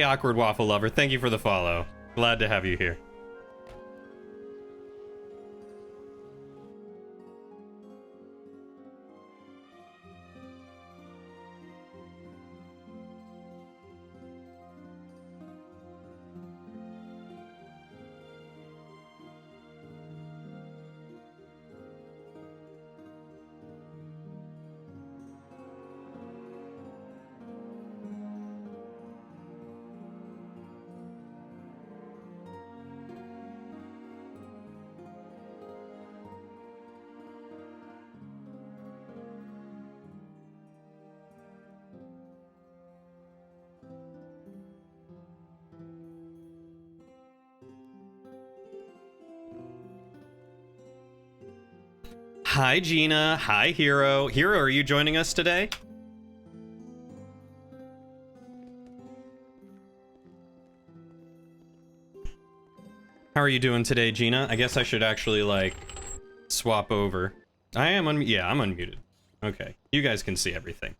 Awkward Waffle Lover, thank you for the follow. Glad to have you here. Hi, Gina. Hi, Hero. Hero, are you joining us today? How are you doing today, Gina? I guess I should actually, like, swap over. I am yeah, I'm unmuted. Okay. You guys can see everything.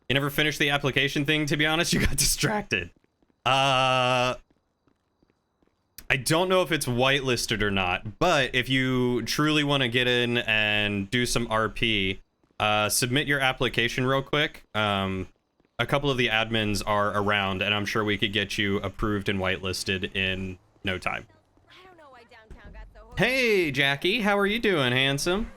You never finished the application thing, to be honest? You got distracted. I don't know if it's whitelisted or not, but if you truly want to get in and do some RP, submit your application real quick. A couple of the admins are around, and I'm sure we could get you approved and whitelisted in no time. Hey, Jackie, how are you doing, handsome?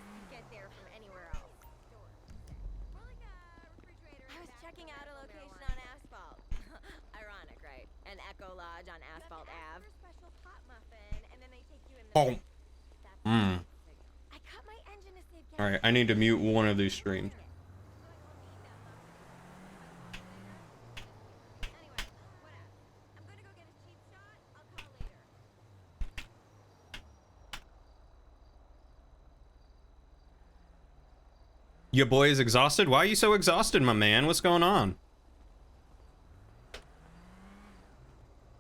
Oh. Alright, I need to mute one of these streams. Your boy is exhausted? Why are you so exhausted, my man? What's going on?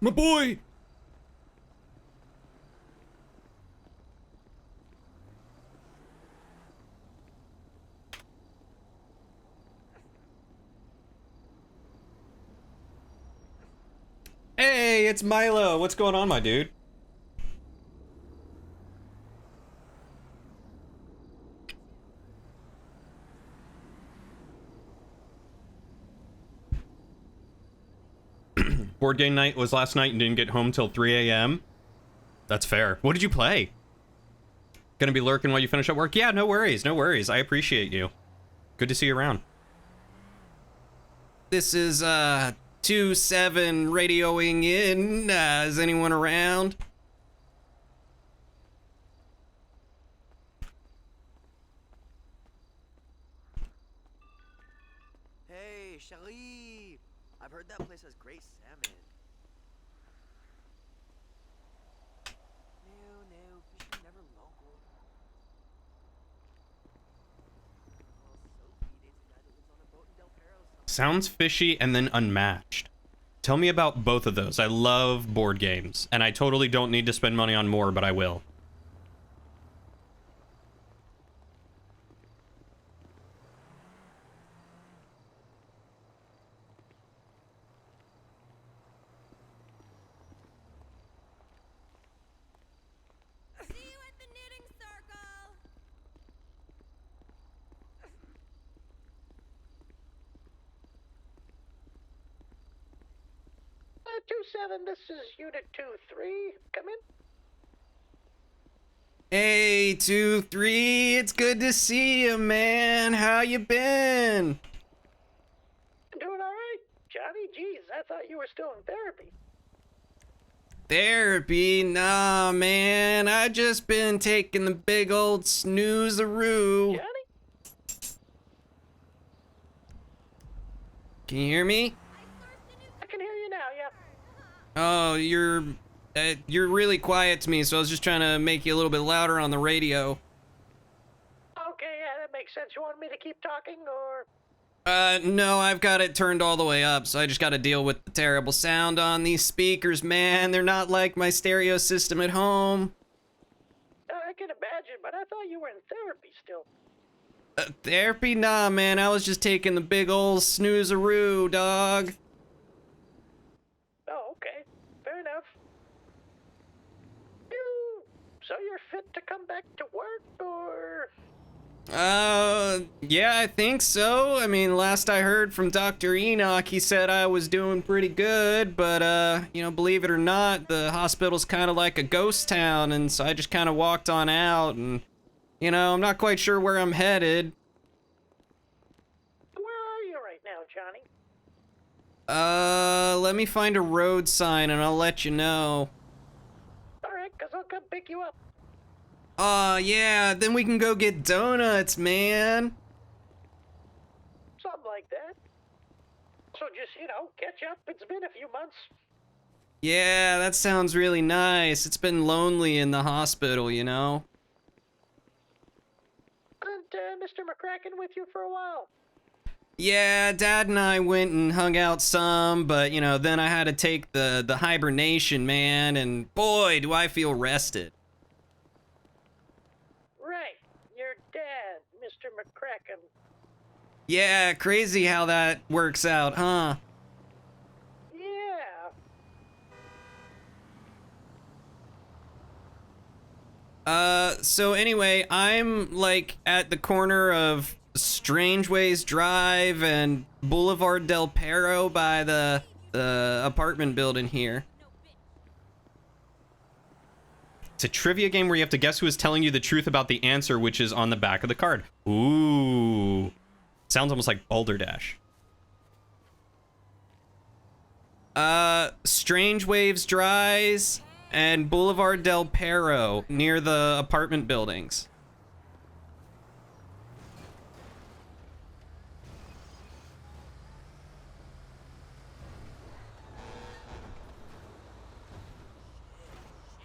My boy! Hey, it's Milo. What's going on, my dude? Board game night was last night and didn't get home till 3 a.m. That's fair. What did you play? Gonna be lurking while you finish up work? Yeah, no worries, no worries. I appreciate you. Good to see you around. This is, 2-7 radioing in. Is anyone around? Hey, Cherie! I've heard that place has great salmon. No, fish are never local. Oh, Sophie dates a guy that lives on a boat in Del Perro. Sounds fishy and then unmatched. Tell me about both of those. I love board games, and I totally don't need to spend money on more, but I will. See you at the knitting circle. 2-7, this is Unit 2-3. Come in. Hey, 2-3, it's good to see you, man. How you been? Doing all right. Johnny, geez, I thought you were still in therapy. Therapy? Nah, man. I just been taking the big old snooze-a-roo. Johnny? Can you hear me? I can hear you now, yeah. Oh, you're really quiet to me, so I was just trying to make you a little bit louder on the radio. Okay, yeah, that makes sense. You want me to keep talking, or? No, I've got it turned all the way up, so I just gotta deal with the terrible sound on these speakers, man. They're not like my stereo system at home. I can imagine, but I thought you were in therapy still. Therapy? Nah, man. I was just taking the big ol' snoozeroo, dog. Oh, okay. Fair enough. You... So you're fit to come back to work, or... Yeah, I think so. I mean, last I heard from Dr. Enoch, he said I was doing pretty good, but, you know, believe it or not, the hospital's kind of like a ghost town, and so I just kind of walked on out, and, you know, I'm not quite sure where I'm headed. Where are you right now, Johnny? Let me find a road sign, and I'll let you know. Alright, 'cause I'll come pick you up. Yeah, then we can go get donuts, man. Something like that. So just, catch up. It's been a few months. Yeah, that sounds really nice. It's been lonely in the hospital, you know? And Mr. McCracken with you for a while. Yeah, Dad and I went and hung out some, but, you know, then I had to take the hibernation, man, and boy, do I feel rested. Right. Your dad, Mr. McCracken. Yeah, crazy how that works out, huh? Yeah. So anyway, I'm, like, at the corner of Strangeways Drive and Boulevard Del Perro by the apartment building here. It's a trivia game where you have to guess who is telling you the truth about the answer, which is on the back of the card. Ooh. Sounds almost like Balderdash. Strange Waves Drive and Boulevard Del Perro near the apartment buildings.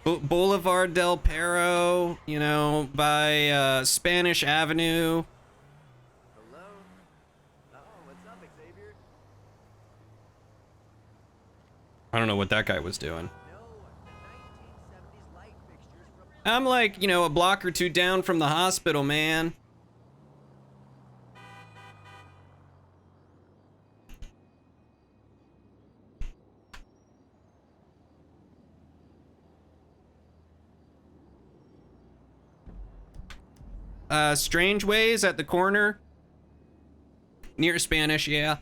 Boulevard Del Perro, you know, by Spanish Avenue. Hello? Oh, what's up, Xavier? I don't know what that guy was doing. No, the 1970s light fixtures from... I'm like, you know, a block or two down from the hospital, man. Strange Ways at the corner. Near Spanish, yeah.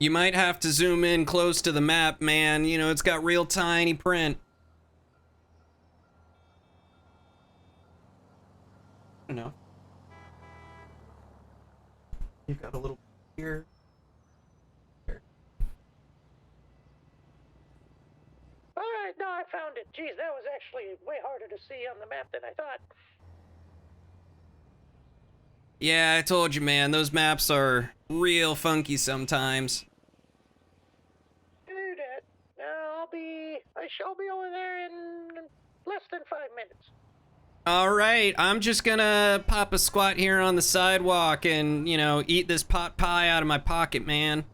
You might have to zoom in close to the map, man. You know, it's got real tiny print. I don't know. You've got a little here. Alright, no, I found it. Geez, that was actually way harder to see on the map than I thought. Yeah, I told you, man. Those maps are real funky sometimes. Do that. I shall be over there in less than 5 minutes. All right, I'm just gonna pop a squat here on the sidewalk and, you know, eat this pot pie out of my pocket, man.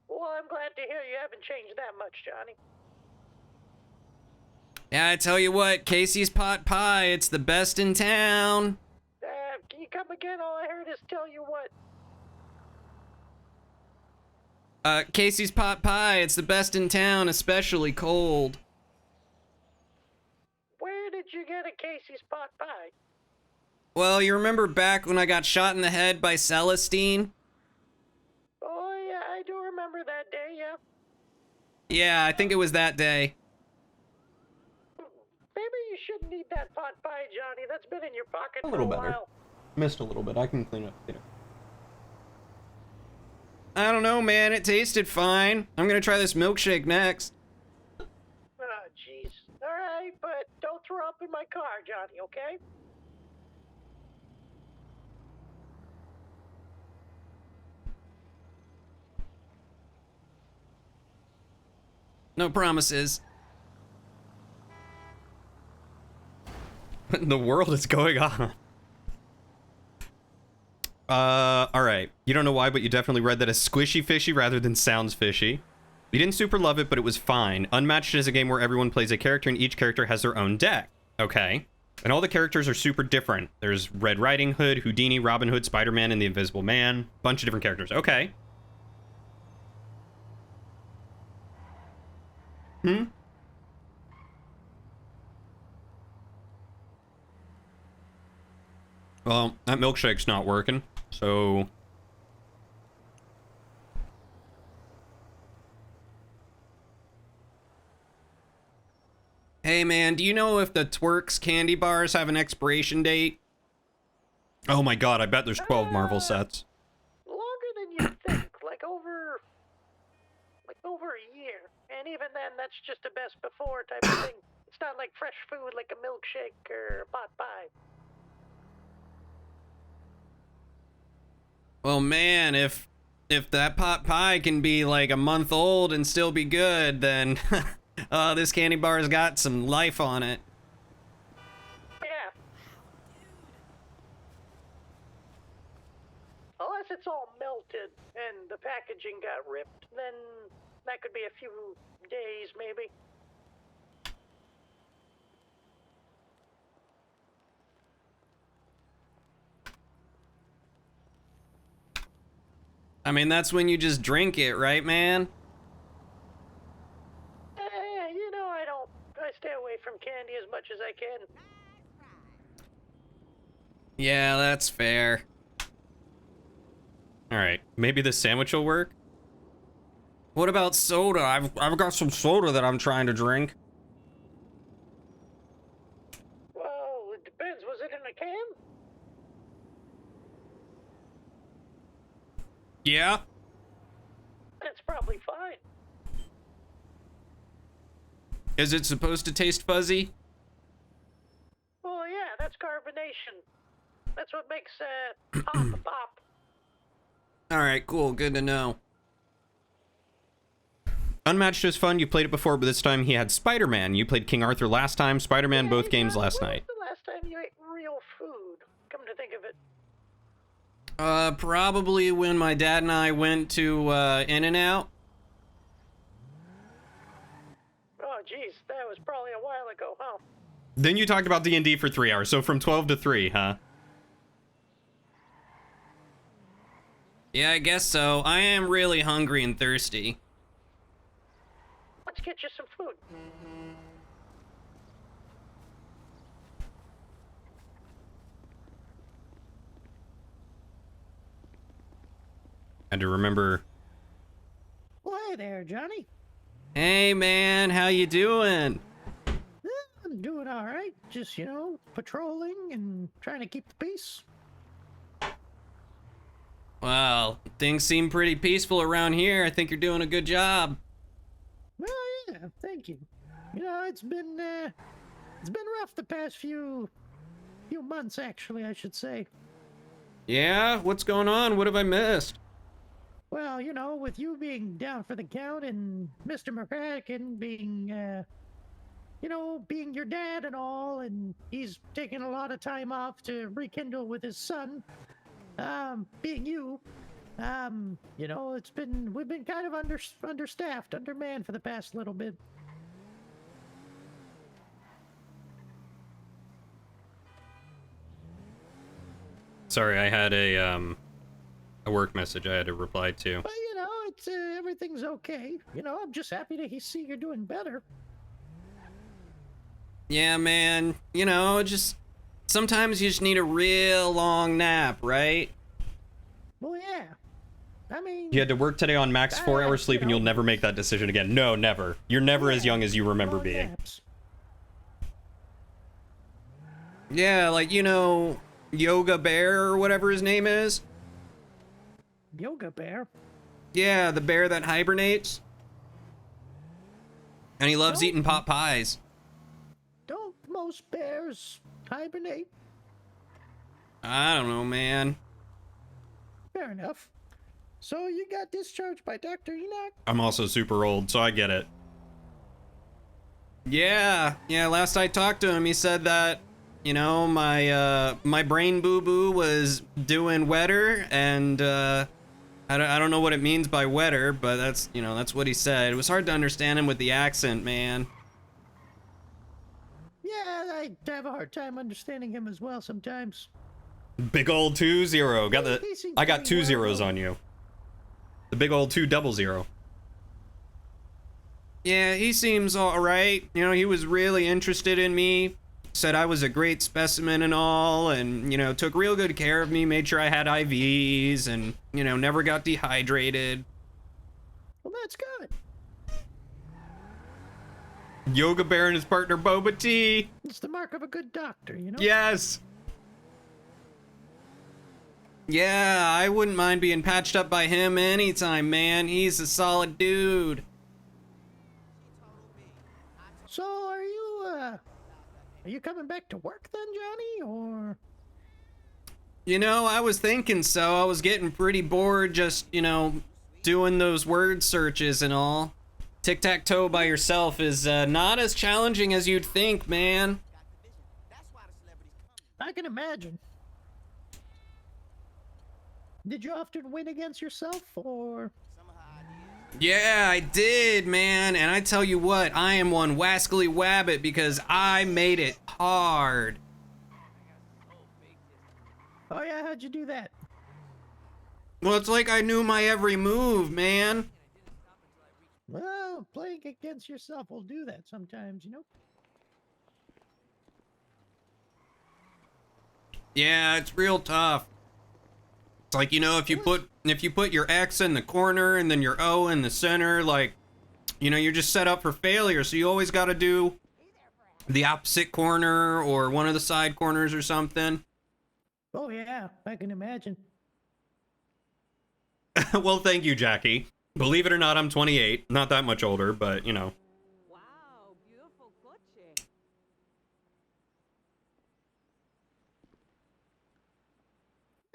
Well, I'm glad to hear you haven't changed that much, Johnny. Yeah, I tell you what, Casey's pot pie, it's the best in town. Can you come again? All I heard is tell you what. Casey's pot pie, it's the best in town, especially cold. Where did you get a Casey's pot pie? Well, you remember back when I got shot in the head by Celestine? Oh, yeah, I do remember that day, yeah. Yeah, I think it was that day. Maybe you shouldn't eat that pot pie, Johnny. That's been in your pocket A for little a better. while. Missed a little bit. I can clean it up later. I don't know, man. It tasted fine. I'm gonna try this milkshake next. Oh, jeez. All right, but don't throw up in my car, Johnny, okay? No promises. What in the world is going on? All right. You don't know why, but you definitely read that as squishy fishy rather than sounds fishy. You didn't super love it, but it was fine. Unmatched is a game where everyone plays a character and each character has their own deck. Okay. And all the characters are super different. There's Red Riding Hood, Houdini, Robin Hood, Spider-Man, and the Invisible Man. Bunch of different characters. Okay. Well, that milkshake's not working, so... Hey man, do you know if the Twerks candy bars have an expiration date? Oh my god, I bet there's 12 Marvel sets. Longer than you think, like over a year. And even then, that's just a best before type of thing. It's not like fresh food like a milkshake or a pot pie. Well man, if that pot pie can be like a month old and still be good, then this candy bar's got some life on it. Yeah. Unless it's all melted and the packaging got ripped, then that could be a few days maybe. I mean, that's when you just drink it, right, man? You know, I stay away from candy as much as I can. Yeah, that's fair. Alright, maybe the sandwich will work? What about soda? I've got some soda that I'm trying to drink. Well, it depends. Was it in a can? Yeah? That's probably fine. Is it supposed to taste fuzzy? Well, yeah, that's carbonation. That's what makes pop a pop. Alright, cool, good to know. Unmatched is fun, you played it before, but this time he had Spider-Man. You played King Arthur last time, Spider-Man Yeah, both games John, last when night. was the last time you ate real food? Come to think of it. Probably when my dad and I went to In-N-Out. Oh, geez, that was probably a while ago, huh? Then you talked about D&D for 3 hours, so from 12 to 3, huh? Yeah, I guess so. I am really hungry and thirsty. Let's get you some food. Had to remember. Why there, Johnny? Hey man, how you doing? I'm doing all right. Just, patrolling and trying to keep the peace. Well, things seem pretty peaceful around here. I think you're doing a good job. Well, yeah, thank you. It's been rough the past few months, actually, I should say. Yeah? What's going on? What have I missed? Well, with you being down for the count and Mr. McCracken being, being your dad and all, and he's taking a lot of time off to rekindle with his son, being you, we've been kind of understaffed, undermanned for the past little bit. Sorry, I had a work message I had to reply to. But, it's, everything's okay. I'm just happy to see you're doing better. Yeah, man. Just sometimes you just need a real long nap, right? Well, yeah. I mean... You had to work today on max 4 hours sleep and you'll never make that decision again. No, never. You're never as young as you remember long being. naps. Yeah, like, Yoga Bear or whatever his name is. Yoga Bear? Yeah, the bear that hibernates. And he loves Oh. eating pot pies. Don't most bears hibernate? I don't know, man. Fair enough. So you got discharged by Dr. Enoch? I'm also super old, so I get it. Yeah, last I talked to him, he said that, You know, my brain boo-boo was doing wetter, and I don't know what it means by wetter, but that's, you know, that's what he said. It was hard to understand him with the accent, man. Yeah, I have a hard time understanding him as well sometimes. Big old 2-0. Got the He seems I got pretty 2 zeros well. on you. The big old 200. Yeah, he seems all right. You know, he was really interested in me. Said I was a great specimen and all, and, you know, took real good care of me, made sure I had IVs, and, you know, never got dehydrated. Well, that's good. Yoga Bear and his partner Boba Tea. It's the mark of a good doctor, you know? Yes. Yeah, I wouldn't mind being patched up by him anytime, man. He's a solid dude. So, are you coming back to work then, Johnny, or? You know, I was thinking so. I was getting pretty bored just, you know, doing those word searches and all. Tic-tac-toe by yourself is not as challenging as you'd think, man. I can imagine. Did you often win against yourself, or? Yeah, I did, man. And I tell you what, I am one wascally wabbit because I made it hard. Oh yeah, how'd you do that? Well, it's like I knew my every move, man. Well, playing against yourself will do that sometimes, you know? Yeah, it's real tough. It's like, you know, if you put your X in the corner and then your O in the center, like, you know, you're just set up for failure. So you always got to do the opposite corner or one of the side corners or something. Oh yeah, I can imagine. Well, thank you, Jackie. Believe it or not, I'm 28. Not that much older, but, you know. Wow, beautiful coche.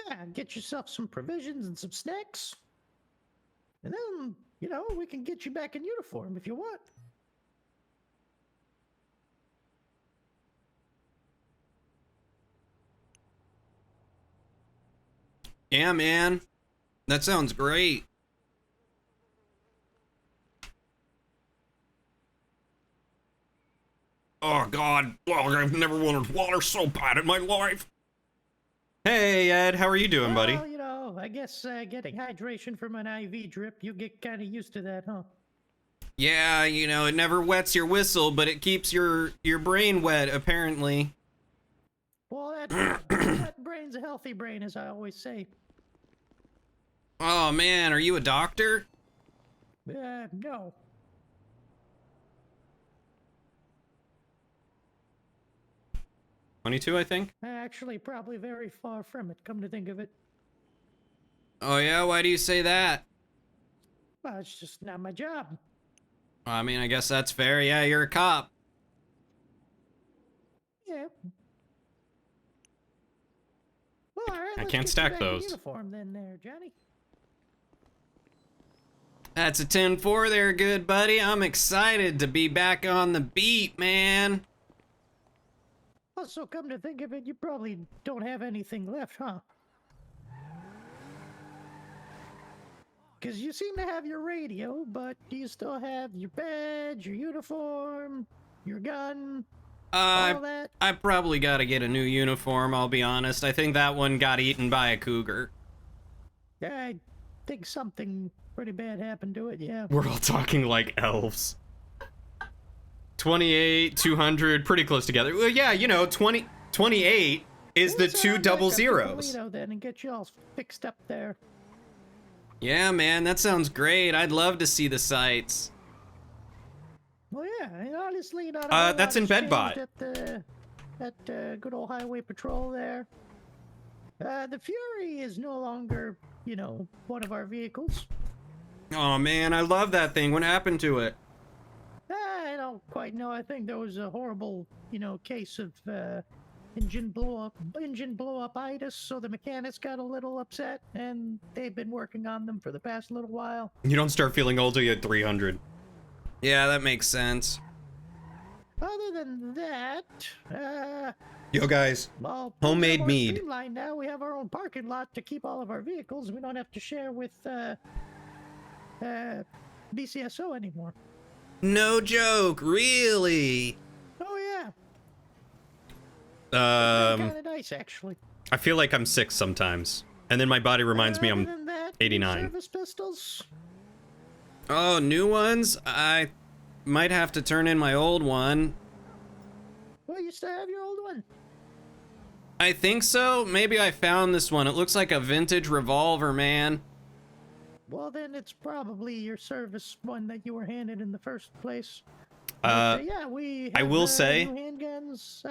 Yeah, get yourself some provisions and some snacks. And then, you know, we can get you back in uniform if you want. Yeah, man. That sounds great. Oh, God. Oh, I've never wanted water so bad in my life. Hey, Ed. How are you doing, buddy? Well, you know, I guess getting hydration from an IV drip, you get kind of used to that, huh? Yeah, you know, it never wets your whistle, but it keeps your brain wet, apparently. Well, that brain's a healthy brain, as I always say. Oh, man. Are you a doctor? No. 22, I think. Actually, probably very far from it, come to think of it. Oh, yeah? Why do you say that? Well, it's just not my job. I mean, I guess that's fair. Yeah, you're a cop. Yeah. Well, all right, I let's can't get you stack back in those. uniform then there, Johnny. That's a 10-4 there, good buddy. I'm excited to be back on the beat, man. Also, come to think of it, you probably don't have anything left, huh? Because you seem to have your radio, but do you still have your badge, your uniform, your gun, all that? I probably gotta get a new uniform, I'll be honest. I think that one got eaten by a cougar. I think something pretty bad happened to it, yeah. We're all talking like elves. 28, 200, pretty close together. Well, yeah, you know, 28 is the Let's two head back double up to zeros. Toledo then and get you all fixed up there. Yeah, man, that sounds great. I'd love to see the sights. Well, yeah, and honestly, not a Uh, whole that's lot in has Bedbot. changed at good old highway patrol there. The Fury is no longer, you know, one of our vehicles. Oh, man, I love that thing. What happened to it? I don't quite know. I think there was a horrible, you know, case of engine blow up itis, so the mechanics got a little upset, and they've been working on them for the past little while. You don't start feeling old till you hit 300. Yeah, that makes sense. Other than that, Yo, guys. Well, Homemade more mead. streamlined now. We have our own parking lot to keep all of our vehicles. We don't have to share with BCSO anymore. No joke, really? Oh yeah, kind of nice actually. I feel like I'm 6 sometimes, and then my body reminds me Other I'm than that, 89. Service pistols. Oh, new ones? I might have to turn in my old one. Well, you still have your old one. I think so. Maybe I found this one. It looks like a vintage revolver, man. Well, then it's probably your service one that you were handed in the first place. Yeah, we have, I will say, new handguns.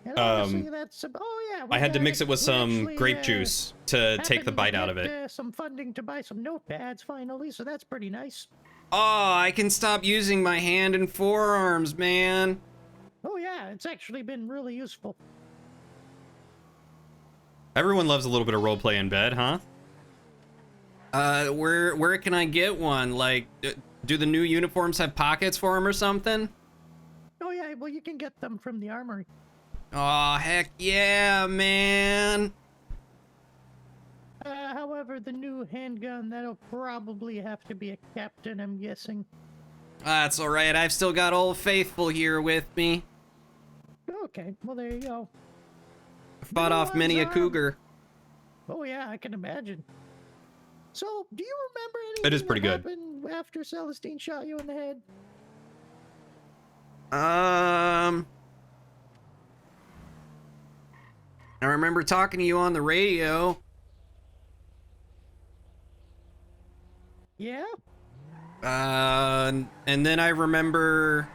And honestly, that's yeah. I had to mix it with we some actually, grape juice to take the happened bite to out of get, it. Some funding to buy some notepads finally, so that's pretty nice. Oh, I can stop using my hand and forearms, man. Oh yeah, it's actually been really useful. Everyone loves a little bit of roleplay in bed, huh? Where can I get one? Like, do the new uniforms have pockets for them or something? Oh yeah, well you can get them from the armory. Oh, heck yeah, man. However, the new handgun, that'll probably have to be a captain, I'm guessing. That's alright, I've still got Old Faithful here with me. Okay, well there you go. Fought off many a cougar. Oh yeah, I can imagine. So, do you remember anything It is pretty that good. happened after Celestine shot you in the head? I remember talking to you on the radio. Yeah? And then I remember...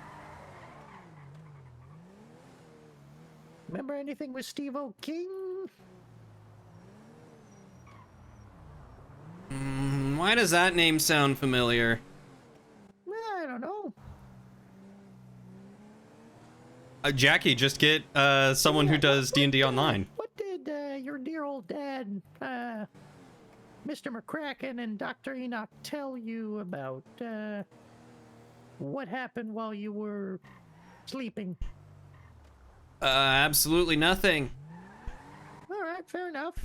Remember anything with Steve O'King? Why does that name sound familiar? I don't know. Jackie, just get someone who does D&D online. What did your dear old dad, Mr. McCracken and Dr. Enoch tell you about what happened while you were sleeping? Absolutely nothing. All right, fair enough.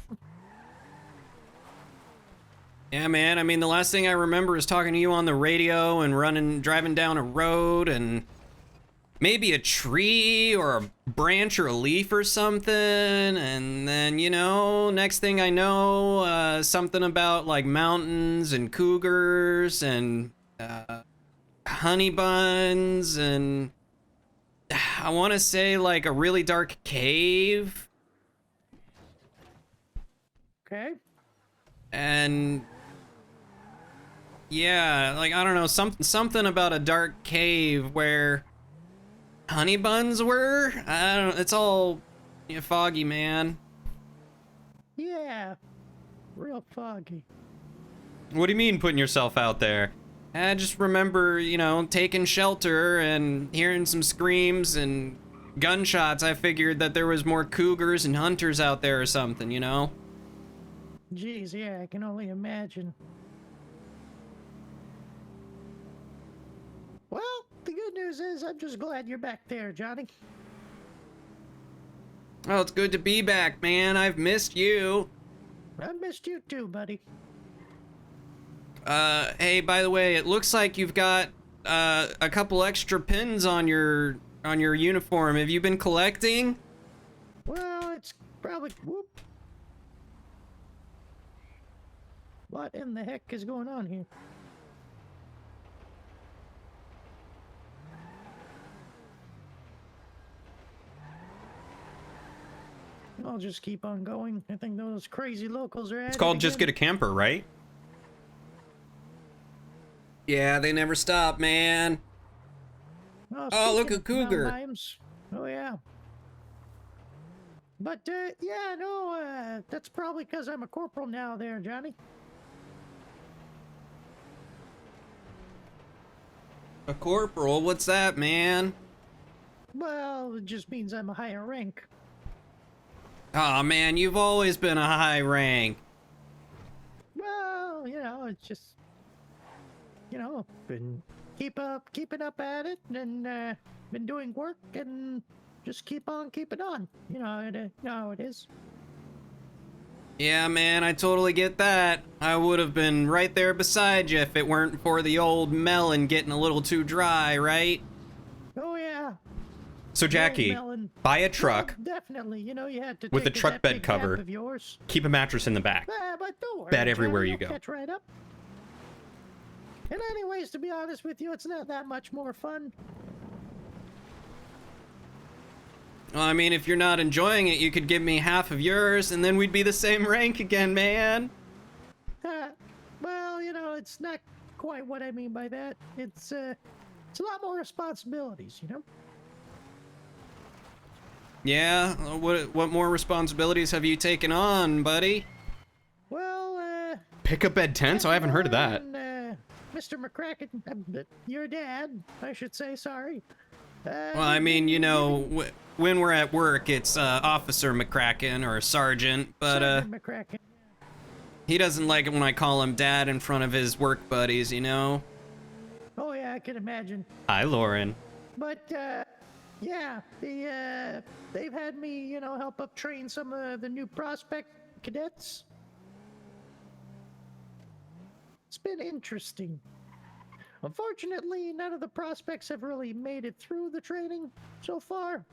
Yeah, man, I mean, the last thing I remember is talking to you on the radio and driving down a road and maybe a tree or a branch or a leaf or something. And then, you know, next thing I know, something about like mountains and cougars and honey buns and I want to say like a really dark cave. Okay. And yeah, like I don't know, something about a dark cave where honey buns were. I don't know. It's all foggy, man. Yeah. Real foggy. What do you mean putting yourself out there? I just remember, you know, taking shelter and hearing some screams and gunshots. I figured that there was more cougars and hunters out there or something, you know? Jeez, yeah, I can only imagine. Well, the good news is I'm just glad you're back there, Johnny. Oh, it's good to be back, man. I've missed you. I missed you too, buddy. Hey, by the way, it looks like you've got a couple extra pins on your uniform. Have you been collecting? Well, it's probably... Whoop. What in the heck is going on here? I'll just keep on going. I think those crazy locals are at It's it called Just again. Get a Camper, right? Yeah, they never stop, man. Oh, look, speaking a of cougar. mountain lions- Oh, yeah. But, yeah, no, that's probably because I'm a corporal now there, Johnny. A corporal? What's that, man? Well, it just means I'm a higher rank. Aw, man, you've always been a high rank. Well, you know, it's just, you know, been keeping up at it, and been doing work, and just keep on keeping on. You know how it is. Yeah, man, I totally get that. I would have been right there beside you if it weren't for the old melon getting a little too dry, right? Oh yeah. So Jackie, melon. buy a truck Well, definitely. You know, you had to with a take truck that bed big cover. nap of yours. Keep a mattress in the back. But don't worry, Bed everywhere Charlie, you you'll go. Catch right up. And anyways, to be honest with you, it's not that much more fun. Well, I mean, if you're not enjoying it, you could give me half of yours, and then we'd be the same rank again, man. Well, you know, it's not quite what I mean by that. It's a lot more responsibilities, you know? Yeah? What more responsibilities have you taken on, buddy? Well, Pick a bed tent? Oh, I haven't heard of that. and, Mr. McCracken, your dad, I should say, sorry. Well, I mean, you know, when we're at work, it's Officer McCracken or Sergeant, but Sergeant McCracken. he doesn't like it when I call him Dad in front of his work buddies, you know? Oh, yeah, I can imagine. Hi, Lauren. But, yeah, they've had me, you know, help up train some of the new prospect cadets. It's been interesting. Unfortunately, none of the prospects have really made it through the training so far.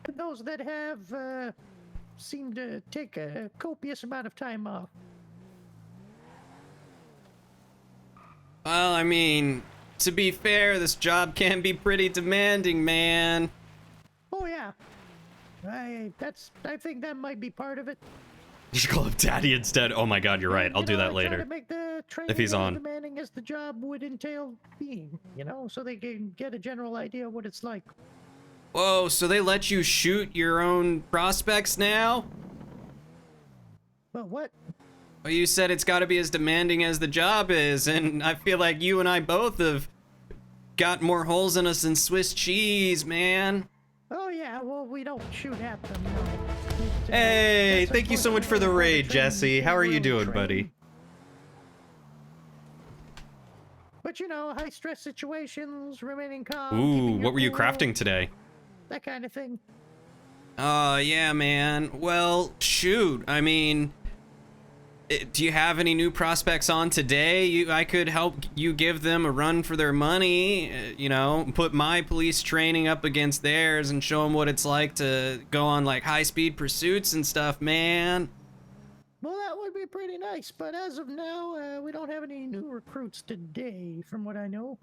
And those that have, seem to take a copious amount of time off. Well, I mean, to be fair, this job can be pretty demanding, man. Oh, yeah. I think that might be part of it. You should call him Daddy instead. Oh my God, you're right. I'll do that I try later. to make the training If he's as on. demanding as the job would entail being, you know, so they can get a general idea of what it's like. Whoa, so they let you shoot your own prospects now? Well, what? Well, you said it's got to be as demanding as the job is, and I feel like you and I both have got more holes in us than Swiss cheese, man. Oh, yeah, well, we don't shoot at them, no. Hey, That's thank you so much for the unfortunately raid, how the training Jesse. How are you really doing, train. buddy? But, you know, high-stress situations, remaining calm, Ooh, keeping your what were you cool, crafting today? that kind of thing. Oh, yeah, man. Well, shoot. I mean, do you have any new prospects on today? I could help you give them a run for their money, you know, put my police training up against theirs and show them what it's like to go on, like, high-speed pursuits and stuff, man. Well, that would be pretty nice, but as of now, we don't have any new recruits today, from what I know.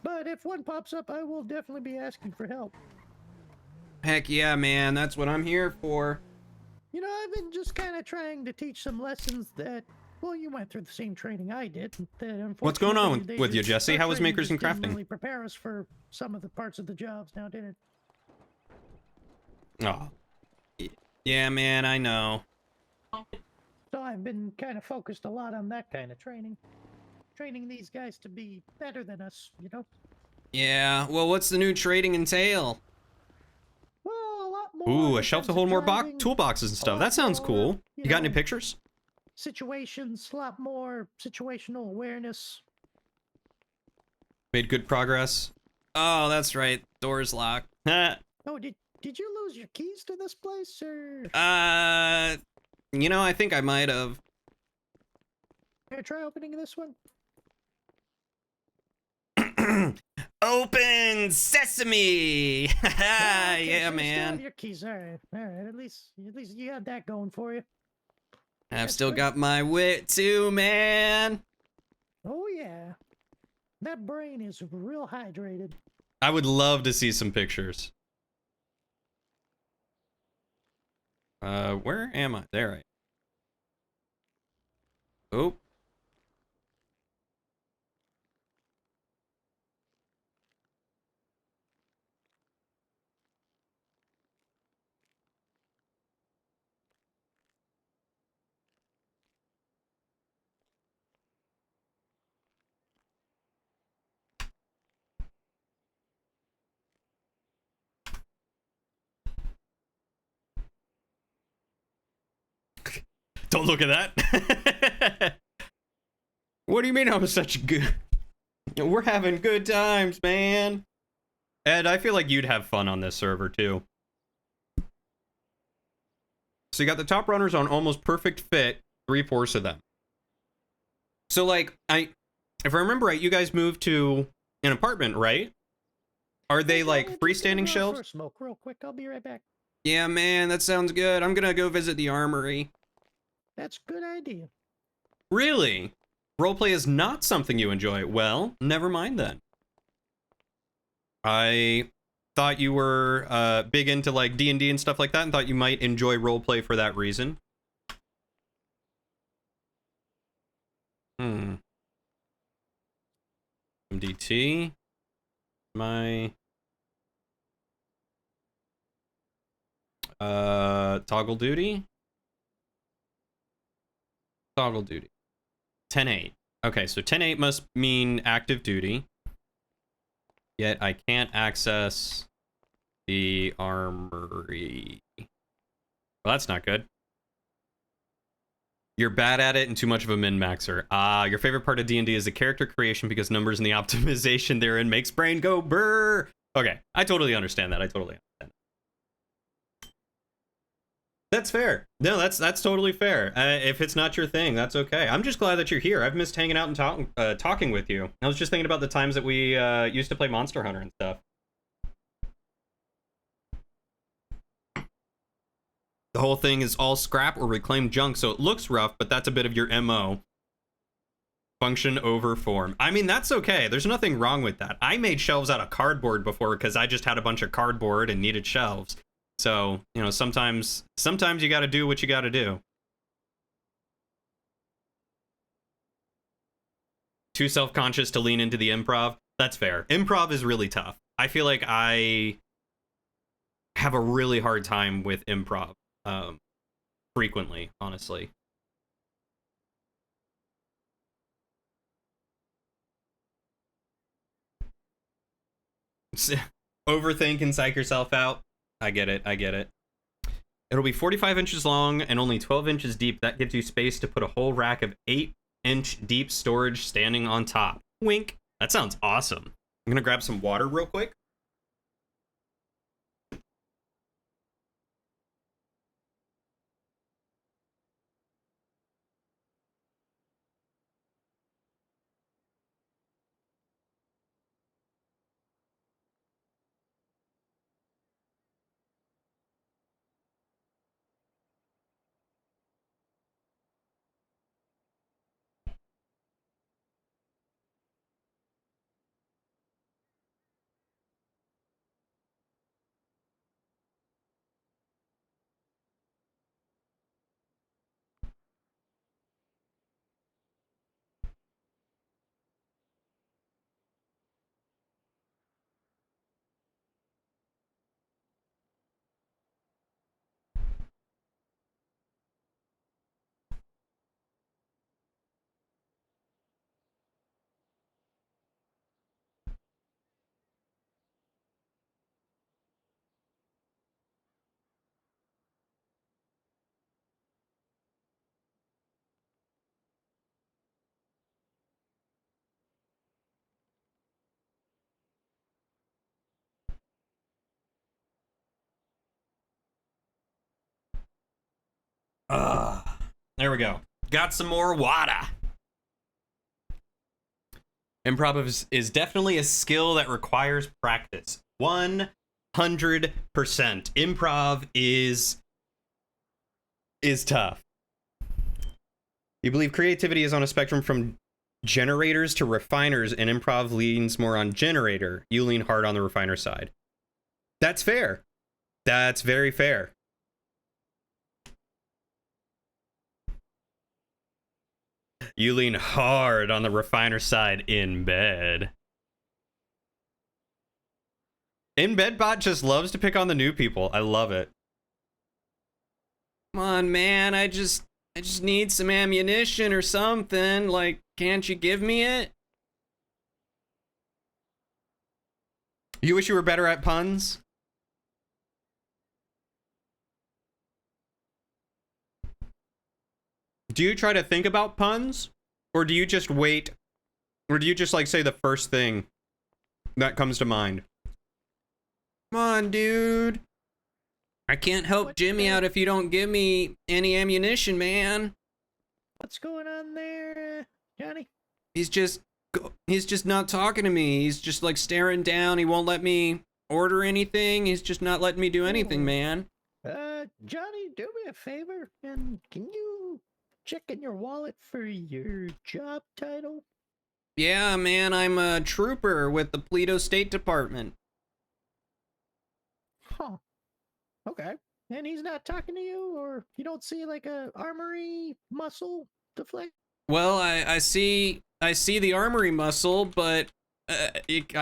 But if one pops up, I will definitely be asking for help. Heck yeah, man. That's what I'm here for. You know, I've been just kind of trying to teach some lessons that, well, you went through the same training I did. That What's going on unfortunately, with you, Jesse? our How was training Makers and just didn't Crafting? really prepare us for some of the parts of the jobs now, did it? Oh, Yeah, man, I know. So I've been kind of focused a lot on that kind of training. Training these guys to be better than us, you know? Yeah, well, what's the new trading entail? Well, a lot more. ooh, in a shelf to terms of hold more driving, toolboxes and stuff. lot That sounds more, cool. you You got any know, pictures? situations, a lot more situational awareness. Made good progress. Oh, that's right. Door's locked. Heh. Oh, did you lose your keys to this place, or You know, I think I might have. here, try opening this one? Open sesame! Okay, yeah, so you still have man. your keys, all right. At least you got that going for you. I've That's still good. got my wit too, man. Oh yeah, that brain is real hydrated. I would love to see some pictures. Where am I? There I. Oh. Don't look at that. What do you mean I'm such good? We're having good times, man. Ed, I feel like you'd have fun on this server too. So you got the top runners on almost perfect fit, 3/4 of them. So like, if I remember right, you guys moved to an apartment, right? Are they like freestanding shelves? For a smoke real quick. I'll be right back. Yeah, man, that sounds good. I'm gonna go visit the armory. That's a good idea. Really? Roleplay is not something you enjoy. Well, never mind then. I thought you were big into like D&D and stuff like that and thought you might enjoy roleplay for that reason. MDT. My toggle duty. Toggle duty. 10-8. Okay, so 10-8 must mean active duty. Yet I can't access the armory. Well, that's not good. You're bad at it and too much of a min-maxer. Your favorite part of D&D is the character creation because numbers and the optimization therein makes brain go brr. Okay, I totally understand that. I totally understand. That's fair. No, that's totally fair. If it's not your thing, that's okay. I'm just glad that you're here. I've missed hanging out and talking with you. I was just thinking about the times that we used to play Monster Hunter and stuff. The whole thing is all scrap or reclaimed junk, so it looks rough, but that's a bit of your MO. Function over form. I mean, that's okay. There's nothing wrong with that. I made shelves out of cardboard before because I just had a bunch of cardboard and needed shelves. So, you know, sometimes you got to do what you got to do. Too self-conscious to lean into the improv. That's fair. Improv is really tough. I feel like I have a really hard time with improv. Frequently, honestly. Overthink and psych yourself out. I get it. I get it. It'll be 45 inches long and only 12 inches deep. That gives you space to put a whole rack of 8-inch deep storage standing on top. Wink. That sounds awesome. I'm gonna grab some water real quick. There we go. Got some more water. Improv is definitely a skill that requires practice. 100%. Improv is tough. You believe creativity is on a spectrum from generators to refiners, and improv leans more on generator. You lean hard on the refiner side. That's fair. That's very fair. You lean hard on the refiner side in bed. In Bed Bot just loves to pick on the new people. I love it. Come on, man. I just need some ammunition or something. Like, can't you give me it? You wish you were better at puns? Do you try to think about puns? Or do you just wait? Or do you just like say the first thing that comes to mind? Come on, dude. I can't help What Jimmy the- out if you don't give me any ammunition, man. What's going on there, Johnny? He's just not talking to me. He's just like staring down. He won't let me order anything. He's just not letting me do anything, Oh. man. Johnny, do me a favor, and can you check in your wallet for your job title? Yeah, man, I'm a trooper with the Toledo State Department. Huh. Okay. And he's not talking to you, or you don't see like a armory muscle deflect? Well, I see the armory muscle, but I think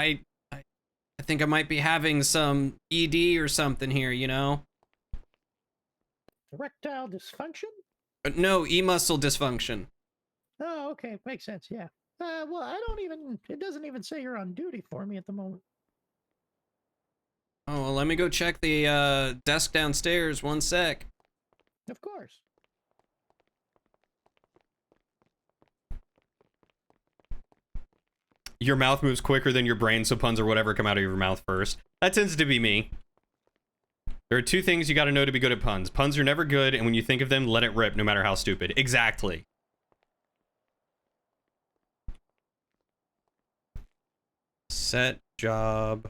I might be having some ED or something here, you know? Erectile dysfunction? No, E-muscle dysfunction. Oh, okay. Makes sense. Yeah. Well, it doesn't even say you're on duty for me at the moment. Oh, well, let me go check the desk downstairs. One sec. Of course. Your mouth moves quicker than your brain, so puns or whatever come out of your mouth first. That tends to be me. There are two things you gotta know to be good at puns. Puns are never good, and when you think of them, let it rip, no matter how stupid. Exactly. Set job.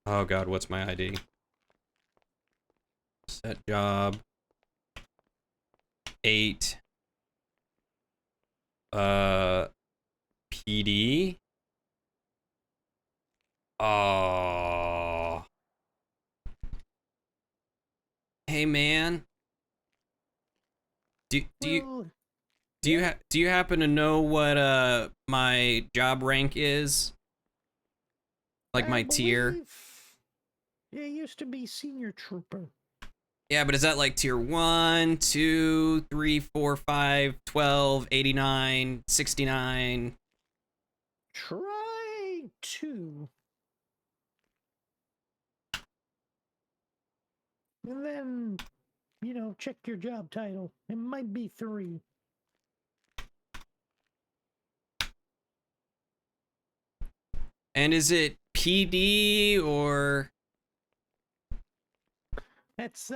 Oh god, what's my ID? Set job. 8. PD. Oh. Hey, man. Do you Well, do you happen to know what my job rank is? Like I my tier? believe it used to be senior trooper. Yeah, but is that like tier 1, 2, 3, 4, 5, 12, 89, 69? Try two. And then, check your job title. It might be 3. And is it PD or That's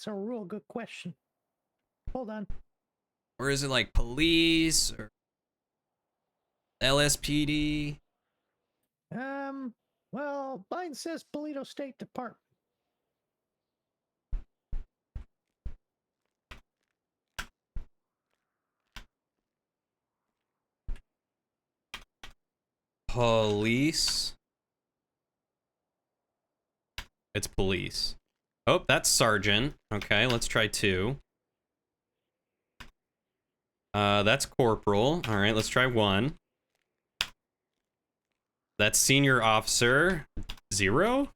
a real good question. Hold on. is it like police or LSPD? Well, mine says Toledo State Department. Police. It's police. Oh, that's sergeant. Okay, let's try 2. That's corporal. All right, let's try 1. That's senior officer. 0?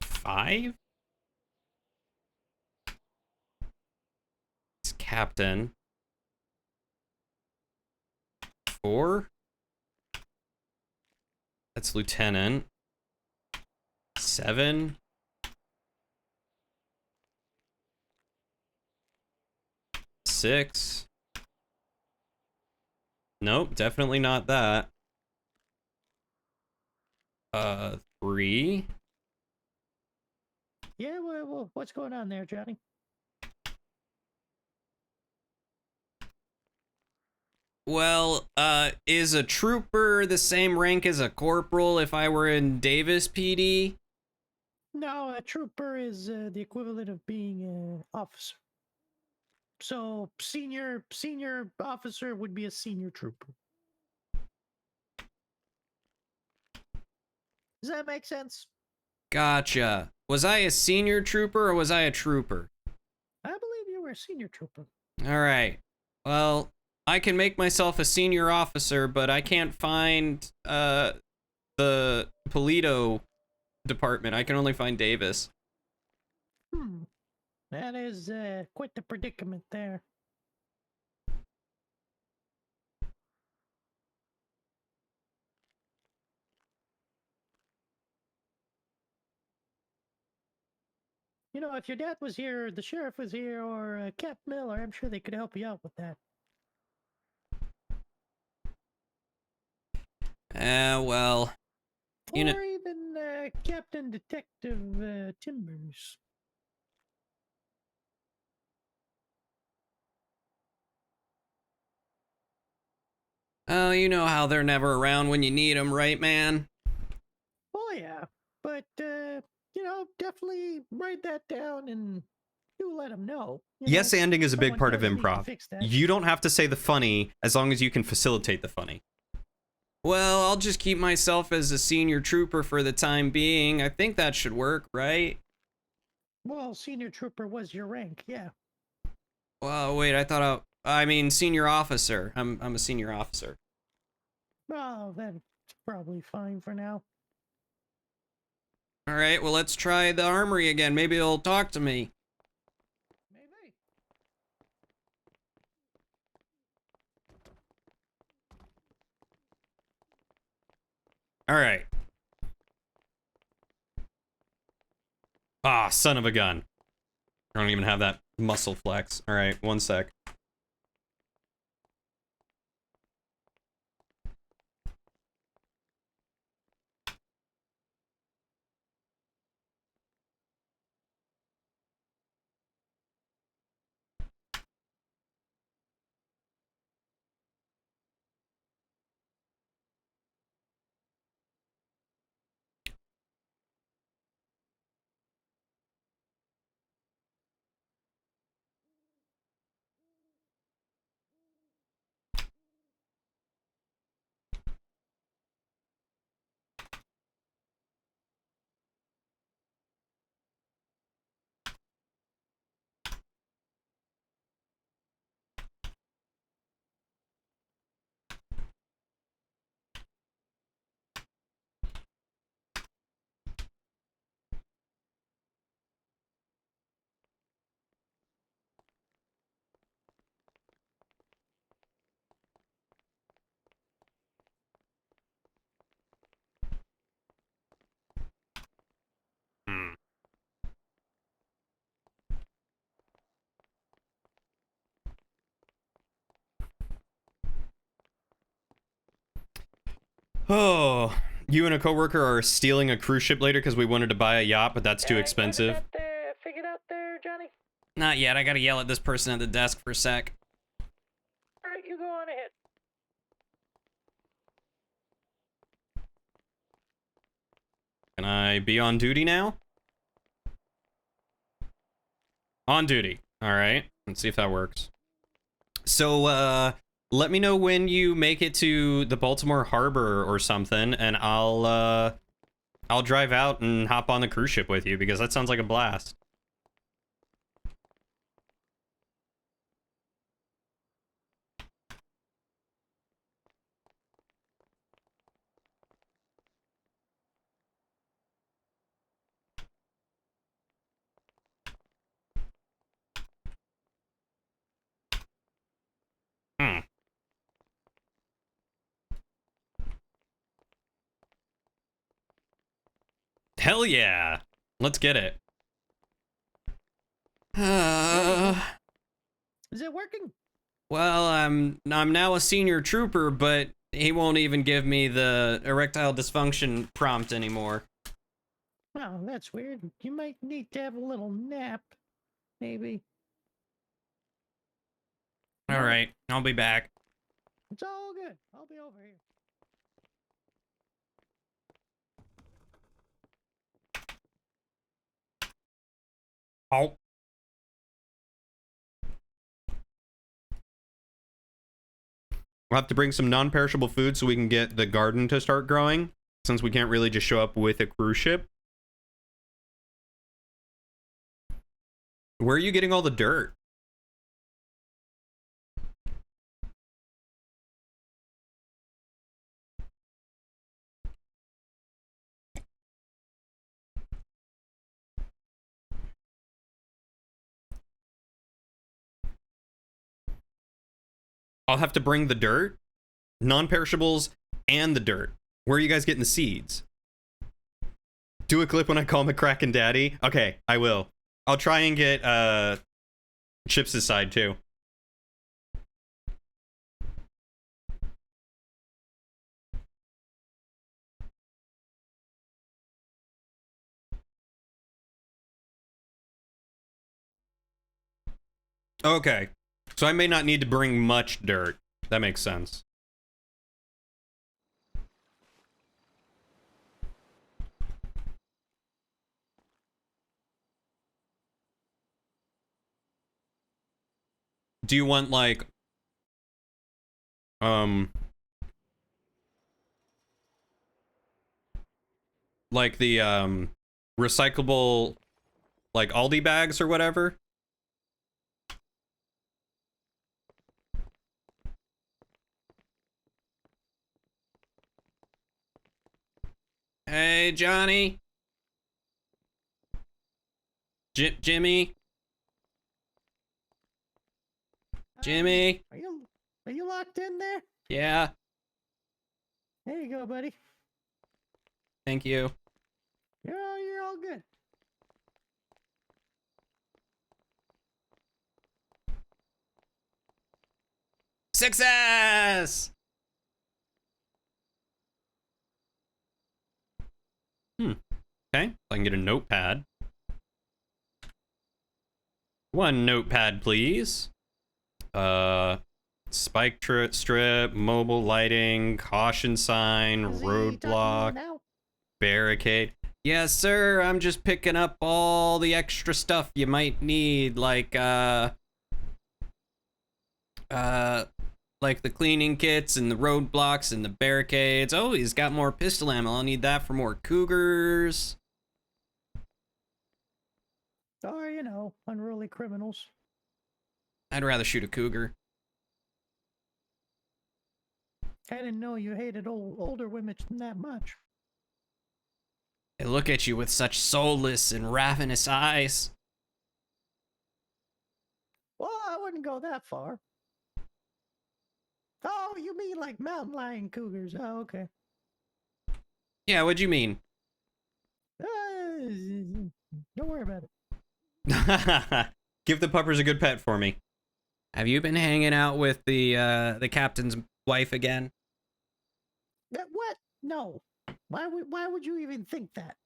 5? It's captain. 4? That's lieutenant. 7? 6? Nope, definitely not that. 3? Yeah, well, what's going on there, Johnny? Well, is a trooper the same rank as a corporal if I were in Davis PD? No, a trooper is the equivalent of being an officer. So senior officer would be a senior trooper. Does that make sense? Gotcha. Was I a senior trooper or was I a trooper? I believe you were a senior trooper. All right. Well, I can make myself a senior officer, but I can't find the Toledo department. I can only find Davis. That is quite the predicament there. If your dad was here, or the sheriff was here, or Cap Miller, I'm sure they could help you out with that. Well, you know. Or even Captain Detective Timbers. Oh, you know how they're never around when you need them, right, man? Oh yeah, but definitely write that down and do let them know. Yes, anding is a big someone part of does need to improv. fix that. You don't have to say the funny as long as you can facilitate the funny. Well, I'll just keep myself as a senior trooper for the time being. I think that should work, right? Well, senior trooper was your rank, yeah. Well, wait, I mean senior officer. I'm a senior officer. Well, that's probably fine for now. All right, well, let's try the armory again. Maybe it'll talk to me. Maybe. All right. Ah, son of a gun. I don't even have that muscle flex. All right, one sec. Hmm. Oh, you and a coworker are stealing a cruise ship later because we wanted to buy a yacht, but that's too expensive. Figured out there, Johnny? Not yet. I gotta yell at this person at the desk for a sec. All right, you go on ahead. Can I be on duty now? On duty. All right. Let's see if that works. So, let me know when you make it to the Baltimore Harbor or something, and I'll drive out and hop on the cruise ship with you because that sounds like a blast. Hmm. Hell yeah. Let's get it. Is it working? Well, I'm now a senior trooper, but he won't even give me the erectile dysfunction prompt anymore. Oh, that's weird. You might need to have a little nap, maybe. All right, I'll be back. It's all good. I'll be over here. Oh. We'll have to bring some non-perishable food so we can get the garden to start growing, since we can't really just show up with a cruise ship. Where are you getting all the dirt? I'll have to bring the dirt, non-perishables, and the dirt. Where are you guys getting the seeds? Do a clip when I call McCracken Daddy? Okay, I will. I'll try and get Chips' side too. Okay. So I may not need to bring much dirt. That makes sense. Do you want like the recyclable like Aldi bags or whatever? Hey, Johnny. Jimmy. Jimmy. Are you locked in there? Yeah, There you go, buddy. thank you. You're all good. Success! Okay, I can get a notepad. One notepad, please. Spike strip, mobile lighting, caution sign, Is he talking to you roadblock, now? barricade. Yes, sir. I'm just picking up all the extra stuff you might need, like the cleaning kits and the roadblocks and the barricades. Oh, he's got more pistol ammo. I'll need that for more cougars. Or, unruly criminals. I'd rather shoot a cougar. I didn't know you hated older women that much. They look at you with such soulless and ravenous eyes. Well, I wouldn't go that far. Oh, you mean like mountain lion cougars? Oh, okay. Yeah, what'd you mean? Don't worry about it. Give the puppers a good pet for me. Have you been hanging out with the captain's wife again? What? No. Why would you even think that?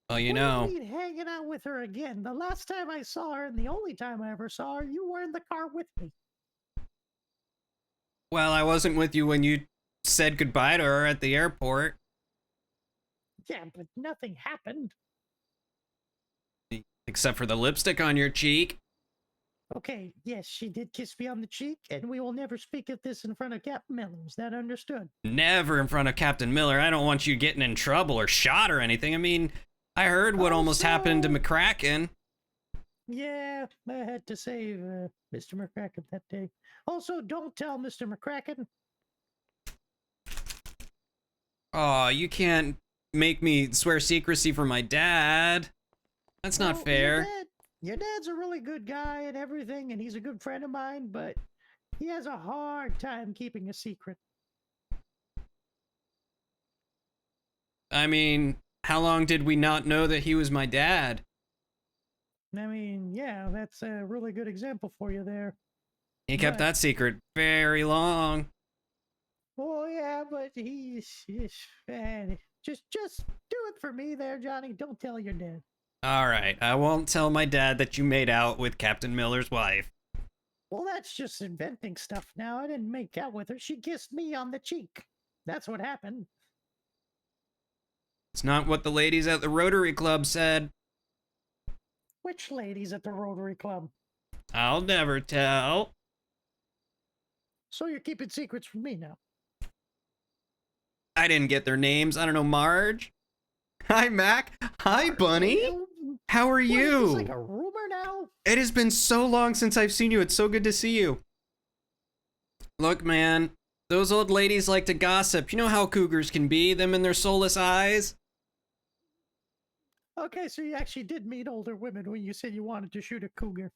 Well, you What know. do you mean hanging out with her again? The last time I saw her, and the only time I ever saw her, you were in the car with me. Well, I wasn't with you when you said goodbye to her at the airport. Yeah, but nothing happened. Except for the lipstick on your cheek. Okay, yes, she did kiss me on the cheek, and we will never speak of this in front of Captain Miller. Is that understood? Never in front of Captain Miller. I don't want you getting in trouble or shot or anything. I mean, I heard what almost happened to McCracken. Yeah, I had to save Mr. McCracken that day. Also, don't tell Mr. McCracken. Oh, you can't make me swear secrecy for my dad. That's not Well, fair. Your dad's a really good guy and everything, and he's a good friend of mine, but he has a hard time keeping a secret. I mean, how long did we not know that he was my dad? I mean, yeah, that's a really good example for you there. He kept Right. that secret very long. Oh, yeah, but just do it for me there, Johnny. Don't tell your dad. All right, I won't tell my dad that you made out with Captain Miller's wife. Well, that's just inventing stuff now. I didn't make out with her. She kissed me on the cheek. That's what happened. It's not what the ladies at the Rotary Club said. Which ladies at the Rotary Club? I'll never tell. So you're keeping secrets from me now. I didn't get their names. I don't know, Marge. Hi, Mac. Hi, Bunny. How are What, is this you? like a rumor now? It has been so long since I've seen you. It's so good to see you. Look, man, those old ladies like to gossip. You know how cougars can be, them and their soulless eyes? Okay, so you actually did meet older women when you said you wanted to shoot a cougar.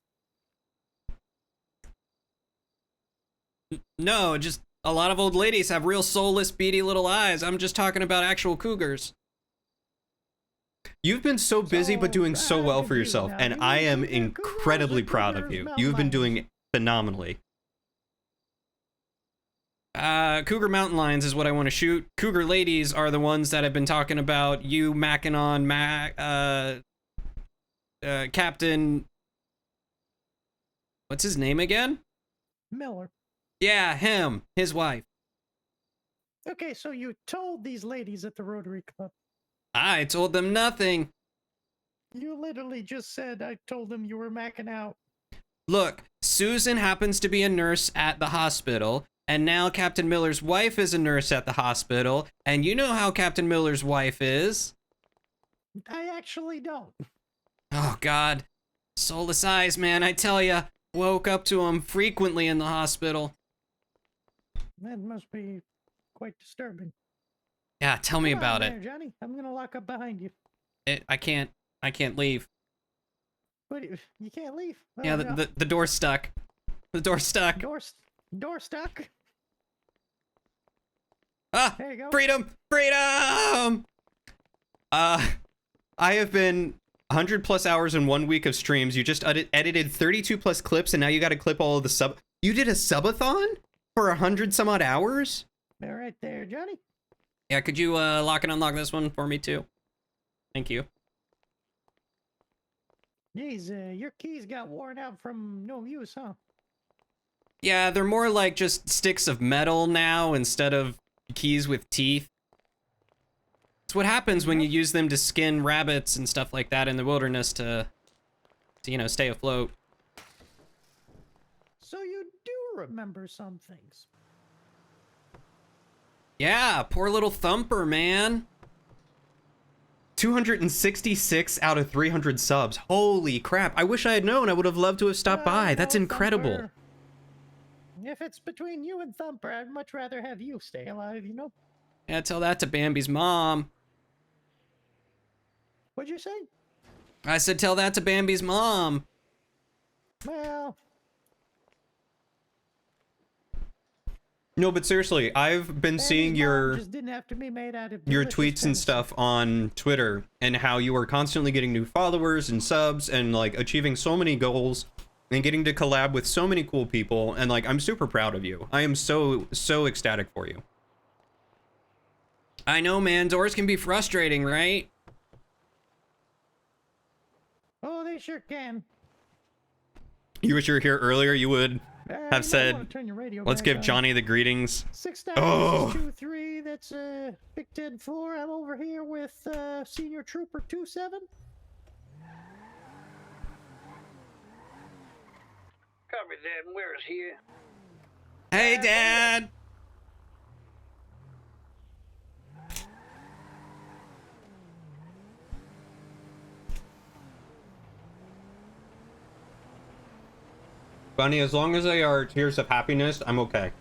No, just a lot of old ladies have real soulless, beady little eyes. I'm just talking about actual cougars. You've been so busy but doing so well for yourself, and I am incredibly proud of you. You've been doing phenomenally. Cougar mountain lions is what I want to shoot. Cougar ladies are the ones that have been talking about you macking on Captain... What's his name again? Miller. Yeah, him. His wife. Okay, so you told these ladies at the Rotary Club. I told them nothing. You literally just said I told them you were macking out. Look, Susan happens to be a nurse at the hospital, and now Captain Miller's wife is a nurse at the hospital, and you know how Captain Miller's wife is. I actually don't. Oh, God. Soulless eyes, man, I tell ya. Woke up to him frequently in the hospital. That must be quite disturbing. Yeah, tell me Come on about there, it. Johnny. I'm gonna lock up behind you. I can't leave. But you can't leave. Oh, Yeah, no. the door's stuck. The door's stuck. Door stuck. Ah, There you go. freedom! Freedom! I have been 100 plus hours in 1 week of streams. You just edited 32 plus clips, and now you got to clip all of the sub. You did a subathon for 100 some odd hours? All right there, Johnny. Yeah, could you lock and unlock this one for me too? Thank you. Jeez, your keys got worn out from no use, huh? Yeah, they're more like just sticks of metal now instead of keys with teeth. It's what happens when you use them to skin rabbits and stuff like that in the wilderness to you know, stay afloat. So you do remember some things. Yeah, poor little Thumper, man. 266 out of 300 subs. Holy crap. I wish I had known. I would have loved to have stopped by. You That's know, incredible. Thumper, if it's between you and Thumper, I'd much rather have you stay alive, you know? Yeah, tell that to Bambi's mom. What'd you say? I said tell that to Bambi's mom. Well, No, but seriously, I've been seeing Annie's mom your just didn't have to be made out of your delicious tweets and venison. stuff on Twitter and how you are constantly getting new followers and subs and like achieving so many goals and getting to collab with so many cool people, and like I'm super proud of you. I am so ecstatic for you. I know, man, doors can be frustrating, right? Oh, they sure can. You wish you were here earlier, you would You have might said, wanna turn your radio let's back give on. Johnny the greetings. 6 Oh. 23. That's Big 10 floor. I'm over here with Senior Trooper 27. Copy that. Where's here? Hey, Dad! Bunny, as long as they are tears of happiness, I'm okay.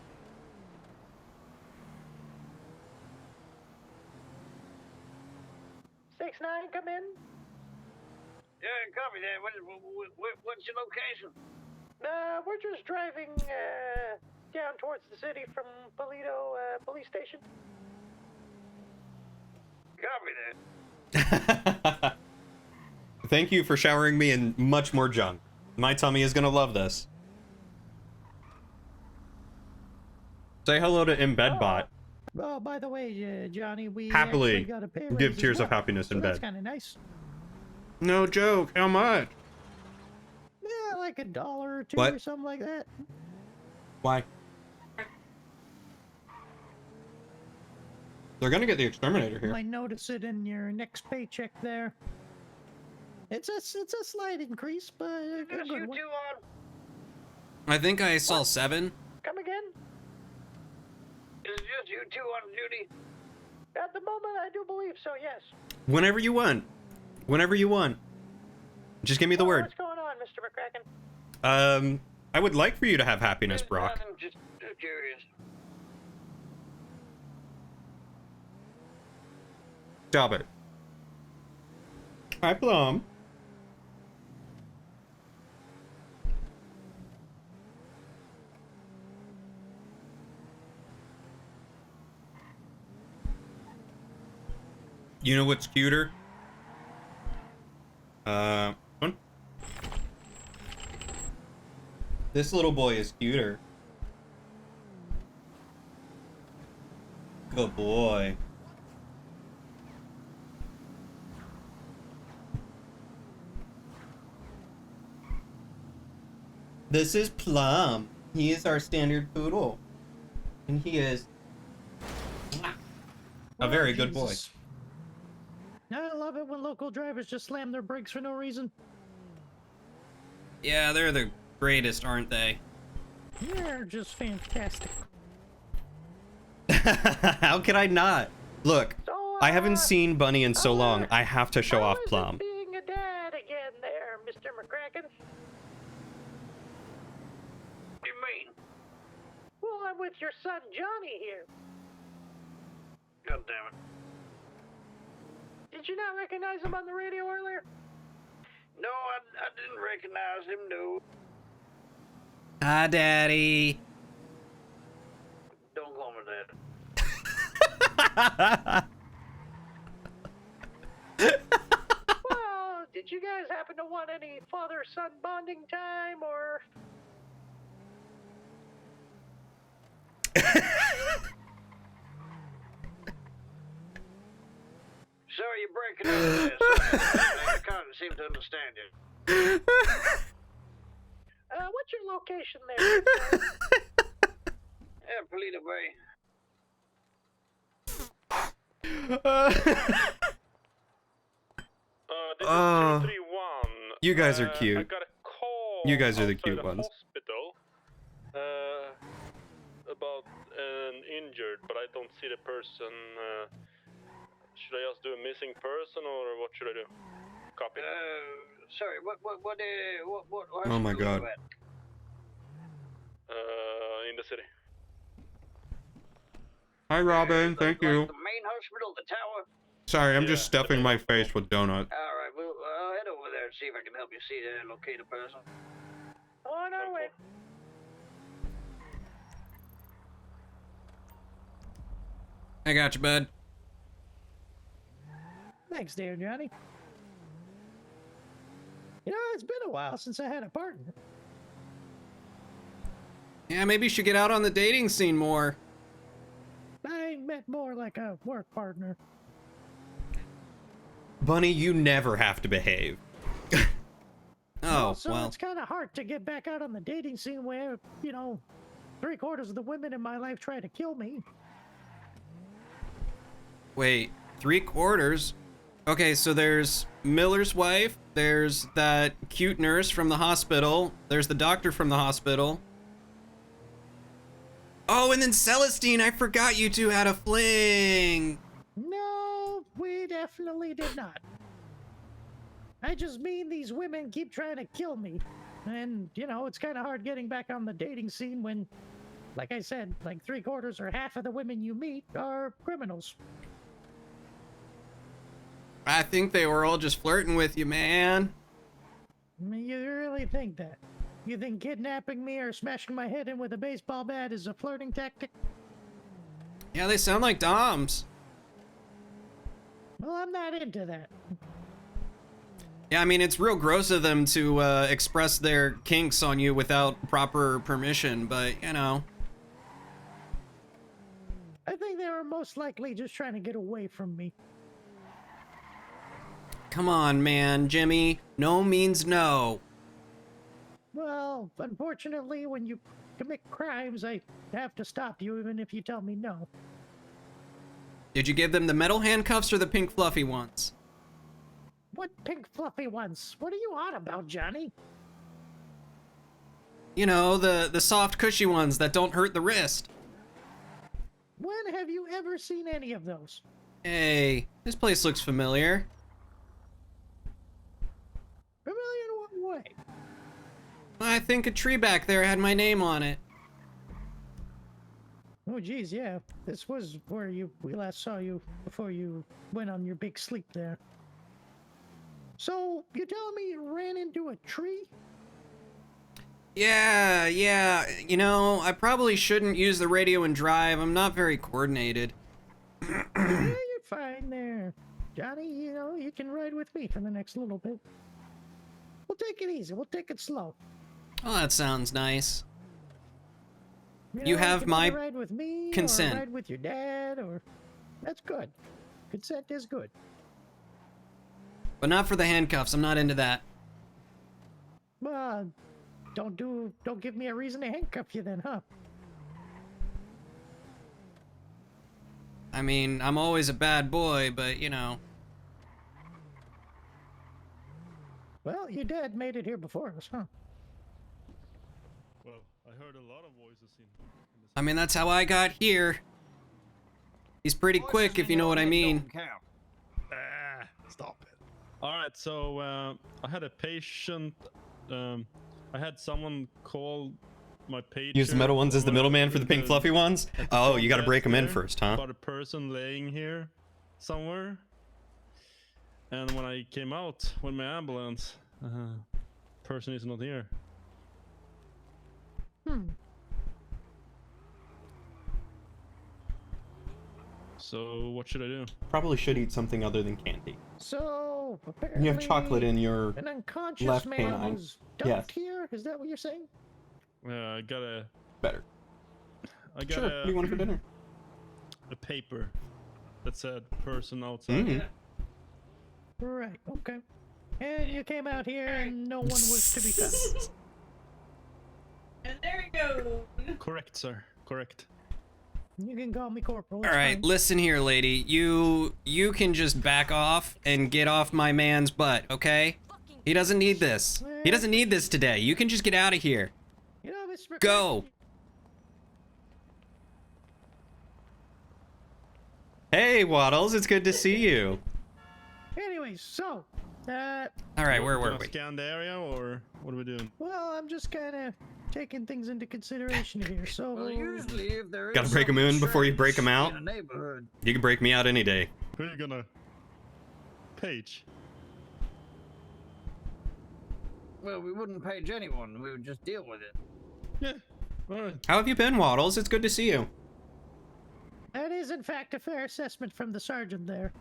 6-9, come in. Yeah, copy that. What's your location? We're just driving down towards the city from Polito police station. Copy that. Thank you for showering me in much more junk. My tummy is gonna love this. Say hello to Embedbot. Oh, by the way, Johnny, we Happily actually got a pay give raise as tears of well, happiness in so that's bed. kind of nice. No joke. How much? Yeah, like $1 or $2 What? or something like that. Why? They're gonna get the exterminator You here. might notice it in your next paycheck there. It's a slight increase, but a Just good you one. two on. I think I saw 7. Come again? Is it just you two on duty? At the moment, I do believe so, yes. Whenever you want. Whenever you want. Just give me the Well, word. What's going on, Mr. McCracken? I would like for you to have happiness, Brock. Nothing, just curious. Stop it. Hi, Plum. You know what's cuter? One. This little boy is cuter. Good boy. This is Plum. He is our standard poodle. And he is a very good boy. Jesus. I love it when local drivers just slam their brakes for no reason. Yeah, they're the greatest, aren't they? They're just fantastic. How could I not? Look, So, I haven't seen Bunny in so long. I have to show how off is it Plum. being a dad again there, Mr. McCracken? What do you mean? Well, I'm with your son Johnny here. God damn it. Did you not recognize him on the radio earlier? No, I didn't recognize him, no. Hi, Daddy. Don't call me that. Well, did you guys happen to want any father-son bonding time, or... Sorry, you're breaking up there. Sorry, I can't seem to understand you. what's your location there? Yeah, Polito Bay. This Oh. is 331. You guys are I cute. got a call. You guys are the outside cute ones. Hospital, about an injured, but I don't see the person. Should I just do a missing person, or what should I do? Copy. Sorry, what Oh my God. In the city. Hi, Robin. Thank you. The main hospital, the tower. Sorry, I'm just Yeah. stuffing my face with donuts. All right, well, I'll head over there and see if I can help you see locate a person. On our way. I got you, bud. Thanks, dear Johnny. You know, it's been a while since I had a partner. Yeah, maybe you should get out on the dating scene more. I meant more like a work partner. Bunny, you never have to behave. Oh, So well. it's kind of hard to get back out on the dating scene where, you know, 3/4 of the women in my life try to kill me. Wait, 3/4? Okay, so there's Miller's wife, there's that cute nurse from the hospital, there's the doctor from the hospital. Oh, and then Celestine, I forgot you two had a fling. No, we definitely did not. I just mean these women keep trying to kill me. And, you know, it's kind of hard getting back on the dating scene when, like I said, like 3/4 or half of the women you meet are criminals. I think they were all just flirting with you, man. I mean, you really think that? You think kidnapping me or smashing my head in with a baseball bat is a flirting tactic? Yeah, they sound like doms. Well, I'm not into that. Yeah, I mean, it's real gross of them to express their kinks on you without proper permission, but, you know. I think they were most likely just trying to get away from me. Come on, man, Jimmy. No means no. Well, unfortunately, when you commit crimes, I have to stop you even if you tell me no. Did you give them the metal handcuffs or the pink fluffy ones? What pink fluffy ones? What are you on about, Johnny? You know, the soft cushy ones that don't hurt the wrist. When have you ever seen any of those? Hey, this place looks familiar. Familiar in what way? I think a tree back there had my name on it. Oh, geez, yeah. This was where we last saw you before you went on your big sleep there. So, you telling me you ran into a tree? Yeah. You know, I probably shouldn't use the radio and drive. I'm not very coordinated. Yeah, you're fine there. Johnny, you know, you can ride with me for the next little bit. We'll take it easy. We'll take it slow. Oh, that sounds nice. You have can my either ride with me consent. or ride with your dad, or... That's good. Consent is good. But not for the handcuffs. I'm not into that. Well, Don't give me a reason to handcuff you then, huh? I mean, I'm always a bad boy, but you know. Well, your dad made it here before us, huh? Well, I heard a lot of voices in this. I mean, that's how I got here. He's pretty quick, if you know what I mean. Stop it. Alright, so I had a patient. I had someone call my pager. Use the metal ones as the middleman for the pink fluffy ones? Oh, you gotta break them in there first, huh? About a person laying here somewhere. And when I came out with my ambulance, person is not here. So what should I do? Probably should eat something other than candy. So apparently You have chocolate in your an unconscious left man canine. was dumped here. Is that what you're saying? I got a better. Sure. What do you want for dinner? a paper that said person outside. Right. Okay. And you came out here, and no one was to be found. And there you go. Correct, sir. Correct. You can call me Corporal. All right, listen here, lady. You can just back off and get off my man's butt, okay? He doesn't need this. He doesn't need this today. You can just get out of here. You know, Mr. Go. Hey, Waddles, it's good to see you. Anyways, so, All right, where were Can I we? scan the area, or what are we doing? well, I'm just kind of taking things into consideration here. So, Well, usually if there is Gotta break 'em in something before you break 'em strange out? in a neighborhood, You can break me out any day. Who are you gonna page? well, we wouldn't page anyone. We would just deal with it. Yeah. All right. How have you been, Waddles? It's good to see you. that is, in fact, a fair assessment from the sergeant there.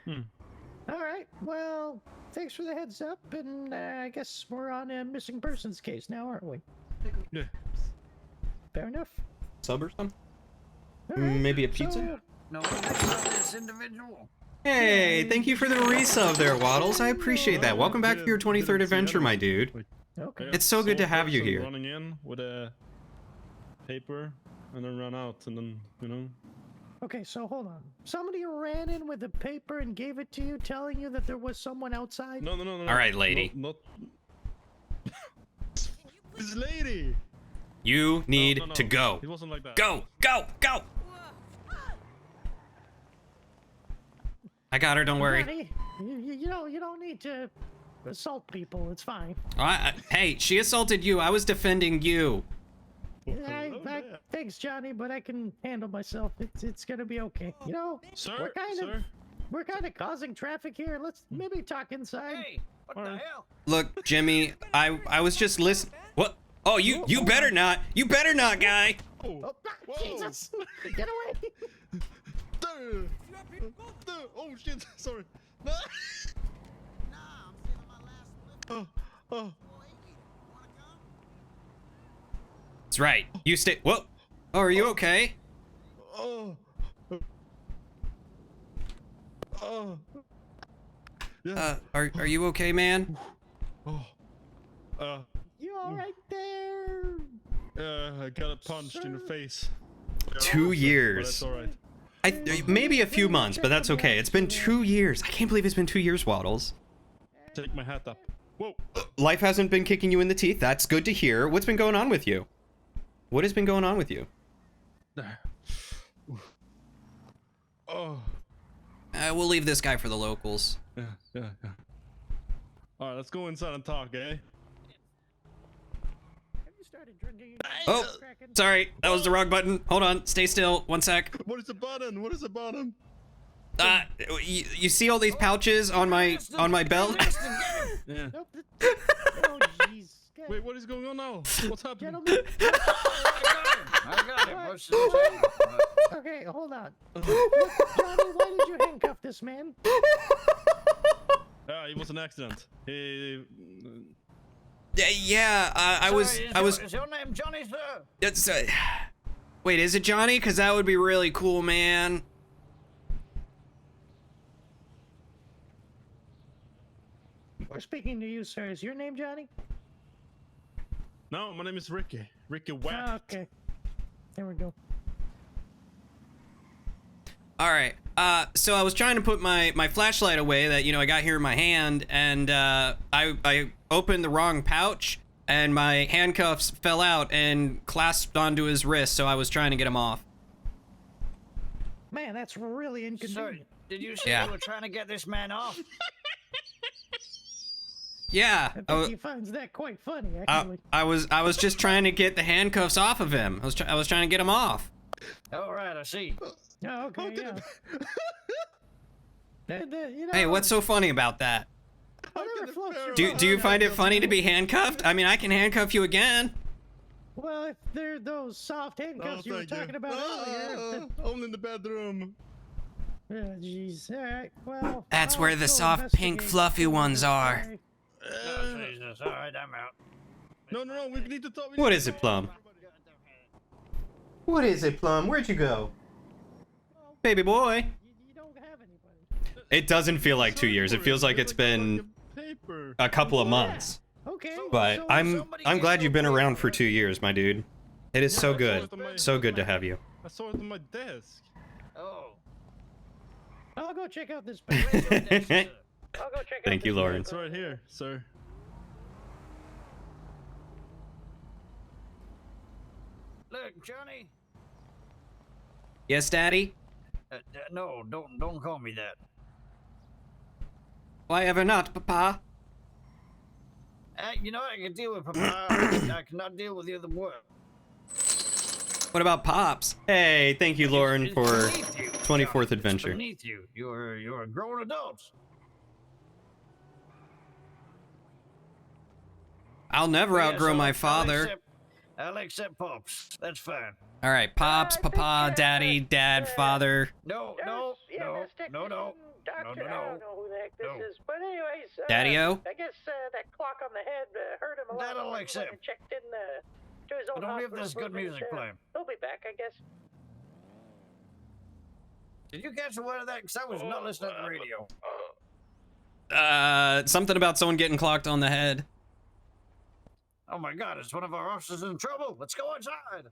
All right. Well, thanks for the heads up, and I guess we're on a missing persons case now, aren't we? Yeah. Fair enough. Sub or something? All right, Maybe a pizza? so- No one knows about this individual. Hey, thank you for the resub there, Waddles. I appreciate that. Welcome back for your 23rd adventure, my dude. Okay. I It's got so good to some have you person here. Running in with a paper and then run out, and then Okay, so hold on. Somebody ran in with a paper and gave it to you, telling you that there was someone outside? No. All right, lady. Not. This lady. You need No. to go. It wasn't like that. Go, go, go. I got her, don't worry. Johnny, you don't need to assault people. It's fine. Hey, she assaulted you. I was defending you. Thanks, Johnny, but I can handle myself. It's gonna be okay. You know, Sir, we're kind of causing traffic here. Let's maybe talk inside. Hey, what the hell? Look, Jimmy, I was just listening. What? Oh, you better not. You better not, guy. Oh, Jesus! Get away! Oh shit! Sorry. No. Oh. That's right. You stay. Whoa. Oh, are you okay? Oh. Yeah. Are you okay, man? Oh. You all right there? I got punched in the face. 2 But years. that's all right. Maybe a few months, but that's okay. It's been 2 years. I can't believe it's been 2 years, Waddles. Take my hat up. Whoa. Life hasn't been kicking you in the teeth. That's good to hear. What's been going on with you? What has been going on with you? Oh. We'll leave this guy for the locals. Yeah. All right, let's go inside and talk, eh? Have you started drinking? Oh, sorry. That was the wrong button. Hold on. Stay still. 1 sec. What is the button? What is the bottom? You see all these pouches on my belt? Yeah. Nope. Oh, jeez. Wait, what is going on now? What's happening? Gentlemen. I got it. What's the Okay, hold on. Look, Johnny, why did you handcuff this man? Yeah, it was an accident. He. Yeah. I was. Is your name Johnny, sir? It's. Wait, is it Johnny? Cause that would be really cool, man. We're speaking to you, sir. Is your name Johnny? No, my name is Ricky. Ricky Watt. Ah, okay. There we go. All right. So I was trying to put my flashlight away that I got here in my hand, and I opened the wrong pouch, and my handcuffs fell out and clasped onto his wrist. So I was trying to get him off. Man, that's really inconvenient. Did you say you were trying to get this man off? Yeah. I think he finds that quite funny, actually. I was just trying to get the handcuffs off of him. I was trying to get him off. All right, I see. Oh, okay, yeah. Hey, what's so funny about that? Whatever floats your Do boat. you find it funny to be handcuffed? I mean, I can handcuff you again. Well, if they're those soft handcuffs you were talking about earlier. Only in the bedroom. Oh, jeez. All right. Well. That's I'll where the go soft, pink, investigate. fluffy ones are. Oh, Jesus. All right, I'm out. No, we need to talk. What is it, Plum? What is it, Plum? Where'd you go? Baby boy. You don't have anybody. It doesn't feel like 2 years. It feels like it's been a couple of months. Okay. But so I'm glad you've been around for 2 years, my dude. It is so good. So good to have you. I saw it on my desk. Oh. I'll go check out this. Where's your desk, sir? I'll go check out Thank you, this Lauren. It's right here, sir. Look, Johnny. Yes, Daddy? No, don't call me that. Why ever not, Papa? You know, I can deal with Papa. I cannot deal with the other word. What about Pops? Hey, thank you, Lauren, It's for beneath you, 24th Johnny. It's adventure. beneath you. You're a grown adult. I'll never Yes, outgrow my father. I'll accept Pops. That's fine. All right, Pops, Papa, Daddy, Dad, Father. No. Doctor, No. I don't know who the heck this No. is, but anyways, Daddy-o? I guess that clock on the head hurt him a lot. That'll more when accept. he checked in to his own But only if hospital there's good appointment. music playing. He'll be back, I guess. Did you catch a word of that? Because I was not listening to the radio. Something about someone getting clocked on the head. Oh my God, is one of our officers in trouble? Let's go inside.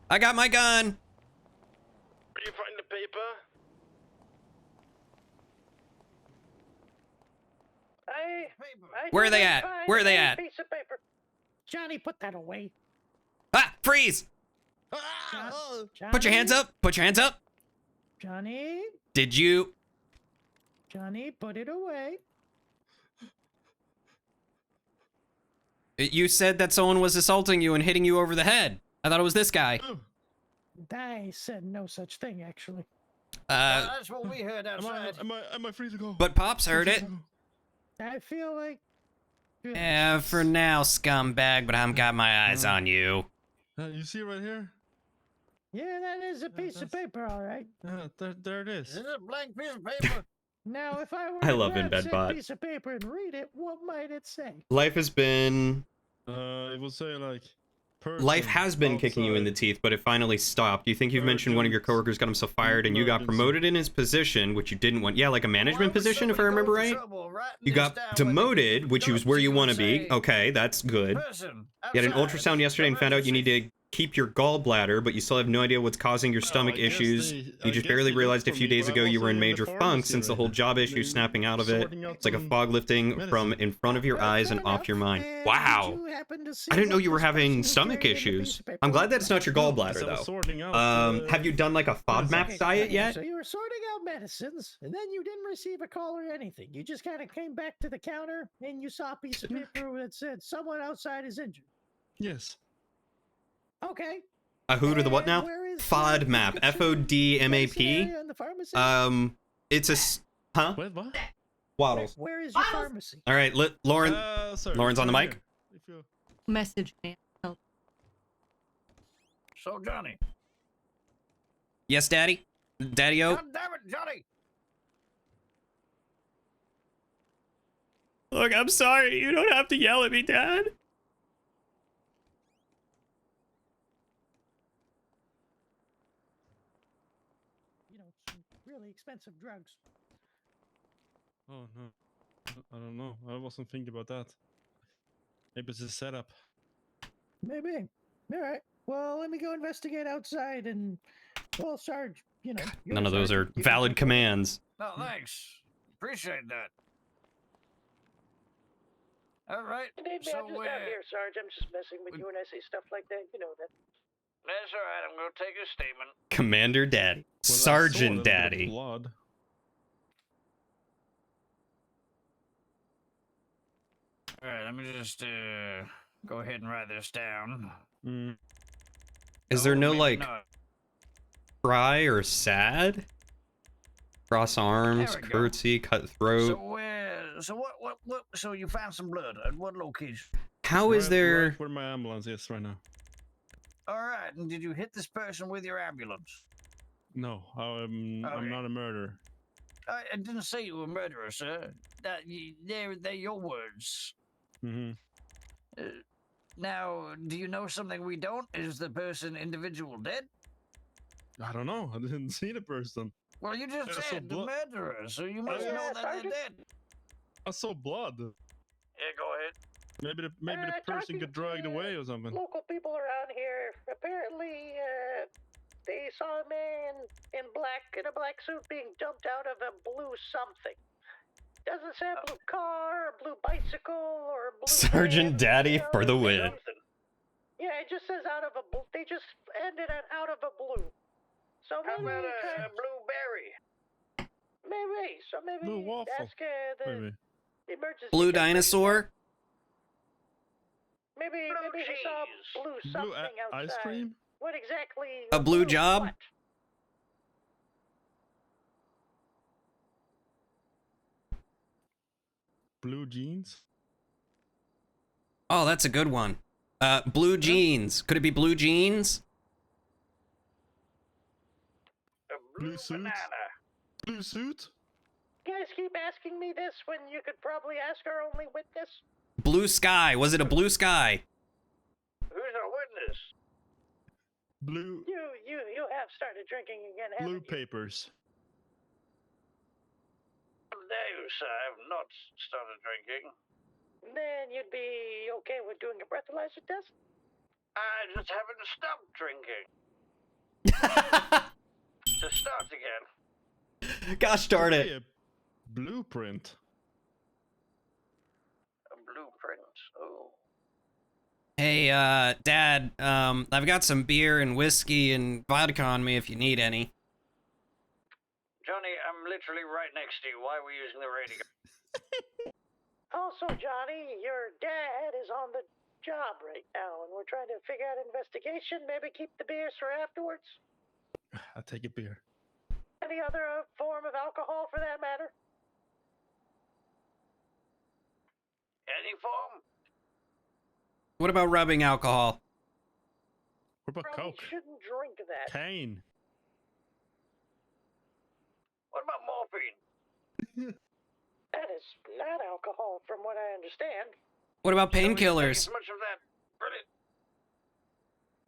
I got my gun. Did you find the paper? Where are they at? Where are they at? Piece of paper. Johnny, put that away. Ah, freeze! Put your hands up. Put your hands up. Johnny, Did you? Johnny, put it away. You said that someone was assaulting you and hitting you over the head. I thought it was this guy. I said no such thing, actually. That's what we heard Am outside. I free to go? But Pops heard it. I feel like. Yeah, for now, scumbag, but I've got my eyes on you. You see right here? Yeah, that is a piece of paper, all right. There it is. Is it a blank piece of paper? Now, if I were I to love grab said InBedBot. piece of paper and read it, what might it say? Life has been It will say like. Life has been kicking you in the outside. teeth, but it finally stopped. You think you've mentioned one of your coworkers got himself fired and you got promoted in his position, which you didn't want. Yeah, like a management position, if I remember right. You got demoted, which was where you want to be. Okay, that's good. You had an ultrasound yesterday and found out you need to keep your gallbladder, but you still have no idea what's causing your stomach I guess issues. they- You I just guess barely they realized a looked few for me, days but ago I you were in wasn't in the major funk pharmacy since the right whole now. job issue They- snapping out of it. sorting out It's like a some fog lifting from medicine. in front of your eyes and off your mind. And Wow. did you happen to see I didn't know what you were this having person stomach carried in the piece issues. of paper? I'm glad that it's not your Because gallbladder I was though. sorting out, Have you done like a FODMAP Okay, diet okay, yet? So you were sorting out medicines, and then you didn't receive a call or anything. You just kind of came back to the counter, and you saw a piece of paper that said someone outside is injured. Yes. Okay. A who to the what now? And where is the FODMAP. FODMAP. area in the pharmacy? It's a huh? What? Waddles. Where is your pharmacy? All right, Lauren. Sorry, Lauren's on the right mic. here. If you- Message me. So, Johnny. Yes, Daddy? Daddy-o? God damn it, Johnny. Look, I'm sorry. You don't have to yell at me, Dad. You know, some really expensive drugs. Oh no. I don't know. I wasn't thinking about that. Maybe it's a setup. Maybe. All right. Well, let me go investigate outside and, well, Sarge, you know. you're None of those are sergeant, you can valid take over. commands. No, thanks. Appreciate that. All right. Maybe So, I'm just out here, Sarge. I'm just messing with you when I say stuff like that. You know that. that's all right. I'm gonna take a statement. Commander Daddy. Well, I saw a Sergeant little bit of Daddy. blood. All right. Let me just go ahead and write this down. Mm. Is there Oh, no, maybe like, not. cry or sad? Cross arms, There we go. curtsy, cut throat. So what? So you found some blood at what location? How is there... Right where my ambulance is right now. All right. And did you hit this person with your ambulance? No, I'm Okay. not a murderer. I didn't say you were a murderer, sir. They're your words. Mm-hmm. Now, do you know something we don't? Is the person individual dead? I don't know. I didn't see the person. Well, you just I saw said the blood. murderer, so you must yeah, know that Sergeant? they're dead. I saw blood. Yeah, go ahead. Maybe the person talking got dragged to away or something. Local people around here, apparently, they saw a man in a black suit being dumped out of a blue something. Doesn't say a blue car, or blue bicycle, or a blue Sergeant van, Daddy for the win. Something. Yeah, it just says out of a blue. They just ended at out of a blue. So How maybe about a blueberry? maybe. So maybe Blue waffle, ask the Maybe. emergency. Blue technician. dinosaur? Maybe Blue he saw cheese. blue Blue something outside. ice cream? What exactly? A blue job? What? Blue jeans? Oh, that's a good one. Blue jeans. Could it be blue jeans? A blue Blue suit? banana. Blue suit? You guys keep asking me this when you could probably ask our only witness. Blue sky. Was it a blue sky? Who's our witness? Blue You have started drinking again, haven't blue you? papers. How dare you, sir? I have not started drinking. Then you'd be okay with doing a breathalyzer test? I just haven't stopped drinking. To start again. Gosh darn Could be it. a blueprint. A blueprint. Oh. Hey, Dad, I've got some beer and whiskey and vodka on me if you need any. Johnny, I'm literally right next to you. Why are we using the radio? Also, Johnny, your dad is on the job right now, and we're trying to figure out investigation. Maybe keep the beers for afterwards. I'll take a beer. Any other form of alcohol, for that matter? Any form? What about rubbing alcohol? What about Probably Coke? shouldn't drink that. Cane. What about morphine? That is not alcohol, from what I understand. What about Shall we take painkillers? as much of that? Brilliant.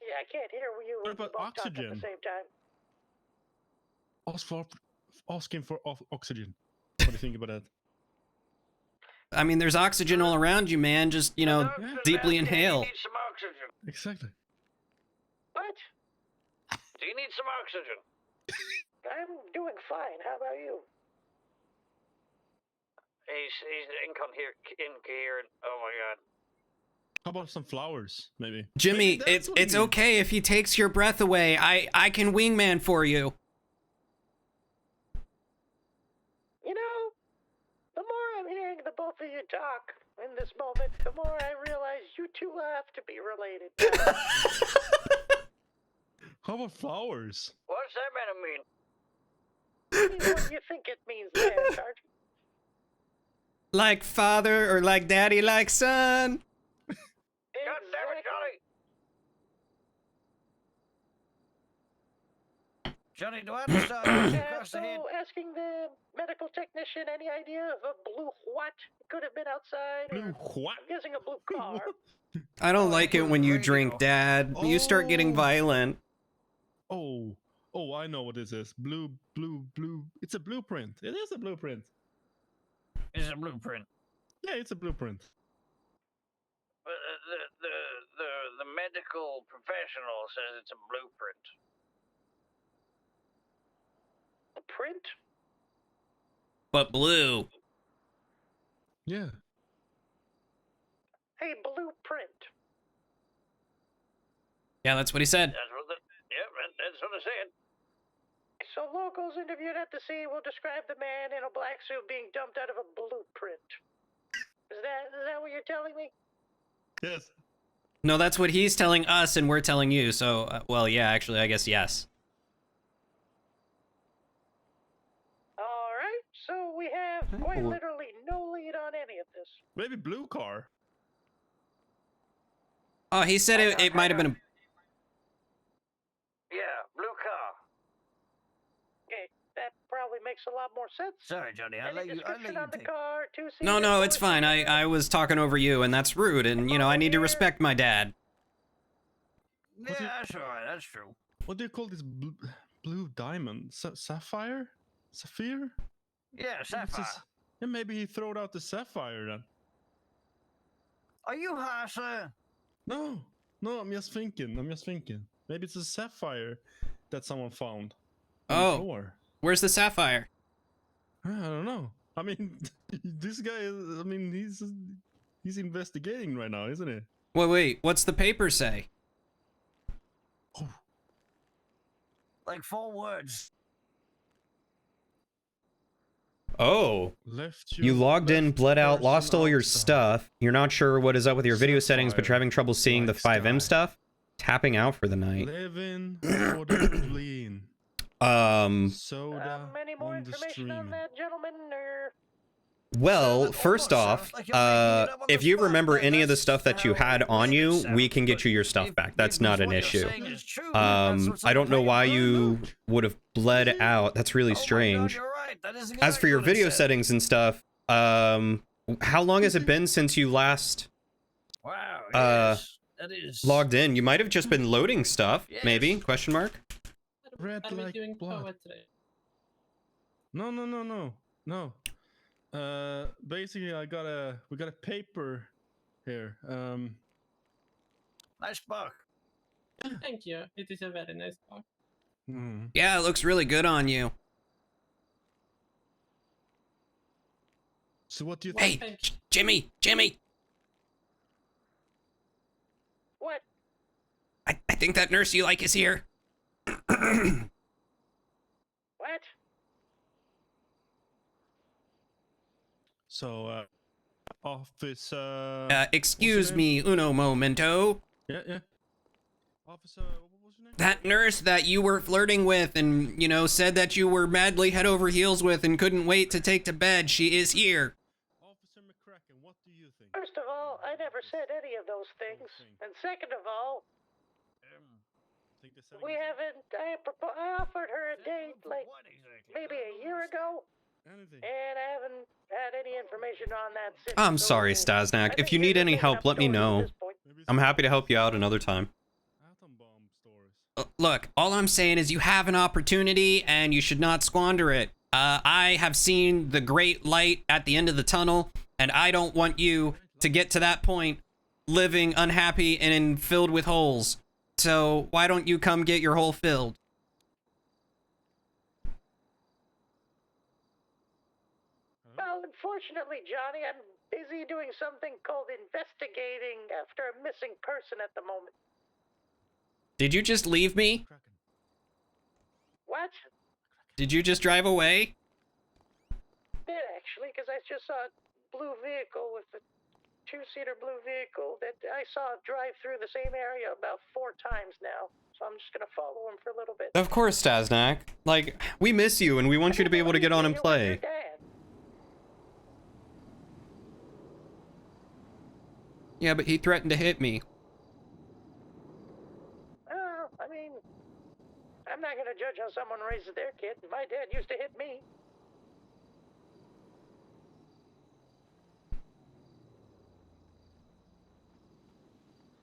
Yeah, I can't hear you What about both talk at oxygen? the same time. Asking for oxygen. What do you think about that? I mean, there's oxygen all around you, man. Just, you know, Doctor's deeply asking, inhale. You need some oxygen. Exactly. What? Do you need some oxygen? I'm doing fine. How about you? He's incoherent. Oh my god. How about some flowers, maybe? Jimmy, Maybe that's it's what he it's needs. okay if he takes your breath away. I can wingman for you. You know, the more I'm hearing the both of you talk in this moment, the more I realize you two have to be related. How about flowers? What's that meant to mean? What do you think it means there, Sergeant? Like father or like daddy, like son. God damn it, Johnny! Johnny, do I have to start you across the head? So, asking the medical technician any idea of a blue what could have been outside? Blue Or, what? I'm guessing a blue car. I don't Oh, like it blue when you radio. drink, Dad. You start getting Oh. violent. Oh, I know what this is. Blue. It's a blueprint. It is a blueprint. It's a blueprint. Yeah, it's a blueprint. The medical professional says it's a blueprint. A print? But blue. Yeah. Hey, blueprint. Yeah, that's what he said. That's what I said. So locals interviewed at the scene will describe the man in a black suit being dumped out of a blueprint. Is that what you're telling me? Yes. No, that's what he's telling us, and we're telling you. So, well, yeah, actually, I guess yes. All right. So we have quite literally no lead on any of this. Maybe blue car. Oh, he said it might have been a... Yeah, blue car. Okay, that probably makes a lot more sense. Sorry, Johnny. I'll Any let you description on the take. car, two-seater, No, it's fine. four-seater? I was talking over you, and that's rude, and, you know, I need to respect my dad. Yeah, that's alright. That's true. What do you call this blue diamond? Sapphire? Sapphire? Yeah, sapphire. Yeah, maybe he throwed out the sapphire then. Are you high, sir? No, I'm just thinking. Maybe it's a sapphire that someone found. On the floor. Where's the sapphire? I don't know. I mean, this guy is, I mean, he's investigating right now, isn't he? Wait, what's the paper say? Like 4 words. Oh. You logged in, bled out, lost all your stuff. You're not sure what is up with your video settings, but you're having trouble seeing the 5M stuff. Tapping out for the night. Living for the clean. Soda Any more on the information stream. on that, gentlemen, or... Well, first off, if you remember any of the stuff that you had on you, we can get you your stuff back. That's not an issue. I don't know why you would have bled out. That's really strange. As for your video settings and stuff, how long has it been since you last logged in? You might have just been loading stuff, maybe? Question mark? Red like blood. No. Basically, we got a paper here. Nice book. Thank you. It is a very nice book. Yeah, it looks really good on you. So what do you think? Hey, Jimmy! What? I think that nurse you like is here. What? So, office, excuse me, uno momento. Yeah. Officer, what was your name? That nurse that you were flirting with and, you know, said that you were madly head over heels with and couldn't wait to take to bed, she is here. Officer McCracken, what do you think? First of all, I never said any of those things. And second of all, we haven't... I offered her a date, like, maybe a year ago. And I haven't had any information on that since. I'm sorry, Stasnak. If you need any help, let me know. I'm happy to help you out another time. Look, all I'm saying is you have an opportunity and you should not squander it. I have seen the great light at the end of the tunnel, and I don't want you to get to that point living unhappy and filled with holes. So why don't you come get your hole filled? Well, unfortunately, Johnny, I'm busy doing something called investigating after a missing person at the moment. Did you just leave me? What? Did you just drive away? Did actually, because I just saw a blue vehicle with a two-seater blue vehicle that I saw drive through the same area about 4 times now. So I'm just gonna follow him for a little bit. Of course, Stasnak. Like, we miss you and we want you to be able to get on and play. Yeah, but he threatened to hit me. I mean, I'm not gonna judge how someone raises their kid. My dad used to hit me.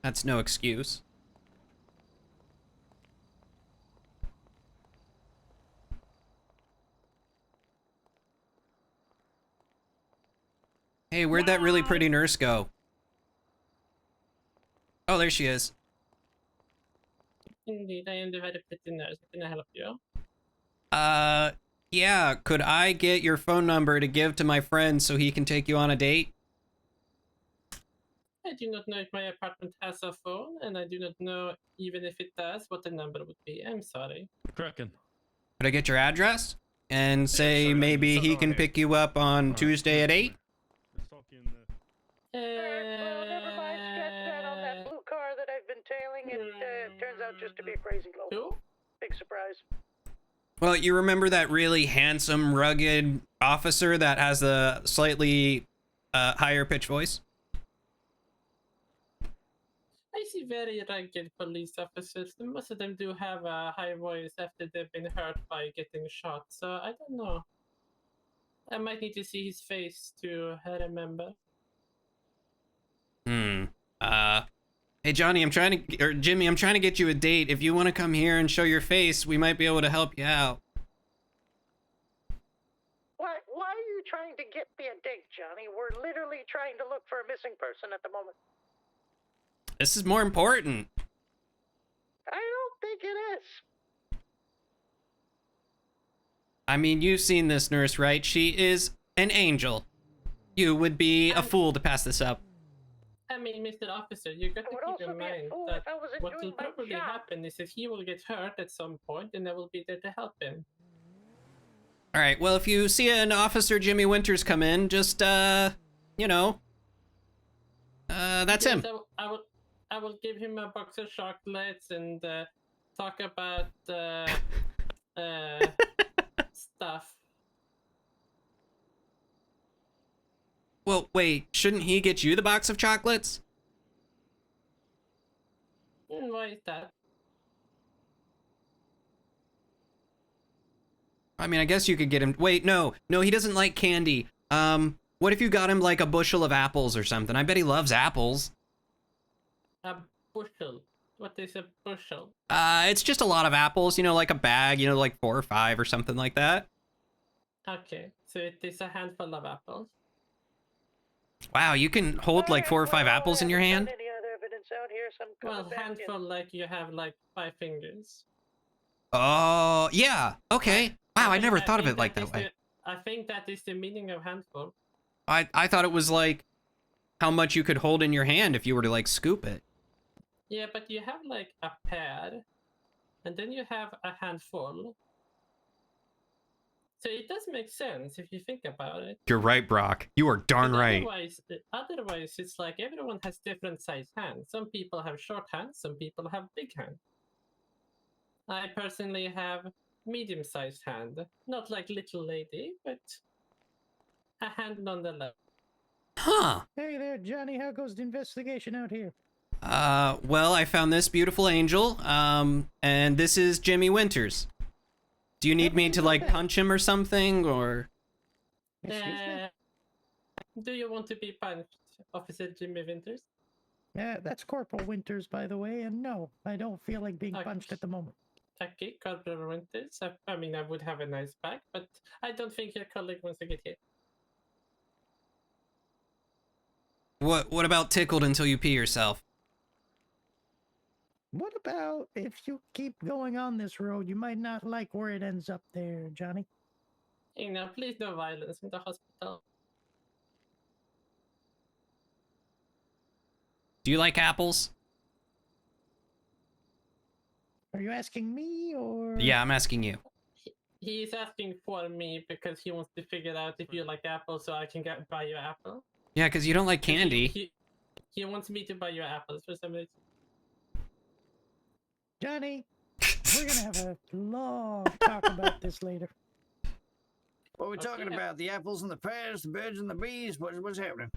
That's no excuse. Hey, where'd that really pretty nurse go? Oh, there she is. Indeed, I am the very pretty nurse. Can I help you? Yeah, could I get your phone number to give to my friend so he can take you on a date? I do not know if my apartment has a phone, and I do not know, even if it does, what the number would be. I'm sorry. Kraken. Could I get your address? And say sure, maybe so he go can ahead. pick you up on Tuesday at 8? Let's talk in. Alright, well, never mind. Scratch that on that blue car that I've been tailing. It turns out just to be a crazy local. Who? Big surprise. Well, you remember that really handsome, rugged officer that has a slightly higher pitch voice? I see very rugged police officers. Most of them do have a high voice after they've been hurt by getting shot, so I don't know. I might need to see his face to remember. Hey Johnny, Jimmy, I'm trying to get you a date. If you want to come here and show your face, we might be able to help you out. Why are you trying to get me a date, Johnny? We're literally trying to look for a missing person at the moment. This is more important. I don't think it is. I mean, you've seen this nurse, right? She is an angel. You would be a fool to pass this up. I mean, Mr. Officer, you got to would keep also in be a mind fool that if I wasn't what doing will my probably job. happen is that he will get hurt at some point, and I will be there to help him. All right, well, if you see an Officer Jimmy Winters come in, just, you know, that's Yes, him. I will give him a box of chocolates and talk about stuff. Well, wait, shouldn't he get you the box of chocolates? Why is that? I mean, I guess you could get him. Wait, no, he doesn't like candy. What if you got him like a bushel of apples or something? I bet he loves apples. A bushel. What is a bushel? It's just a lot of apples, you know, like a bag, you know, like 4 or 5 or something like that. Okay, so it is a handful of apples. Wow, you can hold like 4 or 5 apples in your hand? Any other evidence out here? Some Well, handful like you have like 5 fingers. Oh, yeah, okay. Wow, I never thought of it like that way. I think that is the meaning of handful. I thought it was like how much you could hold in your hand if you were to like scoop it. Yeah, but you have like a pair, and then you have a handful. So it does make sense if you think about it. You're right, Brock. You are darn But right. Otherwise, it's like everyone has different size hands. Some people have short hands, some people have big hands. I personally have medium-sized hand. Not like little lady, but a hand nonetheless. Huh. Hey there, Johnny. How goes the investigation out here? Well, I found this beautiful angel, and this is Jimmy Winters. Do you need me to, like, punch him or something, or...? Excuse me? Do you want to be punched, Officer Jimmy Winters? Yeah, that's Corporal Winters, by the way, and no, I don't feel like being punched at the moment. Okay, Corporal Winters. I mean, I would have a nice back, but I don't think your colleague wants to get hit. What about tickled until you pee yourself? What about if you keep going on this road, you might not like where it ends up there, Johnny? You know, please no violence in the hospital. Do you like apples? Are you asking me, or...? Yeah, I'm asking you. He's asking for me because he wants to figure out if you like apples so I can buy you apple. Yeah, because you don't like candy. He wants me to buy you apples for some reason. Johnny, we're gonna have a long talk about this later. What are we talking about? The apples and the pears, the birds and the bees? What's happening?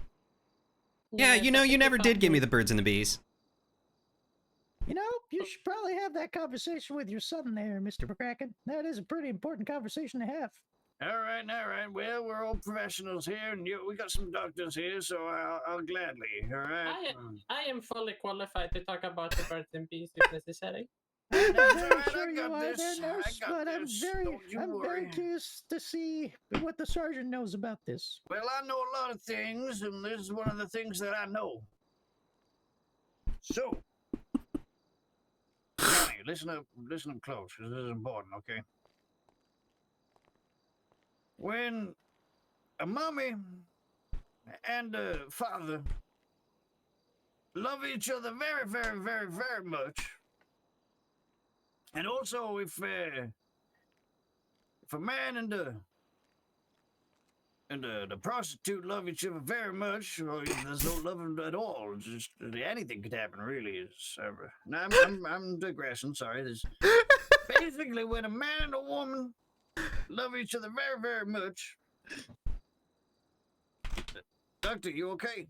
Yeah, you know, you never did give me the birds and the bees. You know, you should probably have that conversation with your son there, Mr. McCracken. That is a pretty important conversation to have. All right. Well, we're all professionals here, and we got some doctors here, so I'll gladly. All right. I am fully qualified to talk about the birds and bees if necessary. I'm That's very all right, sure I you got are this. there, nurse, I got but I'm this. very Don't you worry. curious to see what the sergeant knows about this. Well, I know a lot of things, and this is one of the things that I know. So, Johnny, listen up close, because this is important, okay? When a mommy and a father love each other very, very, very, very much, and also if a man and the prostitute love each other very much, or if there's no love at all, just anything could happen. Really, now I'm digressing. Sorry. There's basically when a man and a woman love each other very, very much. Doctor, you okay?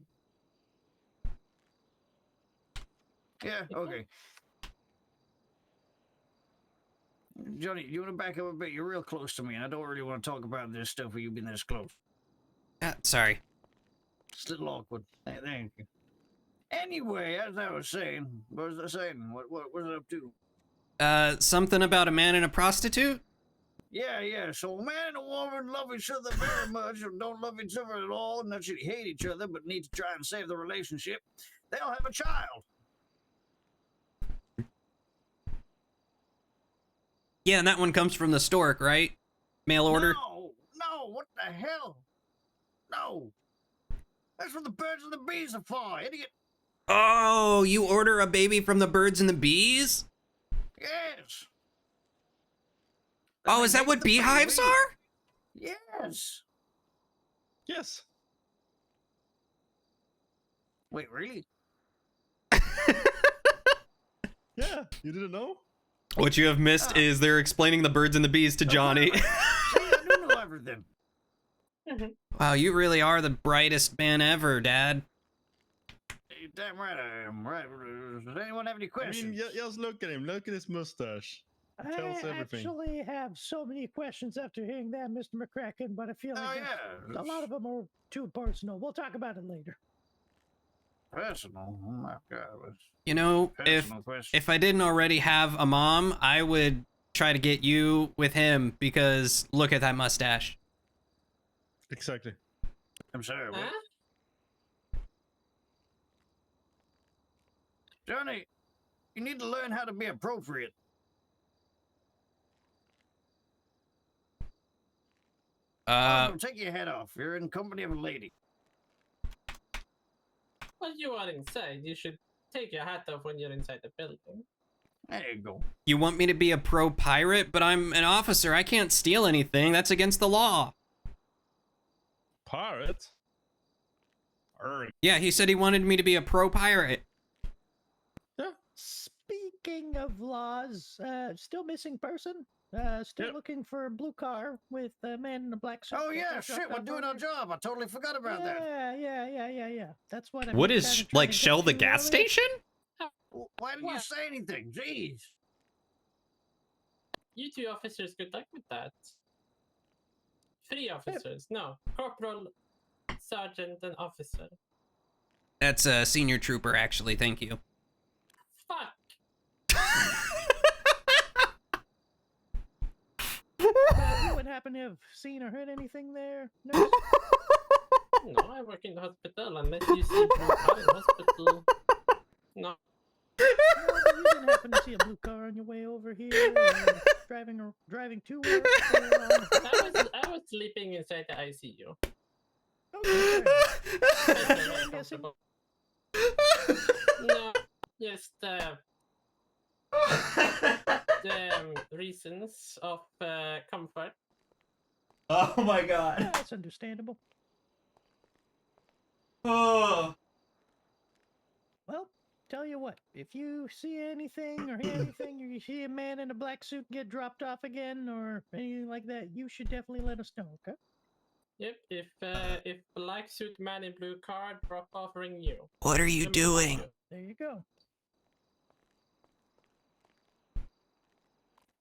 Yeah. Okay. Johnny, you want to back up a bit? You're real close to me, and I don't really want to talk about this stuff with you being this close. Sorry. It's a little awkward. Thank you. Anyway, as I was saying, what was I saying? What was it up to? Something about a man and a prostitute? Yeah. So a man and a woman love each other very much, or don't love each other at all, and actually hate each other, but need to try and save the relationship. They'll have a child. Yeah, and that one comes from the stork, right? Mail order? No, what the hell? No. That's what the birds and the bees are for, idiot. Oh, you order a baby from the birds and the bees? Yes. Oh, is that what beehives are? Yes. Yes. Wait, really? Yeah, you didn't know? What you have missed is they're explaining the birds and the bees to Johnny. See, I do know everything. Wow, you really are the brightest man ever, Dad. You're damn right I am. Right. Does anyone have any I questions? mean, just look at him. Look at his mustache. It tells I everything. actually have so many questions after hearing that, Mr. McCracken, but I feel Oh, like yeah. a lot of them are too personal. We'll talk about it later. Personal? Oh, my God. You know, Personal question. if I didn't already have a mom, I would try to get you with him because look at that mustache. Exactly. I'm sorry, what? Huh? Johnny, you need to learn how to be appropriate. Take your head off. You're in company of a lady. Well, you are inside. You should take your hat off when you're inside the building. There you go. You want me to be a pro pirate, but I'm an officer. I can't steal anything. That's against the law. Pirate? Yeah, he said he wanted me to be a pro pirate. Yeah. Speaking of laws, still missing person? Still Yep. looking for a blue car with a man in a black suit. Oh, that yeah, got shit, dropped we're off doing our earlier? job. I totally forgot about that. Yeah. That's what I'm What kinda is, trying like, to Shell get the to gas earlier. station? Why didn't you What? say anything? Jeez. You two officers, good luck with that. 3 officers. No. Corporal, sergeant, and officer. That's a senior trooper, actually. Thank you. Fuck! You would happen to have seen or heard anything there? Nurse? No, I work in the hospital. Unless you see blue car in hospital. No. No, but you didn't happen to see a blue car on your way over here, or driving to work. I was sleeping inside the ICU. Okay, That's I'm very guessing. comfortable. No, just the reasons of comfort. Oh my god. Yeah, that's understandable. Oh. Well, tell you what, if you see anything or hear anything, or you see a man in a black suit get dropped off again, or anything like that, you should definitely let us know, okay? Yep, if black suit man in blue car drop off ring you. What are you Let me doing? know. There you go.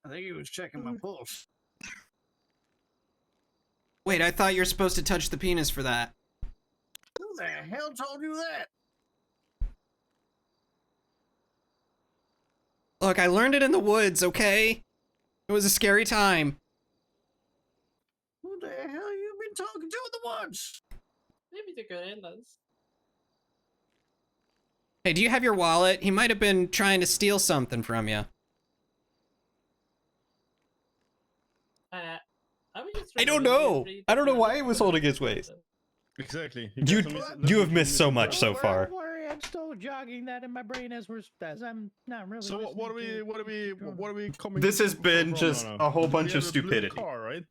I think he was checking my pulse. Wait, I thought you're supposed to touch the penis for that. Who the hell told you that? Look, I learned it in the woods, okay? It was a scary time. Who the hell you been talking to in the woods? Maybe the gorillas. Hey, do you have your wallet? He might have been trying to steal something from you. I don't regularly know. read I don't know the why he was holding his waist. Exactly. You have missed so much so far. Don't worry, I'm still jogging that in my brain as I'm not really. So what are we coming? This has been from just now? a whole We bunch have of a blue stupidity. car, right?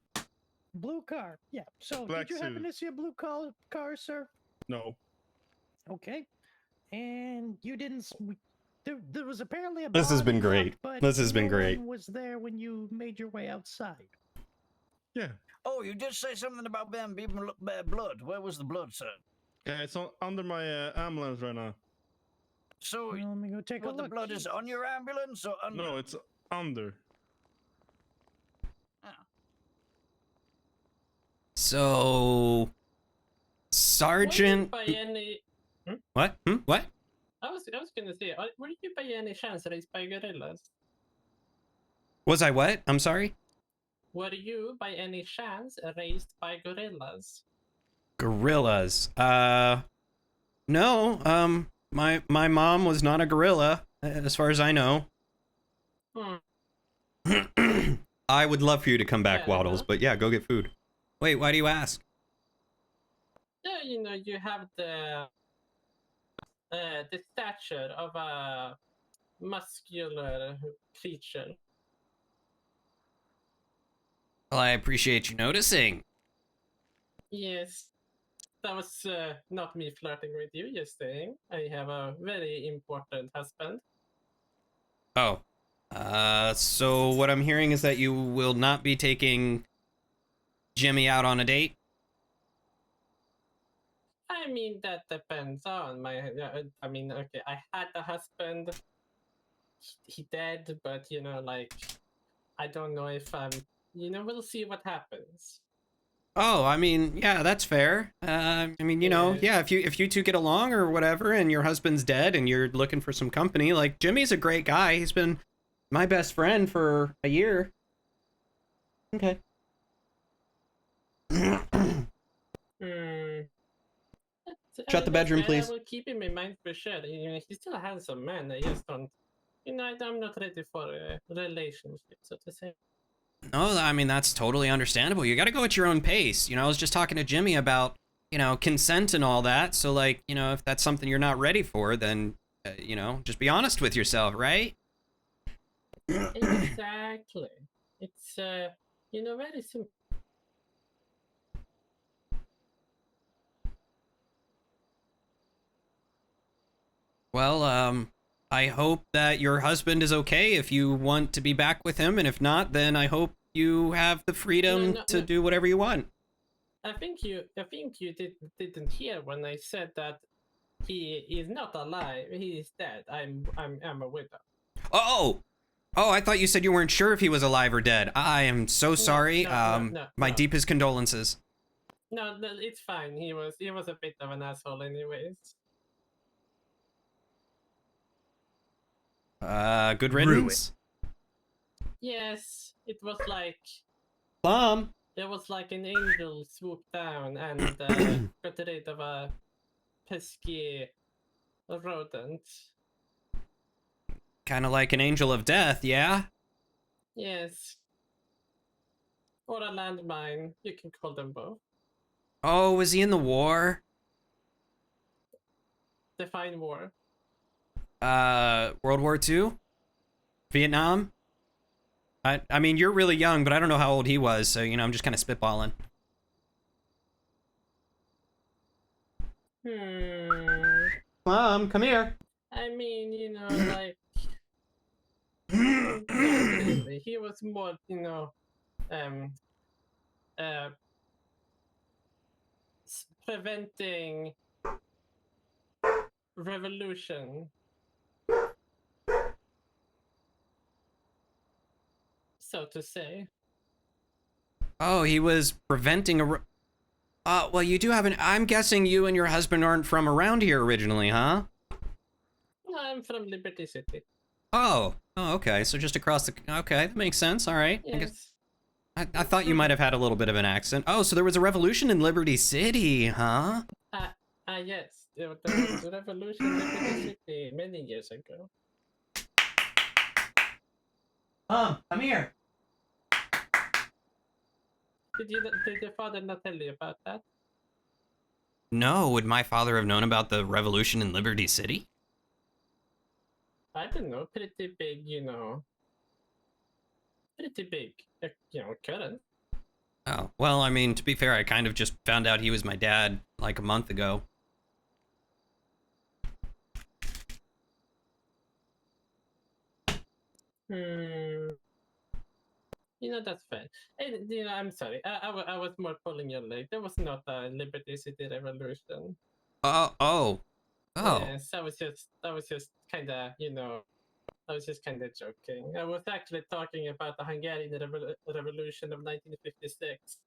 Blue car, yeah. So Black did you happen suit. to see a blue car, sir? No. Okay. And you didn't. There was apparently a. This has been body great. up, but This has been no great. one was there when you made your way outside. Yeah. Oh, you did say something about them being blood. Where was the blood, sir? Yeah, it's under my ambulance right now. So, Well, let me go take a what, the look. blood is on your ambulance or under? No, it's under. So, Sergeant. By any... What? What? I was gonna say, were you by any chance raised by gorillas? Was I what? I'm sorry? Were you by any chance raised by gorillas? Gorillas. No. My mom was not a gorilla, as far as I know. I would love for you to come back, Yeah, Waddles, but yeah, go get food. Wait, why do you ask? Yeah, you know, you have the stature of a muscular creature. Well, I appreciate you noticing. Yes, that was not me flirting with you, just saying. I have a very important husband. Oh. So what I'm hearing is that you will not be taking Jimmy out on a date? I mean, that depends on my. I mean, okay, I had a husband. He dead, but you know, like, I don't know if I'm. You know, we'll see what happens. Oh, I mean, yeah, that's fair. I mean, you know, yeah, if you two get along or whatever, and your husband's dead, and you're looking for some company, like Jimmy's a great guy. He's been my best friend for a year. Okay. Shut the bedroom, please. I will keep him in mind for sure. You know, he's still a handsome man. I just don't. You know, I'm not ready for a relationship, so to say. No, I mean, that's totally understandable. You got to go at your own pace. You know, I was just talking to Jimmy about, you know, consent and all that. So, like, you know, if that's something you're not ready for, then, you know, just be honest with yourself, right? Exactly. It's, you know, very simple. Well, I hope that your husband is okay if you want to be back with him, and if not, then I hope you have the freedom to do whatever you want. I think you didn't hear when I said that he is not alive. He is dead. I'm a widow. Oh, I thought you said you weren't sure if he was alive or dead. I am so sorry. My deepest condolences. No, it's fine. He was a bit of an asshole, anyways. Good riddance. Yes, it was like. Mom. It was like an angel swooped down and got rid of a pesky rodent. Kind of like an angel of death, yeah? Yes. Or a landmine. You can call them both. Oh, was he in the war? Define war. World War II? Vietnam? I mean, you're really young, but I don't know how old he was, so, you know, I'm just kind of spitballing. Mom, come here. I mean, you know, like... not really. He was more, you know, preventing revolution. So to say. Oh, he was preventing a... well, you do have an... I'm guessing you and your husband aren't from around here originally, huh? No, I'm from Liberty City. Oh, okay. So just across the... Okay, that makes sense. All right. Yes. I thought you might have had a little bit of an accent. Oh, so there was a revolution in Liberty City, huh? Yes. There was a revolution in Liberty City many years ago. Come here. Did your father not tell you about that? No, would my father have known about the revolution in Liberty City? I don't know. Pretty big, you know. Pretty big. You know, couldn't. Oh, well, I mean, to be fair, I kind of just found out he was my dad like a month ago. Hmm. You know, that's fair. And, you know, I'm sorry. I was more pulling your leg. There was not a Liberty City Revolution. Oh. Yes, I was just kind of, you know, I was just kind of joking. I was actually talking about the Hungarian Revolution of 1956.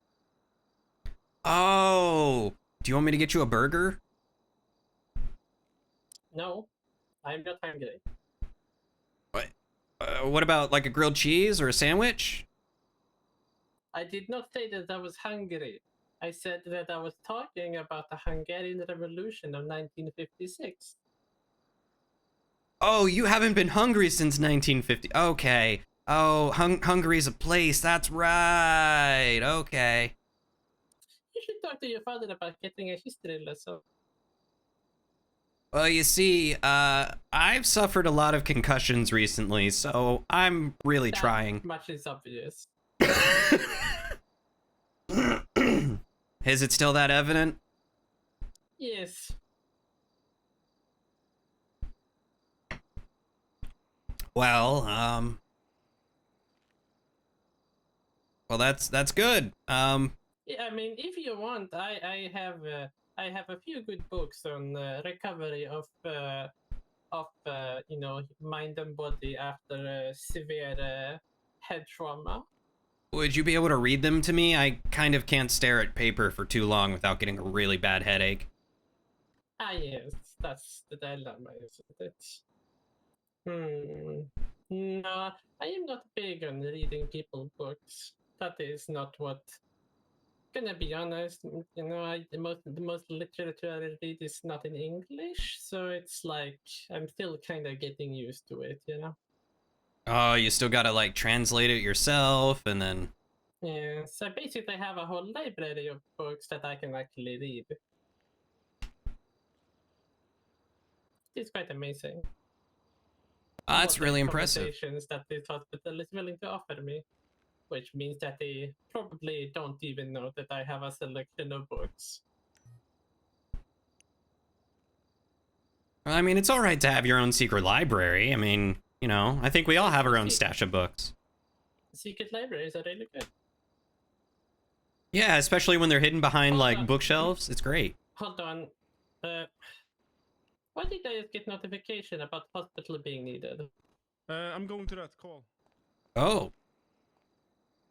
Oh. Do you want me to get you a burger? No, I'm not hungry. What about like a grilled cheese or a sandwich? I did not say that I was hungry. I said that I was talking about the Hungarian Revolution of 1956. Oh, you haven't been hungry since 1950. Okay. Oh, Hungary's a place. That's right. Okay. You should talk to your father about getting a history lesson. Well, you see, I've suffered a lot of concussions recently, so I'm really trying. Much is obvious. Is it still that evident? Yes. Well, well, that's good. Yeah, I mean, if you want, I have a few good books on recovery of you know, mind and body after severe head trauma. Would you be able to read them to me? I kind of can't stare at paper for too long without getting a really bad headache. Ah, yes, that's the dilemma, isn't it? No, I am not big on reading people books. That is not what. Gonna be honest, you know, the most literature I read is not in English, so it's like I'm still kind of getting used to it, you know. Oh, you still gotta like translate it yourself, and then. Yeah, so basically I have a whole library of books that I can actually read. It's quite amazing. That's really impressive. Accommodations that this hospital is willing to offer me, which means that they probably don't even know that I have a selection of books. I mean, it's all right to have your own secret library. I mean, you know, I think we all have our own stash of books. Secret libraries are really good. Yeah, especially when they're hidden behind like bookshelves. It's great. Hold on. Why did I just get notification about hospital being needed? I'm going to that call. Oh.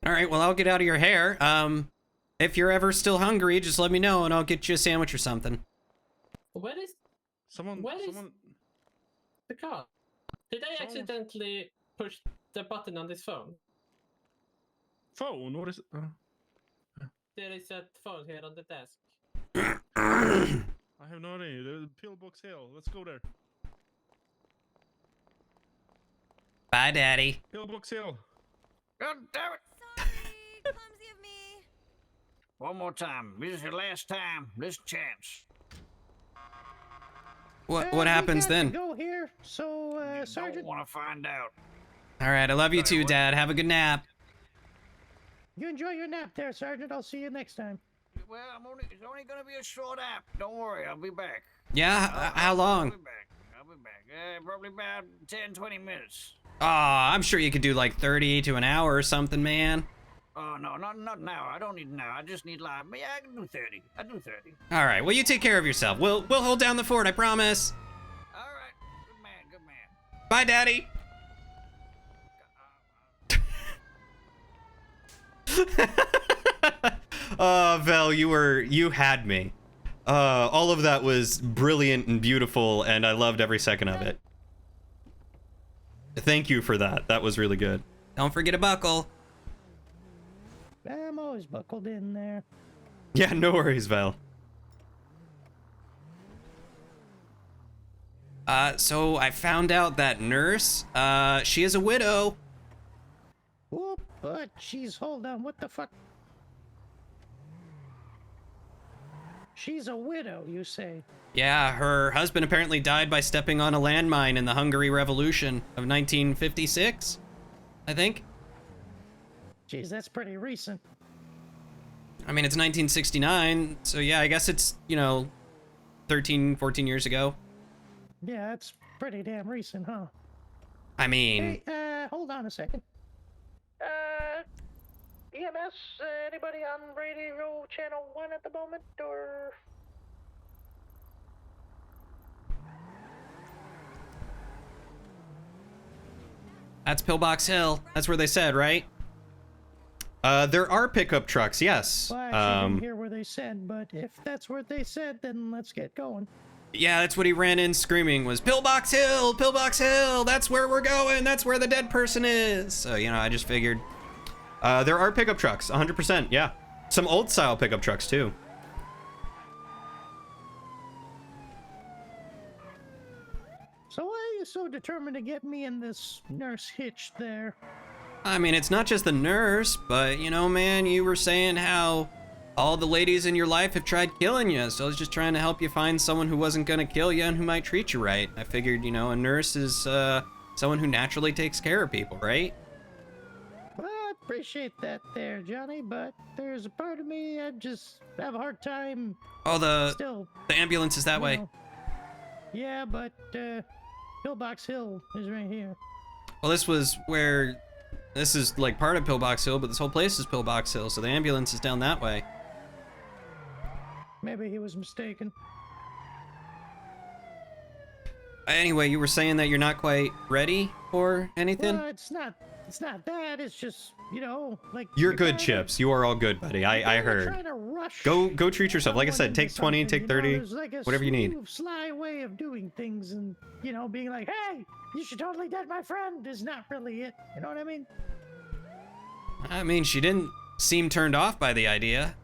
All right, well, I'll get out of your hair. If you're ever still hungry, just let me know and I'll get you a sandwich or something. Where is Someone. the car? Did I accidentally push the button on this phone? Phone? What is it? There is a phone here on the desk. I have no idea. There's a pillbox hill. Let's go there. Bye, Daddy. Pillbox hill. God damn it! Sorry, clumsy of me. One more time. This is your last time. This chance. What happens we got then? to go here, so You Sergeant. don't want to find out. All right, I love you too, Dad. Have a good nap. You enjoy your nap there, Sergeant. I'll see you next time. Well, it's only gonna be a short app. Don't worry, I'll be back. Yeah, how long? I'll be back. Probably about 10, 20 minutes. Aw, I'm sure you could do like 30 to an hour or something, man. Oh, no, not now. I don't need an hour. I just need like, yeah, I can do 30. I do 30. All right, well, you take care of yourself. We'll hold down the fort, I promise. All right. Good man. Bye, Daddy. Vel, you had me. All of that was brilliant and beautiful, and I loved every second of it. Thank you for that. That was really good. Don't forget to buckle. I'm always buckled in there. Yeah, no worries, Val. So I found out that nurse, she is a widow. Whoop, but she's, hold on, what the fuck? She's a widow, you say? Yeah, her husband apparently died by stepping on a landmine in the Hungary Revolution of 1956, I think. Geez, that's pretty recent. I mean, it's 1969, so yeah, I guess it's, 13, 14 years ago. Yeah, that's pretty damn recent, huh? I mean, Hey, hold on a second. EMS, anybody on radio channel 1 at the moment, or? that's Pillbox Hill. That's where they said, right? There are pickup trucks, yes. Well, I actually didn't hear where they said, but if that's what they said, then let's get going. Yeah, that's what he ran in screaming was, Pillbox Hill, Pillbox Hill, that's where we're going, that's where the dead person is. So, I just figured. There are pickup trucks, 100%, yeah. Some old style pickup trucks, too. So why are you so determined to get me and this nurse hitched there? I mean, it's not just the nurse, but, man, you were saying how all the ladies in your life have tried killing you, so I was just trying to help you find someone who wasn't gonna kill you and who might treat you right. I figured, a nurse is, someone who naturally takes care of people, right? Well, I appreciate that there, Johnny, but there's a part of me I just have a hard time Oh, the ambulance is that you way. know. Yeah, but Pillbox Hill is right here. Well, this is like part of Pillbox Hill, but this whole place is Pillbox Hill, so the ambulance is down that way. Maybe he was mistaken. Anyway, you were saying that you're not quite ready for anything? Well, it's not that. It's just, like You're good, kinda- Chips. You are all good, buddy. I you're heard. trying to rush Go treat yourself. Like I someone said, into take 20, something, take 30, There's like a whatever you need. smooth, sly way of doing things, and being like, "Hey, you should totally dead my friend," is not really it. You know what I mean? I mean, she didn't seem turned off by the idea.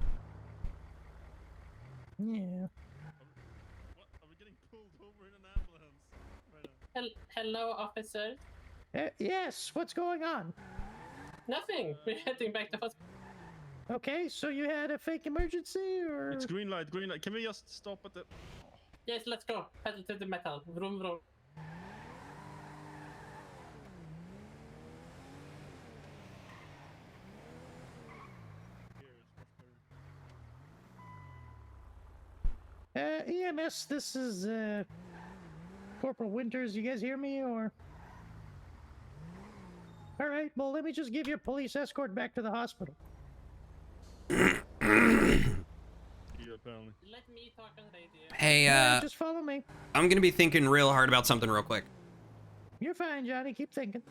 Yeah. What? Are we getting pulled over in an ambulance right now? Hello, officer. Yes. What's going on? Nothing. We're heading back to hospital. Okay, so you had a fake emergency, or? It's green light, green light. Can we just stop at the... Yes, let's go. Pedal to the metal. Vroom, vroom. EMS, this is Corporal Winters. You guys hear me, or? All right. Well, let me just give you a police escort back to the hospital. Yeah, apparently. Let me talk on radio. Hey, Just follow me. I'm gonna be thinking real hard about something real quick. You're fine, Johnny. Keep thinking.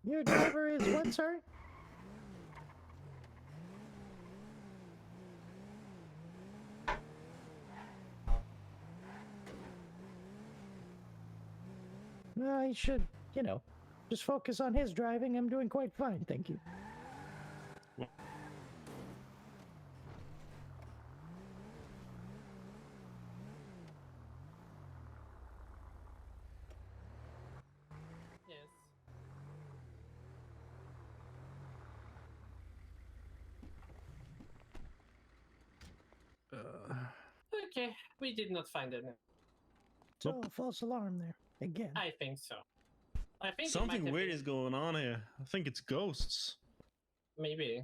Your driver is what, sorry? He should, just focus on his driving. I'm doing quite fine, thank you. Yes. Okay, we did not find any. So, false alarm there. Again. I think so. I think it might Something have weird been- is going on here. I think it's ghosts. Maybe.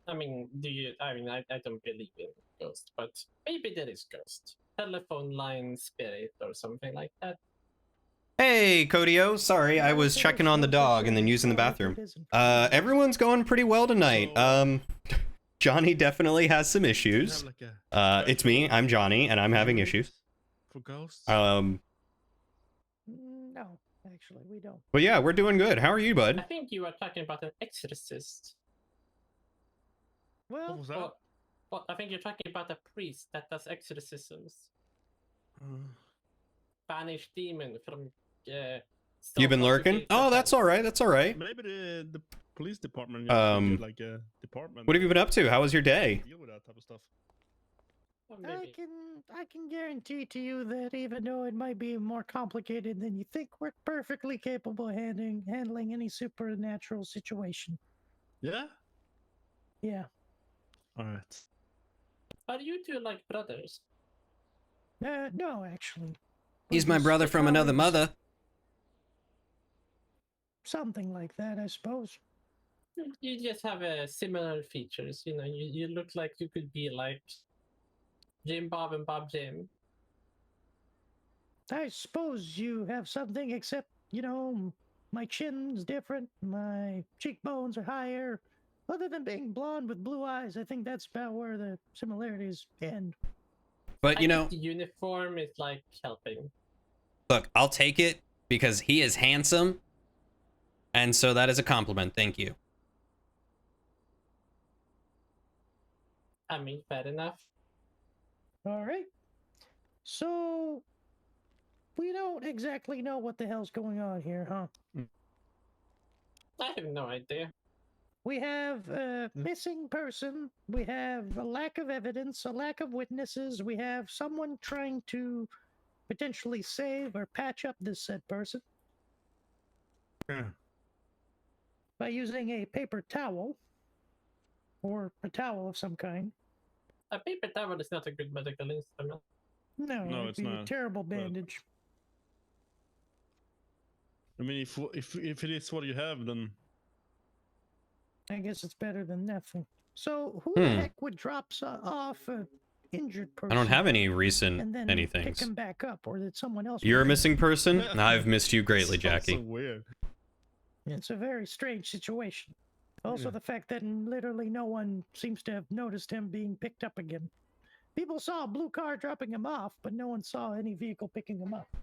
I mean, I don't believe in ghosts, but maybe there is ghost. Telephone line spirit or something like that. Hey, Codio. Sorry, I was checking on the dog and then using the bathroom. Everyone's going pretty well tonight. Johnny definitely has some issues. Have like a It's me. I'm Johnny, and I'm having issues. for ghosts. No, actually, we don't. But yeah, we're doing good. How are you, I bud? think you are talking about an exorcist. What Well, was that? Well, I think you're talking about a priest that does exorcisms. Banish demon from. You been lurking? Oh, that's all right. That's all right. Maybe the police department. Like a department. What have you been up to? How was your day? Deal with that type of stuff. I can guarantee to you that even though it might be more complicated than you think, we're perfectly capable of handling any supernatural situation. Yeah. Yeah. All right. Are you two like brothers? No, actually. He's We're my just brother from another colleagues. mother. Something like that, I suppose. You just have similar features. You know, you look like you could be like Jim Bob and Bob Jim. I suppose you have something, except, my chin's different, my cheekbones are higher. Other than being blonde with blue eyes, I think that's about where the similarities end. But I you guess know, the uniform is like helping. look, I'll take it because he is handsome. And so that is a compliment. Thank you. I mean, fair enough. All right. So, we don't exactly know what the hell's going on here, huh? I have no idea. We have a missing person. We have a lack of evidence, a lack of witnesses. We have someone trying to potentially save or patch up this said person Yeah. by using a paper towel or a towel of some kind. A paper towel is not a good medical instrument. No, No, it'd it's be a not, terrible but- bandage. I mean, if it is what you have, then I guess it's better than nothing. So, who the heck would drop off a injured person? I don't have any and recent then anythings. pick him back up, or did someone else? You're a bring him? missing person? I've missed you greatly, sounds Jackie. so weird. It's a very strange situation. Also, Yeah. the fact that literally no one seems to have noticed him being picked up again. People saw a blue car dropping him off, but no one saw any vehicle picking him up.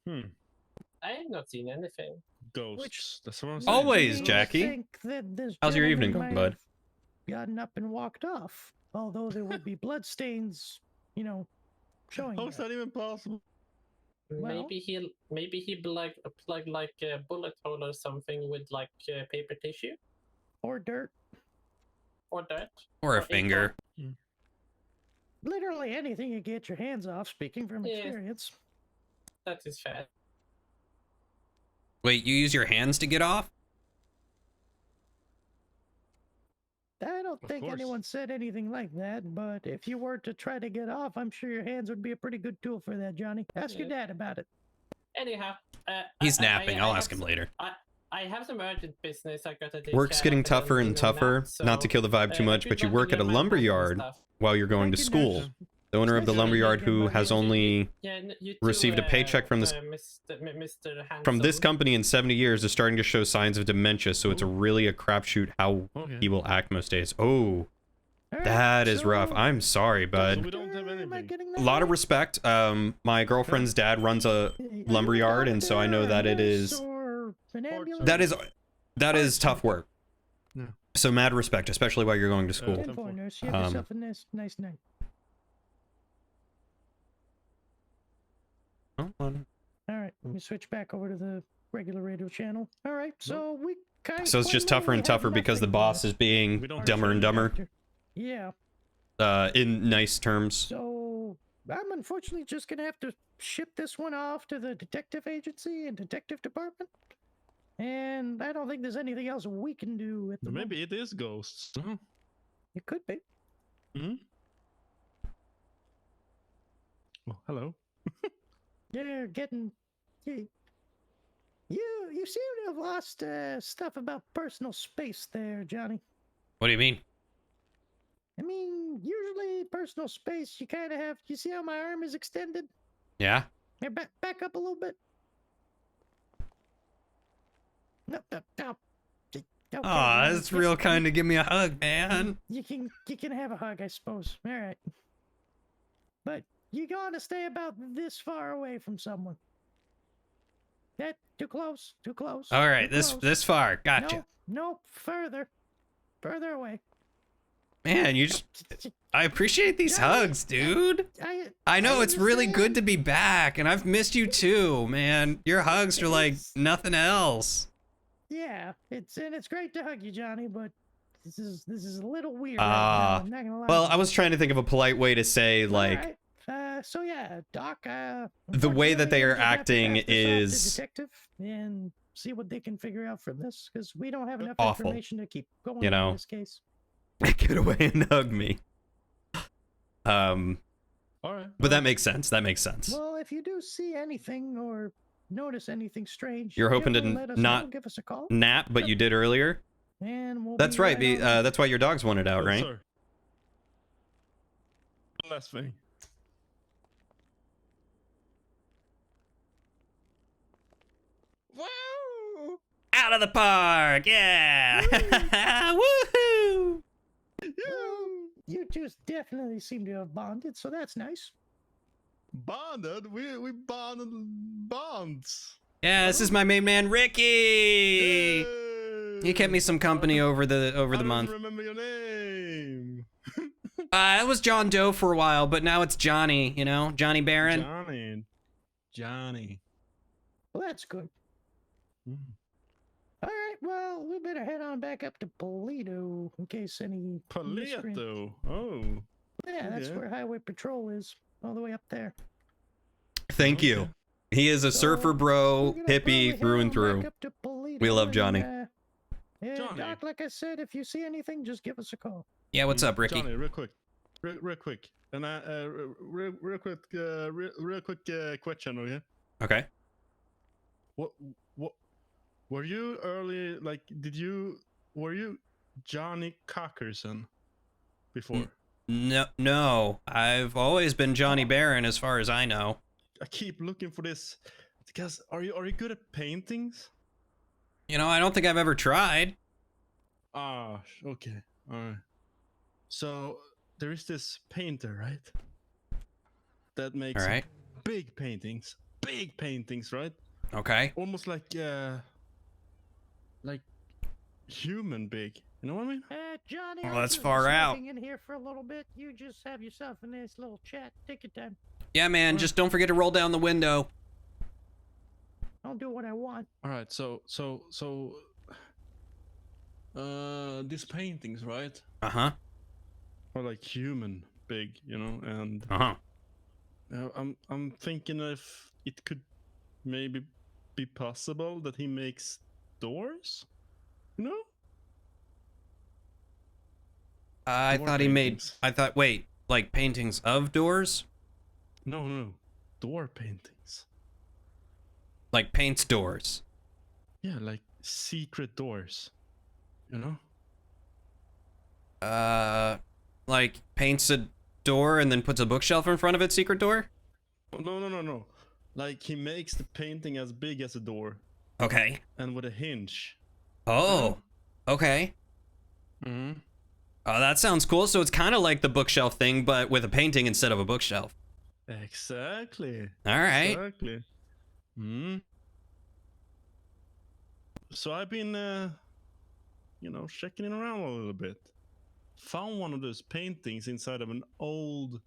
I have not seen anything. Ghosts. That's what I'm Leads saying. Always, me to Jackie. think that this How's your gentleman evening might going, bud? have gotten up and walked off, although there would be bloodstains, showing. How is that even possible? Well- Maybe he plugged like a bullet hole or something with like paper tissue Or dirt. or dirt. Or a ink finger. Literally anything you get your hands off, speaking from Yeah. experience. That is fair. Wait, you use your hands to get off? I don't Of think course. anyone said anything like that, but if you were to try to get off, I'm sure your hands would be a pretty good tool for that, Johnny. Ask your dad about it. Anyhow, He's napping. I'll have ask him some- later. I have some urgent business. I gotta take Work's care getting of tougher and in a tougher. nap, Not to so, kill the vibe too much, good but you luck work with at a your lumber manual yard stuff. while you're going to Thank you, school. nurse. The owner of the Especially lumber yard vegan, who but has usually- only Yeah, you received a paycheck from this- Mr. from this Handsome. company in 70 years is starting to show signs of dementia, so it's really a crapshoot how Okay. he will act most days. Oh, All right, that is rough. so- I'm sorry, So bud. we don't have Am I anything. getting A that lot of right? respect. My girlfriend's dad runs a Are lumber you a yard, and so I know doctor, that a it nurse, is or an ambulance? that is tough work. Yeah. So mad respect, especially while you're going to school. 10 for nurse. You have Um, yourself a nice night. All right, let me switch back over to the regular radio channel. All right, so we kind So it's just tougher and tougher because the boss is being We don't dumber and dumber. Yeah, In nice terms. so I'm unfortunately just gonna have to ship this one off to the detective agency and detective department. And I don't think there's anything else we can do at the moment. Maybe it is ghosts. Huh? It could be. Hmm. Oh, hello. You're getting. You seem to have lost stuff about personal space there, Johnny. What do you mean? I mean, usually personal space, you kind of have. You see how my arm is extended? Yeah. Here, back up a little bit. No. Okay, Aw, that's real kind to give me a hug, man. You can have a hug, I suppose. All right. But you gotta stay about this far away from someone. That too close. Too close. All right, too this close. far. Gotcha. Nope, further away. Man, you just I appreciate these hugs, dude. I know it's really good to be back, and I've missed you too, man. Your hugs are like nothing else. Yeah, it's great to hug you, Johnny, but this is a little weird right now, I'm not gonna lie. Well, I was trying to think of a polite way to say, like, All right. So yeah, Doc, the way that they are acting pass this off to is detective and see what they can figure out from this, because we don't have enough awful. information to keep going You know. in this case. get away and hug me. All right. But that makes sense. That makes sense. Well, if you do see anything or notice anything strange, You're hoping to let us not know, give us a call, Nap, but you did earlier. and we'll That's be right. on. That's why your dogs wanted out, Oh, right? sorry. One last thing. Wow! Out of the park, yeah! Woohoo! Well, you two definitely seem to have bonded, so that's nice. Bonded? We bonded bonds. Yeah, this is my main man Ricky. He kept me some company over the month. I don't remember your name. It was John Doe for a while, but now it's Johnny. You know, Johnny Barron. Johnny. Well, that's good. Mm. All right, well, we better head on back up to Polito in case any miscreant- Polito. Oh. Yeah, that's Okay. where Highway Patrol is, all the way up there. Thank you. He is a So, surfer bro, we're gonna probably hippie head through and on back through. up to Polito We love and, Johnny. Yeah, Johnny. Doc, like I said, if you see anything, just give us a call. Yeah, what's up, Ricky? Johnny, real quick. Real quick. And real quick question, okay? Okay. What were you early, like, were you Johnny Cockerson before? No, I've always been Johnny Barron as far as I know. I keep looking for this because are you good at paintings? You know, I don't think I've ever tried. Ah, okay. All right. So there is this painter, right? That makes All right. big paintings, right? Okay. Almost like human big. You know what I mean? Johnny, Well, I'll that's just far be out. smoking in here for a little bit. You just have yourself a nice little chat. Take your time. Yeah, man, just don't forget to roll down the window. I'll do what I want. All right. So these paintings, right? Uh-huh. Are like human big, you know, and Uh-huh. I'm thinking if it could maybe be possible that he makes doors, you know? I Door thought he made paintings. wait, like paintings of doors? No, door paintings. Like paints doors. Yeah, like secret doors, you know? Like paints a door and then puts a bookshelf in front of it, secret door? No. Like he makes the painting as big as a door Okay. and with a hinge. Oh. Okay. Mm-hmm. Oh, that sounds cool. So it's kind of like the bookshelf thing, but with a painting instead of a bookshelf. Exactly. All right. Exactly. Hmm. So I've been, checking it around a little bit. Found one of those paintings inside of an old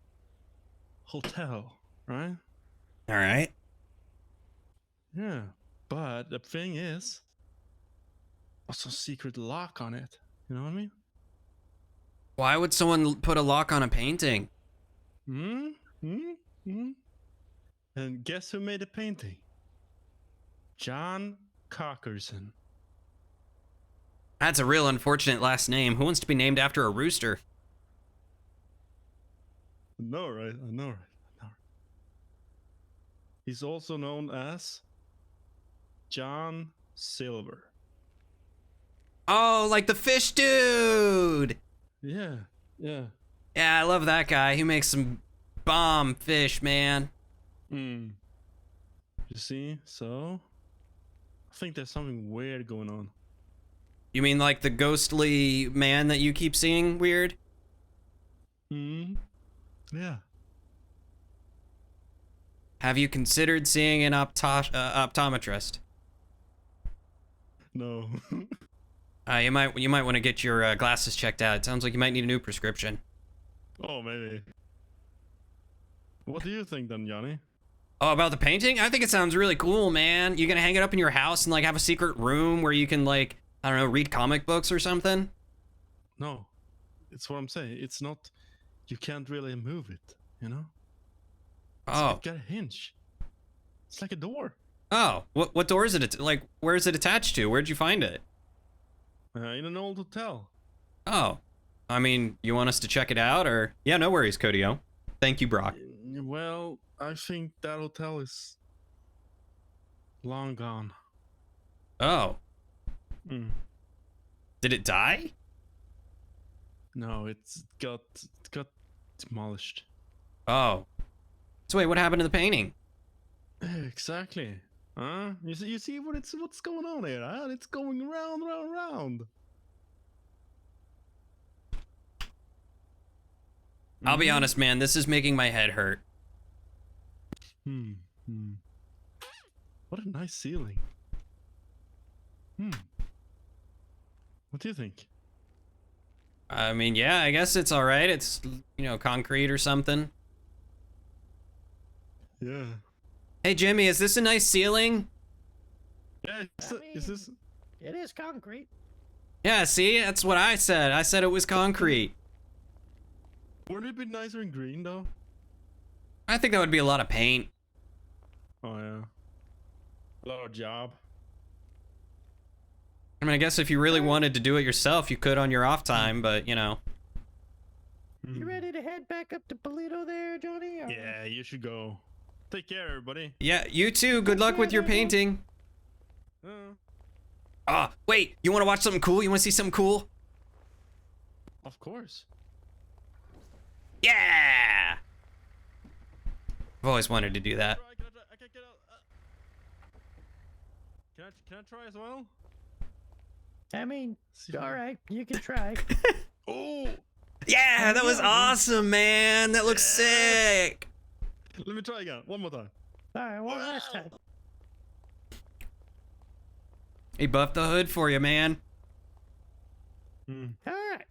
hotel, right? All right. Yeah. But the thing is, what's a secret lock on it? You know what I mean? Why would someone put a lock on a painting? Hmm? And guess who made the painting? John Cockerson. That's a real unfortunate last name. Who wants to be named after a rooster? I know, right? He's also known as John Silver. Oh, like the fish dude. Yeah, yeah. Yeah, I love that guy. He makes some bomb fish, man. Hmm. You see, so I think there's something weird going on. You mean like the ghostly man that you keep seeing weird? Hmm. Yeah. Have you considered seeing an optometrist? No. You might want to get your glasses checked out. It sounds like you might need a new prescription. Oh, maybe. What do you think then, Johnny? Oh, about the painting? I think it sounds really cool, man. You gonna hang it up in your house and like have a secret room where you can like, I don't know, read comic books or something? No. It's what I'm saying. It's not. You can't really move it, you know? Oh. It's got a hinge. It's like a door. Oh, what door is it? Like, where is it attached to? Where'd you find it? In an old hotel. Oh, I mean, you want us to check it out, or? Yeah, no worries, Codio. Thank you, Brock. Well, I think that hotel is long gone. Oh. Hmm. Did it die? No, it got demolished. Oh. So wait, what happened to the painting? Exactly. Huh? You see what's going on here, huh? It's going round, round, round. I'll be honest, man, this is making my head hurt. What a nice ceiling. What do you think? I mean, yeah, I guess it's alright. It's, you know, concrete or something. Yeah. Hey, Jimmy, is this a nice ceiling? Yeah, is this... It is concrete. Yeah, see? That's what I said. I said it was concrete. Wouldn't it be nicer in green, though? I think that would be a lot of paint. Oh, yeah. A lot of job. I mean, I guess if you really wanted to do it yourself, you could on your off time, but, you know. You ready to head back up to Polito there, Johnny? Or... Yeah, you should go. Take care, everybody. Yeah, you too. Good luck with your painting. Ah, wait, you want to watch something cool? You want to see something cool? Of course. Yeah! I've always wanted to do that. Can I try as well? I mean, alright, you can try. Oh! Yeah, that was awesome, man. That looks sick. Let me try again. One more time. Alright, one last time. He buffed the hood for you, man. Alright.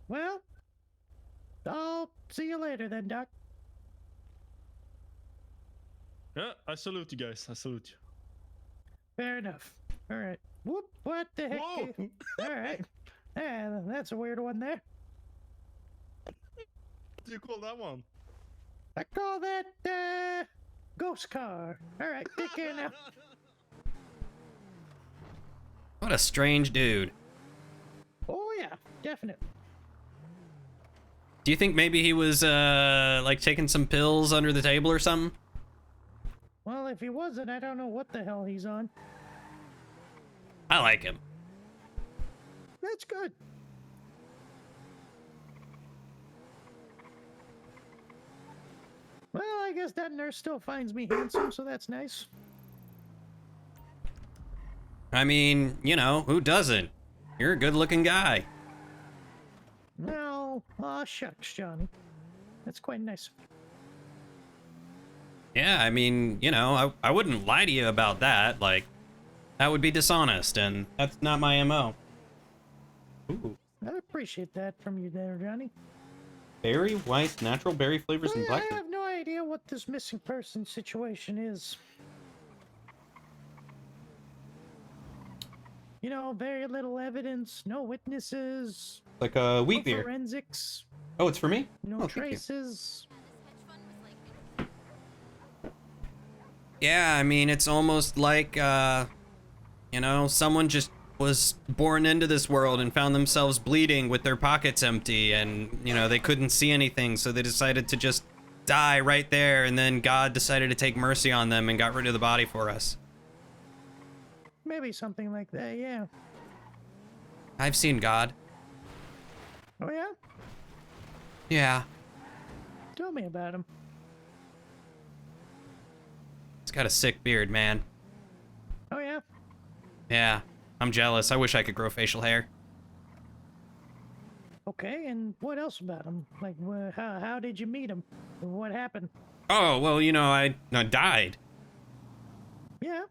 Well, I'll see you later then, Doc. Yeah, I salute you guys. I salute you. Fair enough. Alright. Whoop, what the heck? Whoa! Alright. Yeah, that's a weird one there. What do you call that one? I call that, ghost car. Alright, take care now. What a strange dude. Oh yeah, definitely. Do you think maybe he was, like taking some pills under the table or something? Well, if he wasn't, I don't know what the hell he's on. I like him. That's good. Well, I guess that nurse still finds me handsome, so that's nice. I mean, you know, who doesn't? You're a good-looking guy. No, aw shucks, Johnny. That's quite nice. Yeah, I mean, you know, I wouldn't lie to you about that. Like, that would be dishonest, and that's not my MO. Ooh. I appreciate that from you there, Johnny. Berry, white, natural berry flavors, Well, and yeah, I blackberry. have no idea what this missing person situation is. You know, very little evidence, no witnesses, Like a wheat no beer. forensics, Oh, it's for me? no Oh, thank you. traces. Yeah, I mean, it's almost like, you know, someone just was born into this world and found themselves bleeding with their pockets empty and, you know, they couldn't see anything, so they decided to just die right there, and then God decided to take mercy on them and got rid of the body for us. Maybe something like that, yeah. I've seen God. Oh, yeah? Yeah. Tell me about him. He's got a sick beard, man. Oh, yeah? Yeah. I'm jealous. I wish I could grow facial hair. Okay, and what else about him? Like, how did you meet him? What happened? Oh, well, you know, I died. Yeah,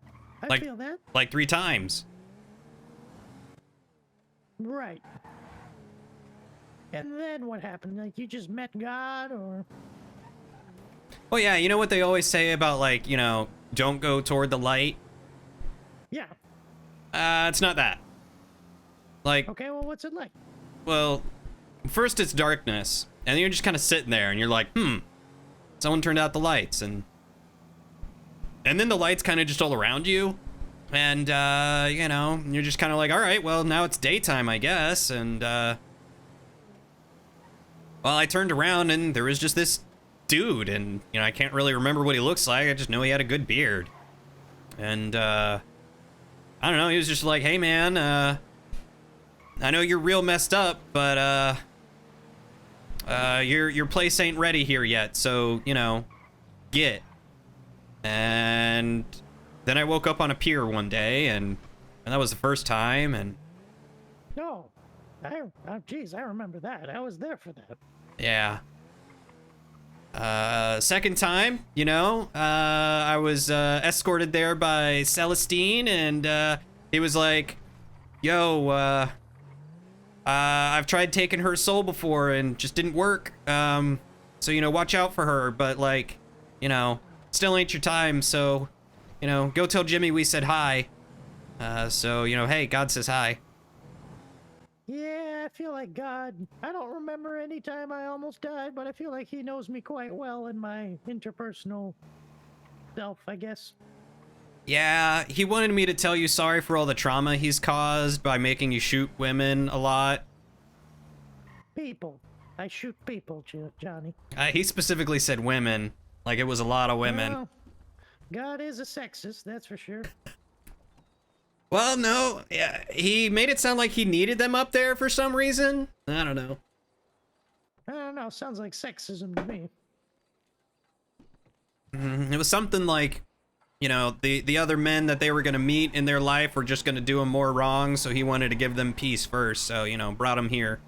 I Like- feel that. Like 3 times. Right. And then what happened? Like, you just met God, or... Oh, yeah, you know what they always say about, like, you know, don't go toward the light? Yeah. It's not that. Like, Okay, well, what's it like? well, first it's darkness, and then you're just kind of sitting there, and you're like, someone turned out the lights, and then the lights kind of just all around you, and, you know, you're just kind of like, all right, well, now it's daytime, I guess, and, well, I turned around, and there was just this dude, and, you know, I can't really remember what he looks like, I just know he had a good beard, and, I don't know, he was just like, hey, man, I know you're real messed up, but, your place ain't ready here yet, so, you know, get. And then I woke up on a pier one day, and that was the first time, and... No. Geez, I remember that. I was there for that. Yeah. Second time, you know, I was, escorted there by Celestine, and, he was like, yo, I've tried taking her soul before and just didn't work. So, you know, watch out for her, but, like, you know, still ain't your time, so, you know, go tell Jimmy we said hi. So, you know, hey, God says hi. Yeah, I feel like God... I don't remember any time I almost died, but I feel like he knows me quite well in my interpersonal self, I guess. Yeah, he wanted me to tell you sorry for all the trauma he's caused by making you shoot women a lot. People. I shoot people, Johnny. He specifically said women, like it was a lot of women. Well, God is a sexist, that's for sure. Well, no, yeah, he made it sound like he needed them up there for some reason. I don't know. I don't know, sounds like sexism to me. It was something like, you know, the other men that they were going to meet in their life were just going to do them more wrong, so he wanted to give them peace first, so, you know, brought them here.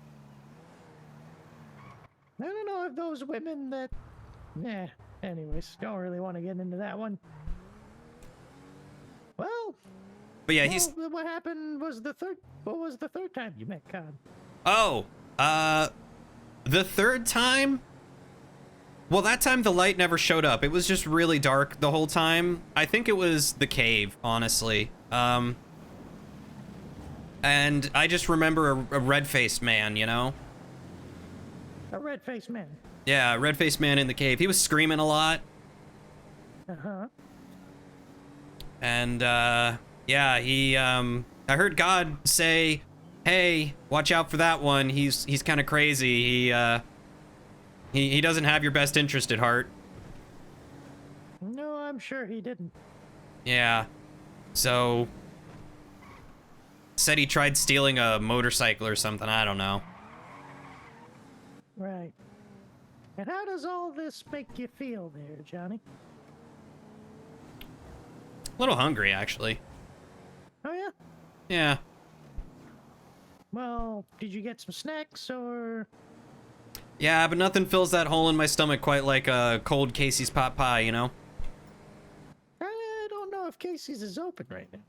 I don't know if those women that... Nah, anyways, don't really want to get into that one. Well... But yeah, well, what happened was the third... What was the third time you met God? Oh, the third time? Well, that time the light never showed up. It was just really dark the whole time. I think it was the cave, honestly. And I just remember a red-faced man, you know? A red-faced man. Yeah, a red-faced man in the cave. He was screaming a lot. Uh-huh. And, yeah, he, I heard God say, hey, watch out for that one. He's kind of crazy. He doesn't have your best interest at heart. No, I'm sure he didn't. Yeah. So, said he tried stealing a motorcycle or something. I don't know. Right. And how does all this make you feel there, Johnny? A little hungry, actually. Oh, yeah? Yeah. Well, did you get some snacks, or... Yeah, but nothing fills that hole in my stomach quite like a cold Casey's pot pie, you know? I don't know if Casey's is open right now.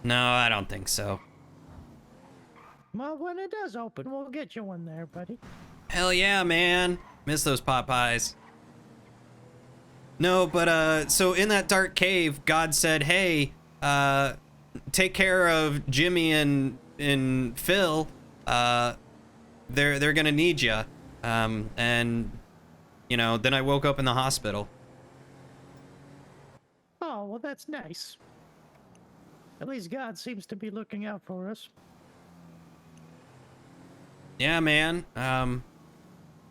No, I don't think so. Well, when it does open, we'll get you one there, buddy. Hell yeah, man. Miss those pot pies. No, but, so in that dark cave, God said, hey, take care of Jimmy and Phil. They're gonna need you. And, you know, then I woke up in the hospital. Oh, well, that's nice. At least God seems to be looking out for us. Yeah, man.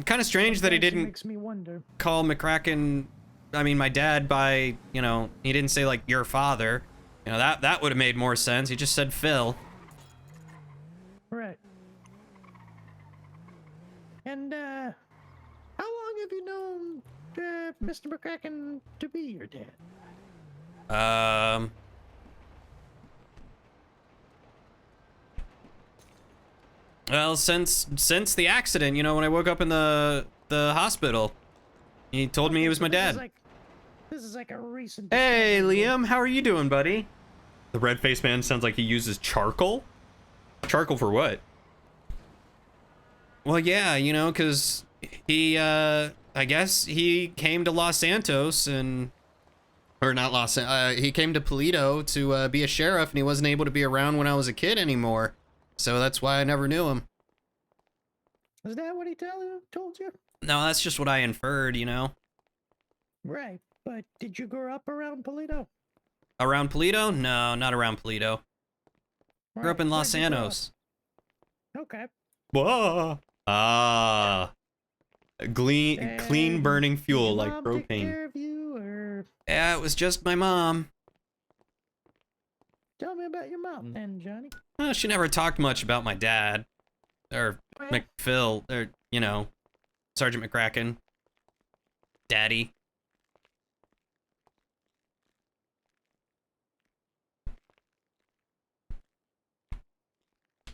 Kind of strange that he Sometimes it didn't makes me wonder. call McCracken, I mean, my dad by, you know, he didn't say, like, your father. You know, that would have made more sense. He just said Phil. Right. And, how long have you known, Mr. McCracken to be your dad? Well, since the accident, you know, when I woke up in the hospital, he told me he was my dad. This is like a recent. Hey, discovery. Liam, how are you doing, buddy? The red-faced man sounds like he uses charcoal. Charcoal for what? Well, yeah, you know, because he, I guess he came to Los Santos and, or not Los, he came to Toledo to be a sheriff, and he wasn't able to be around when I was a kid anymore. So that's why I never knew him. Is that what he told you? No, that's just what I inferred, you know. Right. But did you grow up around Toledo? Around Toledo? No, not around Toledo. Grew up in Los Santos. Okay. Whoa. Ah. Clean burning fuel like Mom take propane. care of you, or Yeah, it was just my mom. tell me about your mom then, Johnny. Well, she never talked much about my dad. Or McPhil, or, you know, Sergeant McCracken. Daddy.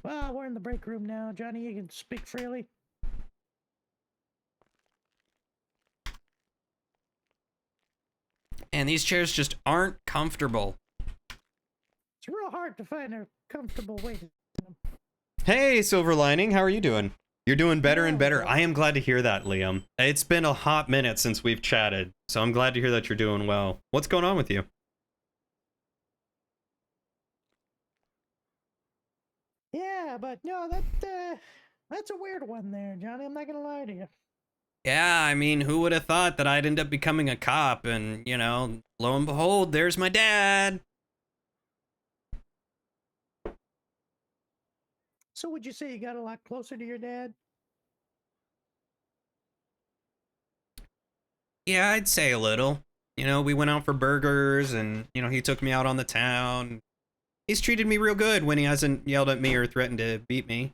Well, we're in the break room now, Johnny. You can speak freely. And these chairs just aren't comfortable. It's real hard to find a comfortable way to. Hey, Silver Lining, how are you doing? You're doing better and better. Well. I am glad to hear that, Liam. It's been a hot minute since we've chatted, so I'm glad to hear that you're doing well. What's going on with you? Yeah, but no, that's a weird one there, Johnny. I'm not gonna lie to you. Yeah, I mean, who would have thought that I'd end up becoming a cop and, you know, lo and behold, there's my dad. So would you say you got a lot closer to your dad? Yeah, I'd say a little. You know, we went out for burgers and, you know, he took me out on the town. He's treated me real good when he hasn't yelled at me or threatened to beat me.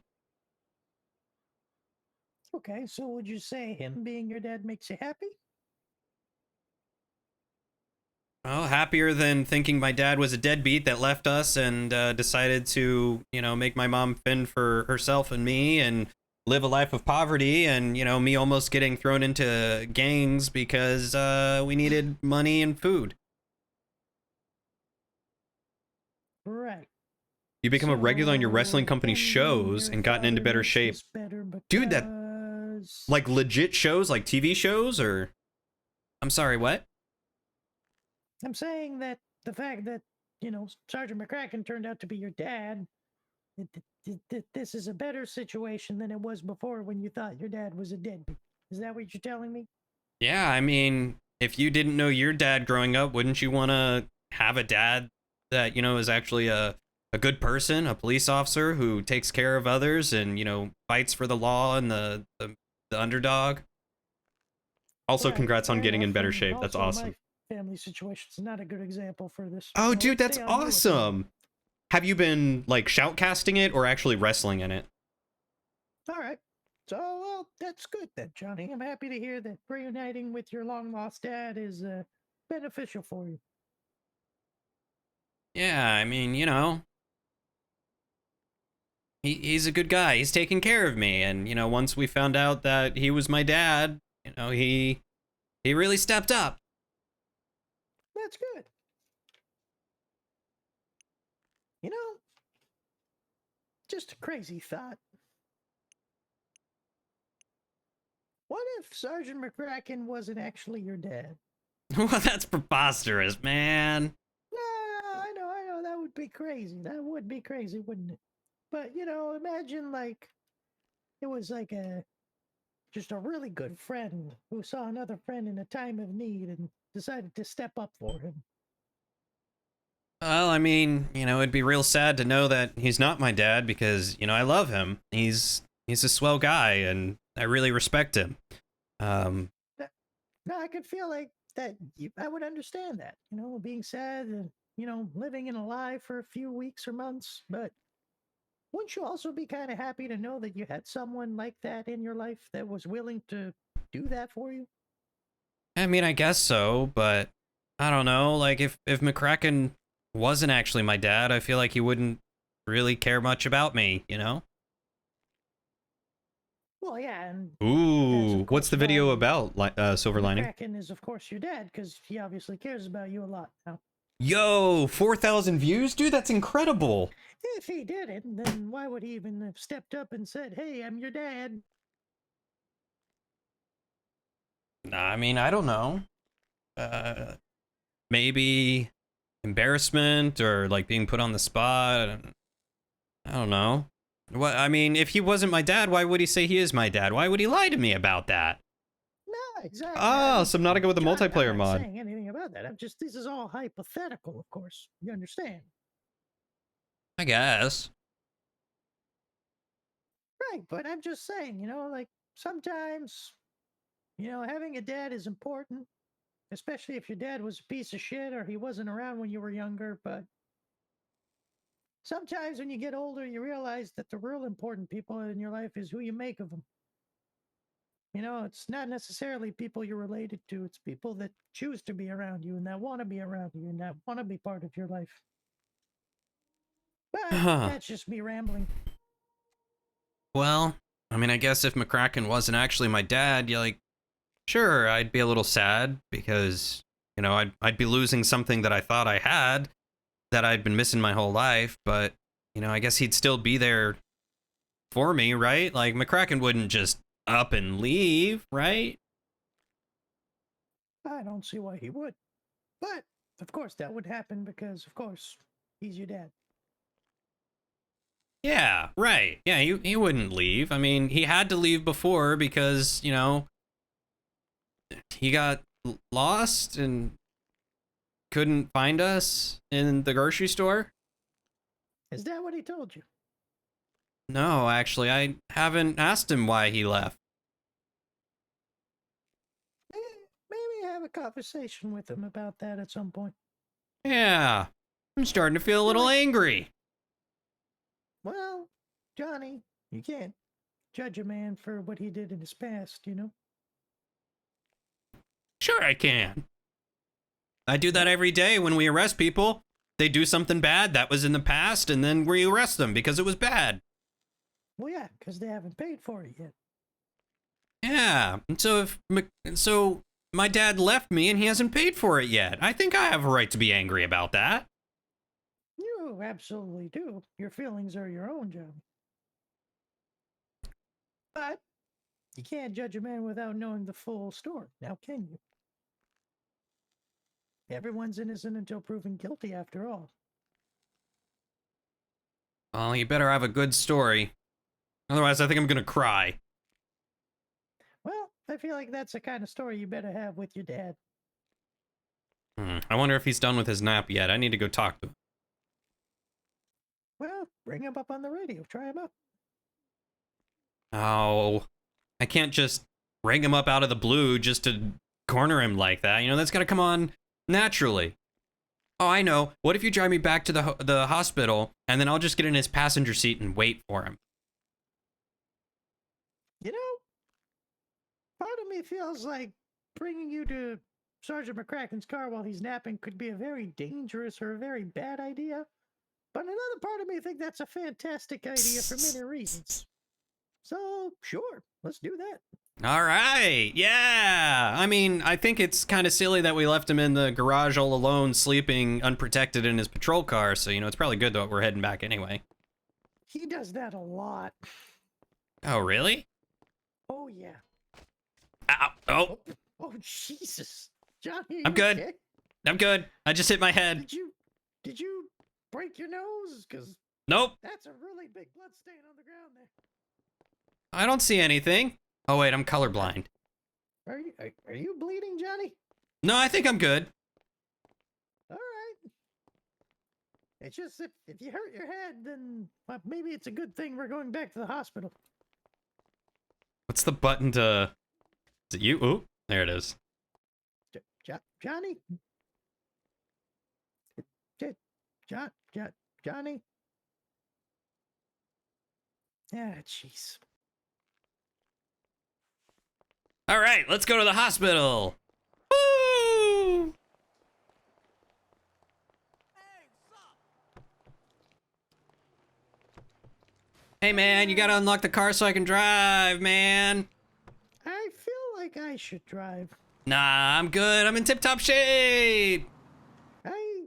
Okay, so would you say him being your dad makes you happy? Well, happier than thinking my dad was a deadbeat that left us and decided to, you know, make my mom fend for herself and me and live a life of poverty and, you know, me almost getting thrown into gangs because we needed money and food. Right. You become a regular on your wrestling company then shows your and gotten into father better makes shape. this better Dude, that- because- Like legit shows, like TV shows, or? I'm sorry, what? I'm saying that the fact that, you know, Sergeant McCracken turned out to be your dad, this is a better situation than it was before when you thought your dad was a deadbeat. Is that what you're telling me? Yeah, I mean, if you didn't know your dad growing up, wouldn't you want to have a dad that, you know, is actually a good person, a police officer who takes care of others and, you know, fights for the law and the underdog? Also, Right, congrats on fair getting in enough, better and shape. That's also awesome. My family situation's not a good example for this. Oh, so dude, let's that's stay on you with that. awesome. Have you been like shoutcasting it or actually wrestling in it? All right. So, well, that's good then, Johnny. I'm happy to hear that reuniting with your long lost dad is beneficial for you. Yeah, I mean, you know, he's a good guy. He's taking care of me, and you know, once we found out that he was my dad, you know, he really stepped up. That's good. You know, just a crazy thought. What if Sergeant McCracken wasn't actually your dad? Well, that's preposterous, man. No, I know, that would be crazy. That would be crazy, wouldn't it? But, you know, imagine like it was like just a really good friend who saw another friend in a time of need and decided to step up for him. Well, I mean, you know, it'd be real sad to know that he's not my dad because, you know, I love him. He's he's a swell guy, and I really respect him. No, I could feel like that. I would understand that. You know, being sad and living in a lie for a few weeks or months. But wouldn't you also be kind of happy to know that you had someone like that in your life that was willing to do that for you? I mean, I guess so, but I don't know. Like, if McCracken wasn't actually my dad, I feel like he wouldn't really care much about me, you know? Well, yeah, and that's Ooh, of what's course the video why about? Silver Lining. McCracken is of course your dad because he obviously cares about you a lot now. Yo, 4,000 views, dude. That's incredible. If he didn't, then why would he even have stepped up and said, "Hey, I'm your dad"? I mean, I don't know. Maybe embarrassment or like being put on the spot. I don't know. What I mean, if he wasn't my dad, why would he say he is my dad? Why would he lie to me about that? No, exactly. Ah, Subnautica with the John, multiplayer I'm not mod. saying anything about that. I'm just this is all hypothetical, of course. You understand, I guess. right? But I'm just saying, like sometimes, having a dad is important, especially if your dad was a piece of shit or he wasn't around when you were younger. But sometimes when you get older, you realize that the real important people in your life is who you make of them. It's not necessarily people you're related to. It's people that choose to be around you and that want to be around you and that want to be part of your life. But Huh. that's just me rambling. Well, I mean, I guess if McCracken wasn't actually my dad, you're like, sure, I'd be a little sad because, I'd be losing something that I thought I had that I'd been missing my whole life, but, I guess he'd still be there for me, right? Like, McCracken wouldn't just up and leave, right? I don't see why he would. But, of course, that would happen because, of course, he's your dad. Yeah, right. Yeah, he wouldn't leave. I mean, he had to leave before because, he got lost and couldn't find us in the grocery store. Is that what he told you? No, actually, I haven't asked him why he left. Maybe have a conversation with him about that at some point. Yeah, I'm starting to feel a little angry. Well, Johnny, you can't judge a man for what he did in his past, Sure, I can. I do that every day when we arrest people. They do something bad that was in the past, and then we arrest them because it was bad. Well, yeah, because they haven't paid for it yet. Yeah, and so my dad left me and he hasn't paid for it yet. I think I have a right to be angry about that. You absolutely do. Your feelings are your own, Johnny. But you can't judge a man without knowing the full story, now can you? Everyone's innocent until proven guilty, after all. Well, you better have a good story. Otherwise, I think I'm gonna cry. Well, I feel like that's the kind of story you better have with your dad. I wonder if he's done with his nap yet. I need to go talk to him. Well, bring him up on the radio. Try him out. Oh, I can't just ring him up out of the blue just to corner him like that. That's gotta come on naturally. Oh, I know. What if you drive me back to the hospital, and then I'll just get in his passenger seat and wait for him? Part of me feels like bringing you to Sergeant McCracken's car while he's napping could be a very dangerous or a very bad idea. But another part of me think that's a fantastic idea for many reasons. So, sure, let's do that. All right. Yeah. I mean, I think it's kind of silly that we left him in the garage all alone, sleeping unprotected in his patrol car. So, it's probably good that we're heading back anyway. He does that a lot. Oh, really? Oh, yeah. Ow. Oh, Oh, Jesus. Johnny, I'm good. okay? I'm good. I just hit my head. Did you break your nose? Because Nope. that's a really big blood stain on the ground there. I don't see anything. Oh, wait, I'm colorblind. Are you bleeding, Johnny? No, I think I'm good. All right. It's just if you hurt your head, then maybe it's a good thing we're going back to the hospital. What's the button to... Is it you? Ooh, there it is. Johnny? Johnny? Yeah, jeez. All right, let's go to the hospital. Woo! Hey man, you gotta unlock the car so I can drive, man. I feel like I should drive. Nah, I'm good. I'm in tip-top shape. I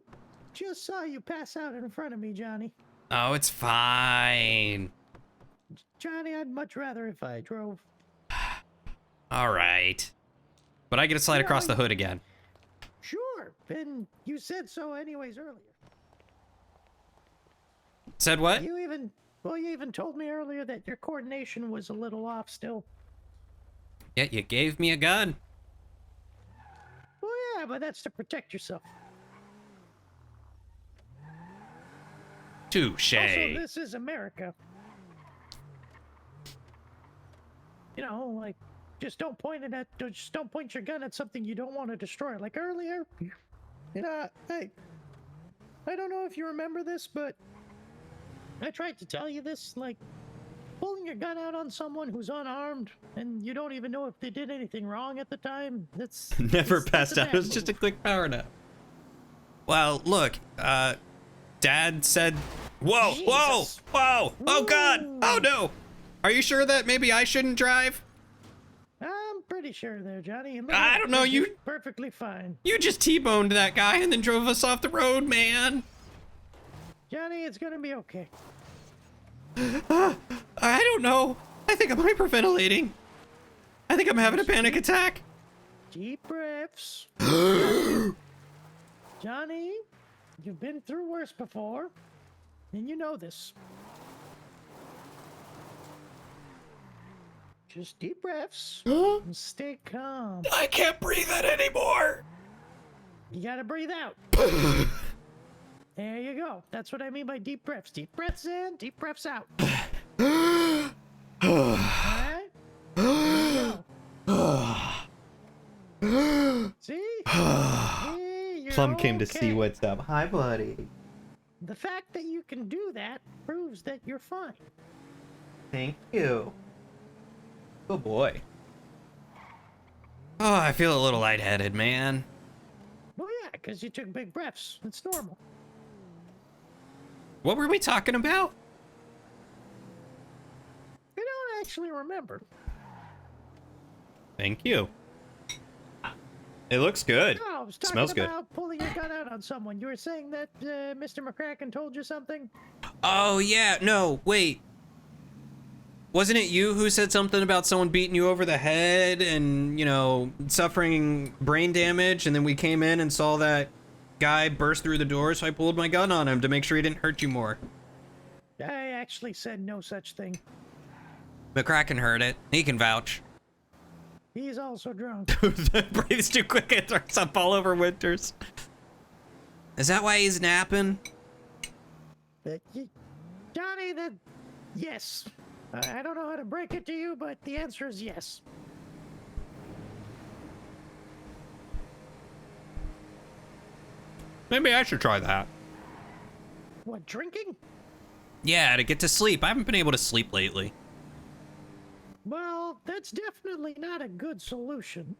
just saw you pass out in front of me, Johnny. Oh, it's fine. Johnny, I'd much rather if I drove. All right. But I get to slide across the hood again. Sure, and you said so anyways earlier. Said what? You even told me earlier that your coordination was a little off still. Yeah, you gave me a gun. Well, yeah, but that's to protect yourself. Touche. Also, this is America. You know, like, just don't point your gun at something you don't want to destroy. Like earlier, you know, I don't know if you remember this, but I tried to tell you this, like, pulling your gun out on someone who's unarmed and you don't even know if they did anything wrong at the time. That's Never that's passed a out. It bad was just a move. quick power nap. Well, look, Dad said, whoa, whoa, Jesus. whoa, oh God, oh no. Are you sure that maybe I shouldn't drive? I'm pretty sure there, Johnny. And I don't know, you're you- perfectly fine. You just T-boned that guy and then drove us off the road, man. Johnny, it's gonna be okay. I don't know. I think I'm hyperventilating. I think I'm having a panic attack. Deep breaths. Johnny, you've been through worse before, and you know this. Just deep breaths and stay calm. I can't breathe it anymore. You gotta breathe out. There you go. That's what I mean by deep breaths. Deep breaths in, deep breaths out. Alright? There you go. See? See? You're Plum came to okay. see what's up. Hi, buddy. The fact that you can do that proves that you're fine. Thank you. Good boy. Oh, I feel a little lightheaded, man. Well, yeah, because you took big breaths. It's normal. What were we talking about? I don't actually remember. Thank you. It looks good. No, I was talking Smells good. about pulling your gun out on someone. You were saying that Mr. McCracken told you something? Oh, yeah, no, wait. Wasn't it you who said something about someone beating you over the head and, you know, suffering brain damage, and then we came in and saw that guy burst through the door, so I pulled my gun on him to make sure he didn't hurt you more. I actually said no such thing. McCracken heard it. He can vouch. He's also drunk. Breathes too quick, it throws up all over Winters. Is that why he's napping? Johnny, yes. I don't know how to break it to you, but the answer is yes. Maybe I should try that. What, drinking? Yeah, to get to sleep. I haven't been able to sleep lately. Well, that's definitely not a good solution.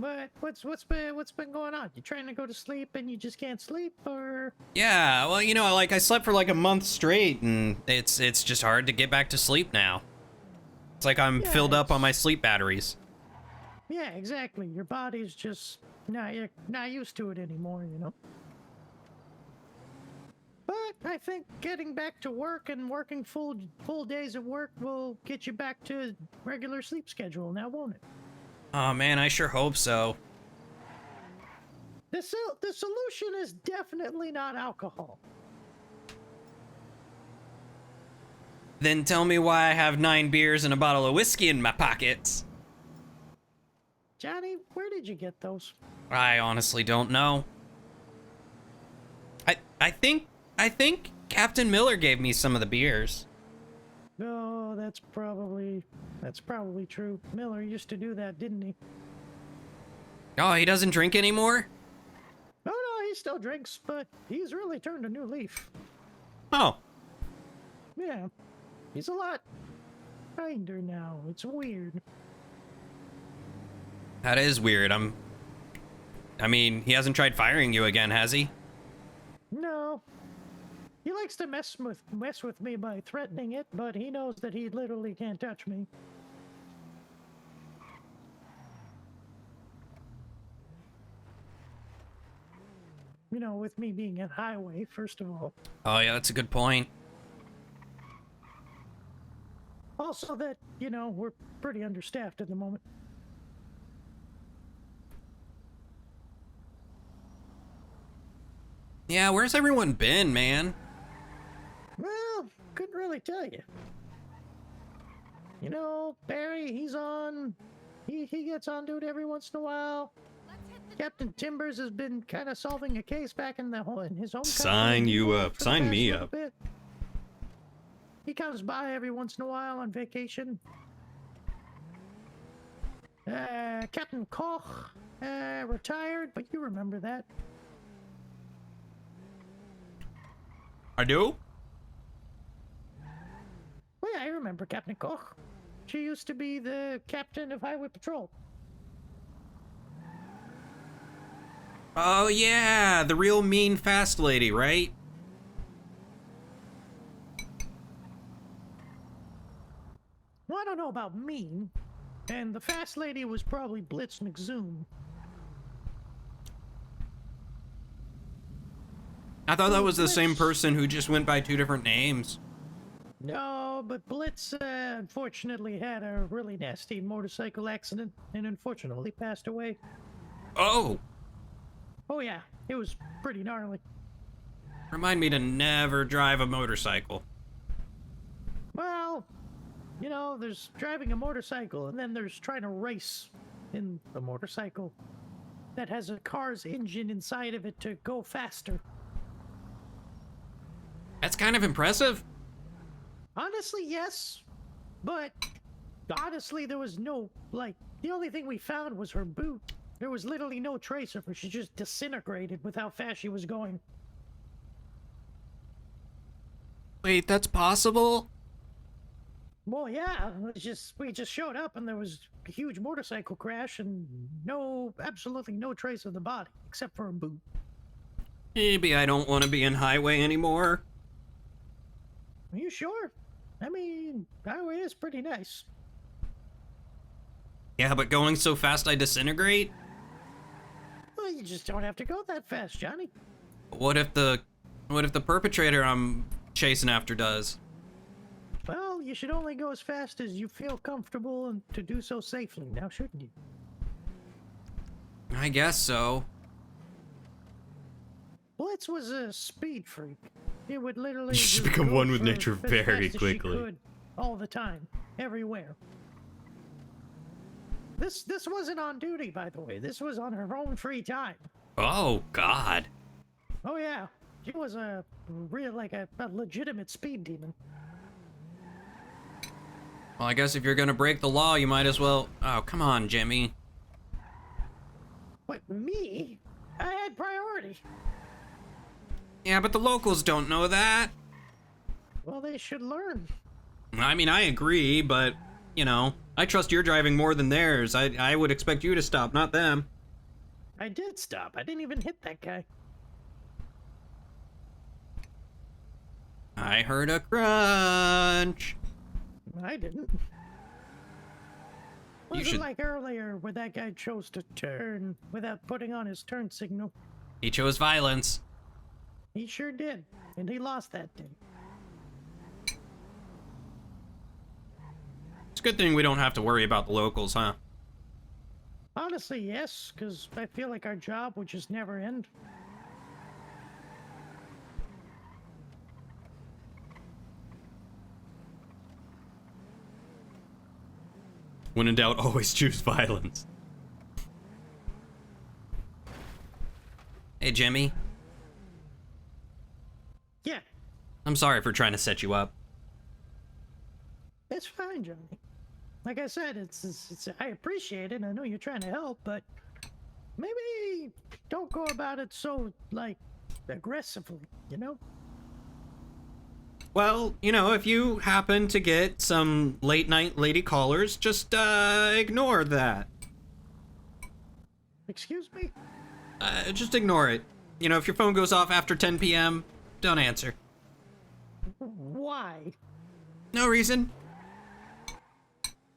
But what's been going on? You trying to go to sleep and you just can't sleep, or? Yeah, well, you know, like I slept for like a month straight, and it's just hard to get back to sleep now. It's like I'm Yeah, filled up on my sleep batteries. Yeah, exactly. Your body's just you're not used to it anymore, you know. But I think getting back to work and working full days at work will get you back to regular sleep schedule now, won't it? Oh man, I sure hope so. The solution is definitely not alcohol. Then tell me why I have 9 beers and a bottle of whiskey in my pockets. Johnny, where did you get those? I honestly don't know. I think Captain Miller gave me some of the beers. Oh, that's probably true. Miller used to do that, didn't he? Oh, he doesn't drink anymore? Oh no, he still drinks, but he's really turned a new leaf. Oh. Yeah, he's a lot kinder now. It's weird. That is weird. I mean, he hasn't tried firing you again, has he? No. He likes to mess with me by threatening it, but he knows that he literally can't touch me. You know, with me being a highway, first of all. Oh, yeah, that's a good point. Also that, you know, we're pretty understaffed at the moment. Yeah, where's everyone been, man? Well, couldn't really tell you. You know, Barry, he's on. He gets on dude every once in a while. Captain Timbers has been kind of solving a case back in his home country. Sign you up. for the Sign past me little up. bit. He comes by every once in a while on vacation. Captain Koch retired, but you remember that. I do? Well, yeah, I remember Captain Koch. She used to be the captain of Highway Patrol. Oh, yeah, the real mean fast lady, right? Well, I don't know about mean. And the fast lady was probably Blitz McZoom. I thought that was the same Blitz. person who just went by 2 different names. No, but Blitz unfortunately had a really nasty motorcycle accident and unfortunately passed away. Oh, Oh yeah, it was pretty gnarly. remind me to never drive a motorcycle. Well, you know, there's driving a motorcycle and then there's trying to race in a motorcycle that has a car's engine inside of it to go faster. That's kind of impressive. Honestly, yes. But honestly, there was no, like, the only thing we found was her boot. There was literally no trace of her. She just disintegrated with how fast she was going. Wait, that's possible? Well, yeah, we just showed up and there was a huge motorcycle crash and absolutely no trace of the body except for a boot. Maybe I don't want to be in highway anymore. Are you sure? I mean, highway is pretty nice. Yeah, but going so fast I disintegrate? Well, you just don't have to go that fast, Johnny. What if the perpetrator I'm chasing after does? Well, you should only go as fast as you feel comfortable and to do so safely, now shouldn't you? I guess so. Blitz was a speed freak. He would literally You should just become go one with for nature as very fast as she quickly. could, all the time, everywhere. This wasn't on duty, by the way. This was on her own free time. Oh, God. Oh yeah, she was a legitimate speed demon. Well, I guess if you're gonna break the law, you might as well... Oh, come on, Jimmy. What, me? I had priority. Yeah, but the locals don't know that. Well, they should learn. I mean, I agree, but, you know, I trust your driving more than theirs. I would expect you to stop, not them. I did stop. I didn't even hit that guy. I heard a crunch. I didn't. You Wasn't should- like earlier where that guy chose to turn without putting on his turn signal. He chose violence. He sure did, and he lost that day. It's a good thing we don't have to worry about the locals, huh? Honestly, yes, because I feel like our job would just never end. When in doubt, always choose violence. Hey, Jimmy. Yeah, I'm sorry for trying to set you up. It's fine, Johnny. Like I said, it's I appreciate it. I know you're trying to help, but maybe don't go about it so like aggressively, you know? Well, you know, if you happen to get some late night lady callers, just ignore that. Excuse me? Just ignore it. You know, if your phone goes off after 10 p.m., don't answer. Why? No reason.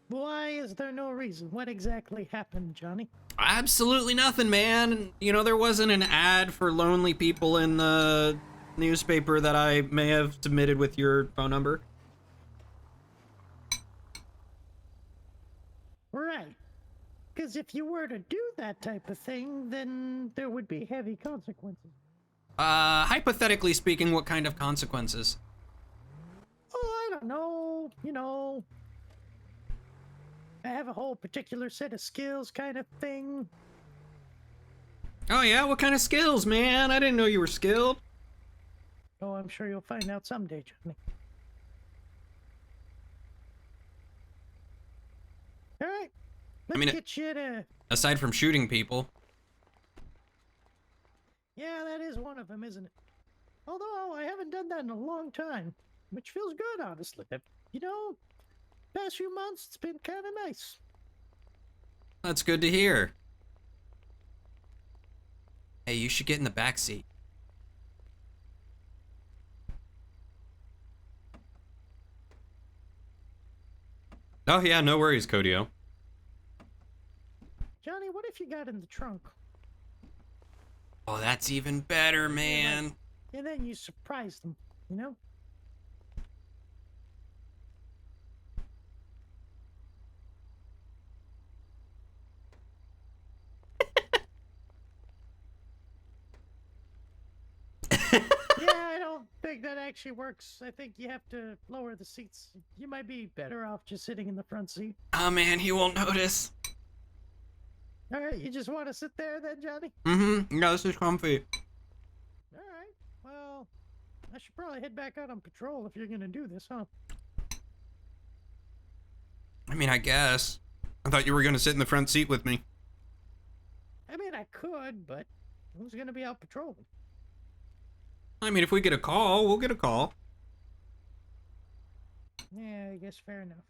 Why is there no reason? What exactly happened, Johnny? Absolutely nothing, man. You know, there wasn't an ad for lonely people in the newspaper that I may have submitted with your phone number. Right. Because if you were to do that type of thing, then there would be heavy consequences. Hypothetically speaking, what kind of consequences? Oh, I don't know. You know, I have a whole particular set of skills kind of thing. Oh yeah, what kind of skills, man? I didn't know you were skilled. Oh, I'm sure you'll find out someday, Johnny. All right. Let's get you to... Aside from shooting people. Yeah, that is one of them, isn't it? Although I haven't done that in a long time, which feels good, honestly. You know, past few months, it's been kind of nice. That's good to hear. Hey, you should get in the back seat. Oh yeah, no worries, Kodio. Johnny, what if you got in the trunk? Oh, that's even better, man. And then you surprised them, you know? Yeah, I don't think that actually works. I think you have to lower the seats. You might be better off just sitting in the front seat. Oh man, he won't notice. All right, you just want to sit there then, Johnny? Mm-hmm. Yeah, this is comfy. All right. Well, I should probably head back out on patrol if you're gonna do this, huh? I mean, I guess. I thought you were gonna sit in the front seat with me. I mean, I could, but who's gonna be out patrolling? I mean, if we get a call, we'll get a call. Yeah, I guess fair enough.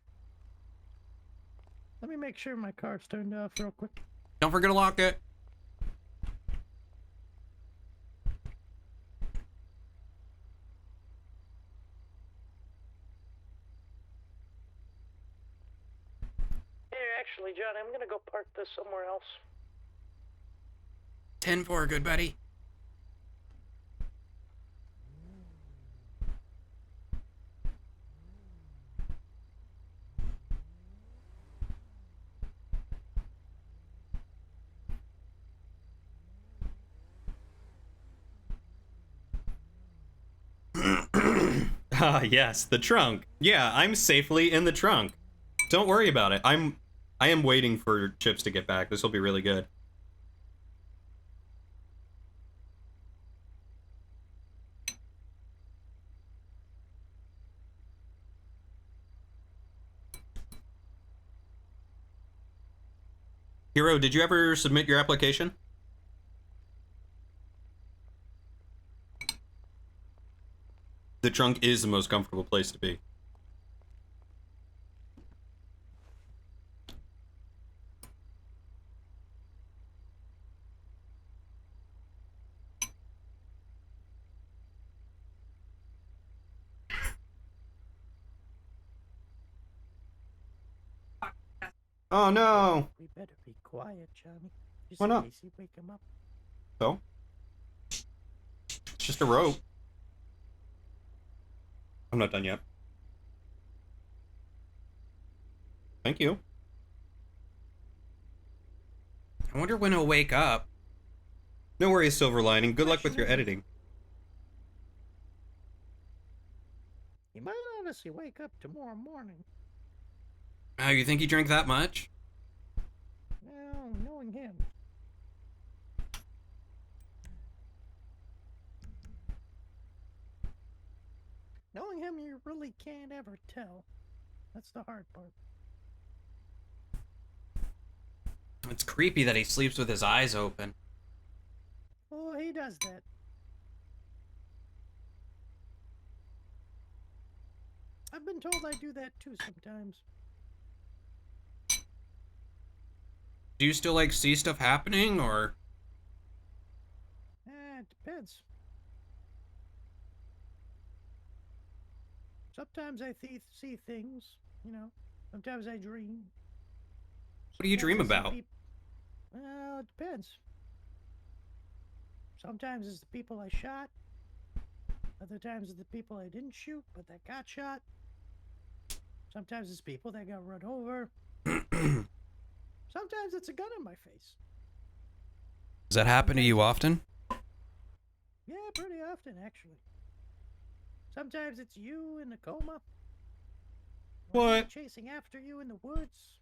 Let me make sure my car's turned off real quick. Don't forget to lock it. Here, actually, Johnny, I'm gonna go park this somewhere else. 10-4, good buddy. Ah, yes, the trunk. Yeah, I'm safely in the trunk. Don't worry about it. I am waiting for Chips to get back. This will be really good. Hero, did you ever submit your application? The trunk is the most comfortable place to be. Oh no! We better be quiet, Johnny. Just Why in not? case you wake him up. So? It's just a rope. I'm not done yet. Thank you. I wonder when he'll wake up. No worries, Silver Lining. Good luck with your editing. He might honestly wake up tomorrow morning. Oh, you think he drank that much? Well, knowing him. Knowing him, you really can't ever tell. That's the hard part. It's creepy that he sleeps with his eyes open. Oh, he does that. I've been told I do that too sometimes. Do you still like see stuff happening, or? It depends. Sometimes I see things, you know. Sometimes I dream. What do you dream Sometimes I see about? Well, it depends. Sometimes it's the people I shot. Other times it's the people I didn't shoot, but that got shot. Sometimes it's people that got run over. Sometimes it's a gun in my face. Does that happen to you often? Yeah, pretty often, actually. Sometimes it's you in a coma. Or What? chasing after you in the woods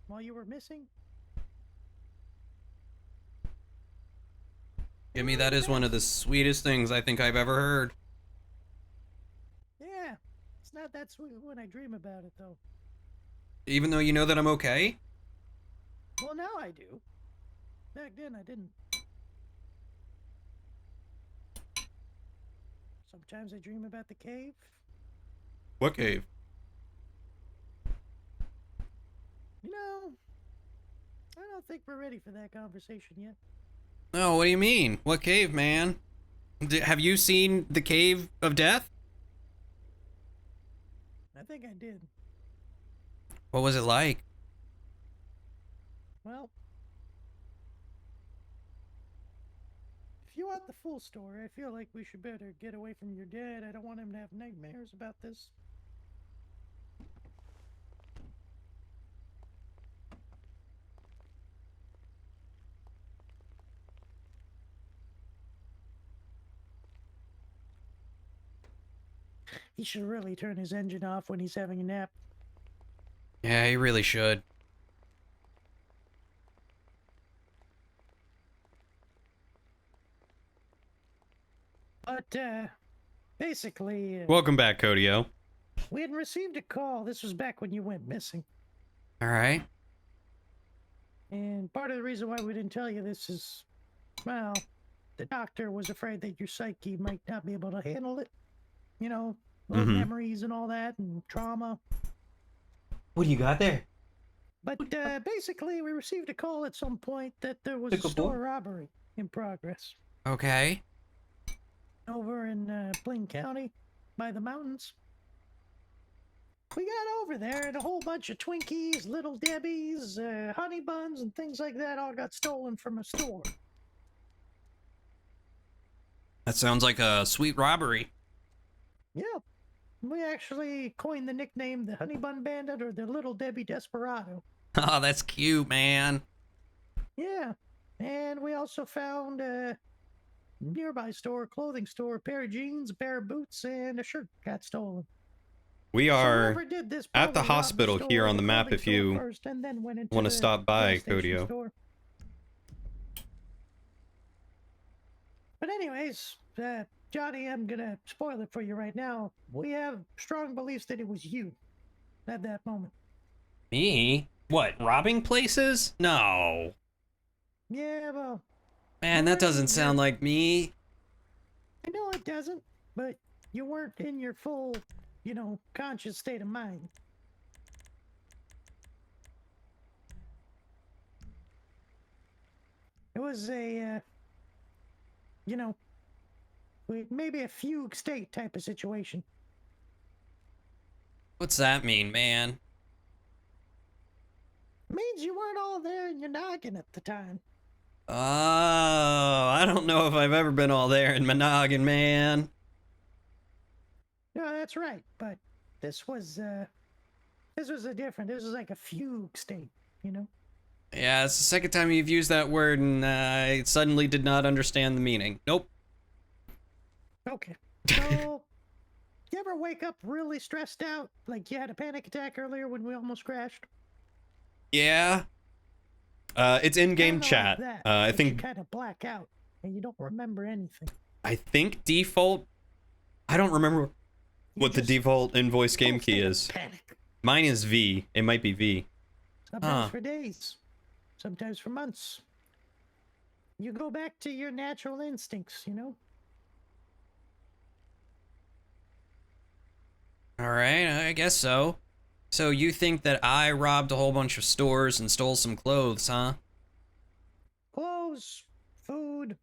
while you were missing. Jimmy, that is one of the sweetest things I think I've ever heard. Yeah, it's not that sweet when I dream about it, though. Even though you know that I'm okay? Well, now I do. Back then, I didn't. Sometimes I dream about the cave. What cave? You know, I don't think we're ready for that conversation yet. Oh, what do you mean? What cave, man? Have you seen the Cave of Death? I think I did. What was it like? Well, if you want the full story, I feel like we should better get away from your dad. I don't want him to have nightmares about this. He should really turn his engine off when he's having a nap. Yeah, you really should. But, basically, Welcome back, Codio. we had received a call. This was back when you went missing. All right. And part of the reason why we didn't tell you this is, well, the doctor was afraid that your psyche might not be able to handle it. You know, old memories and all that, and trauma. What do you got there? But basically, we received a call at some point that there was a store robbery in progress Okay. over in Plain County by the mountains. We got over there, and a whole bunch of Twinkies, Little Debbies, honey buns, and things like that all got stolen from a store. That sounds like a sweet robbery. Yep. We actually coined the nickname the Honey Bun Bandit or the Little Debbie Desperado. Oh, that's cute, man. Yeah. And we also found a nearby store, clothing store, a pair of jeans, a pair of boots, and a shirt got stolen. We So are whoever did this at the probably robbed hospital store here or on the map clothing if store you first and then went into want to the stop by, gas station Codio. store. But anyways, Johnny, I'm gonna spoil it for you right now. We have strong beliefs that it was you at that moment. Me? What, robbing places? No. Yeah, well, Man, that doesn't sound like me. I know it doesn't, but you weren't in your full, you know, conscious state of mind. It was a, you know, maybe a fugue state type of situation. What's that mean, man? Means you weren't all there in your noggin at the time. Oh, I don't know if I've ever been all there in my noggin, man. No, that's right, but this was a different, this was like a fugue state, you know? Yeah, it's the second time you've used that word, and I suddenly did not understand the meaning. Nope. Okay. So, you ever wake up really stressed out? Like you had a panic attack earlier when we almost crashed? Yeah. It's in-game Kinda chat. like that, I but think you kind of black out and you don't remember anything. default. I don't remember You what the just default in-voice game full key state of is. Panic. Mine is V. It might be V. Sometimes Huh. for days, sometimes for months. You go back to your natural instincts, you know? All right, I guess so. So you think that I robbed a whole bunch of stores and stole some clothes, huh? Clothes, food,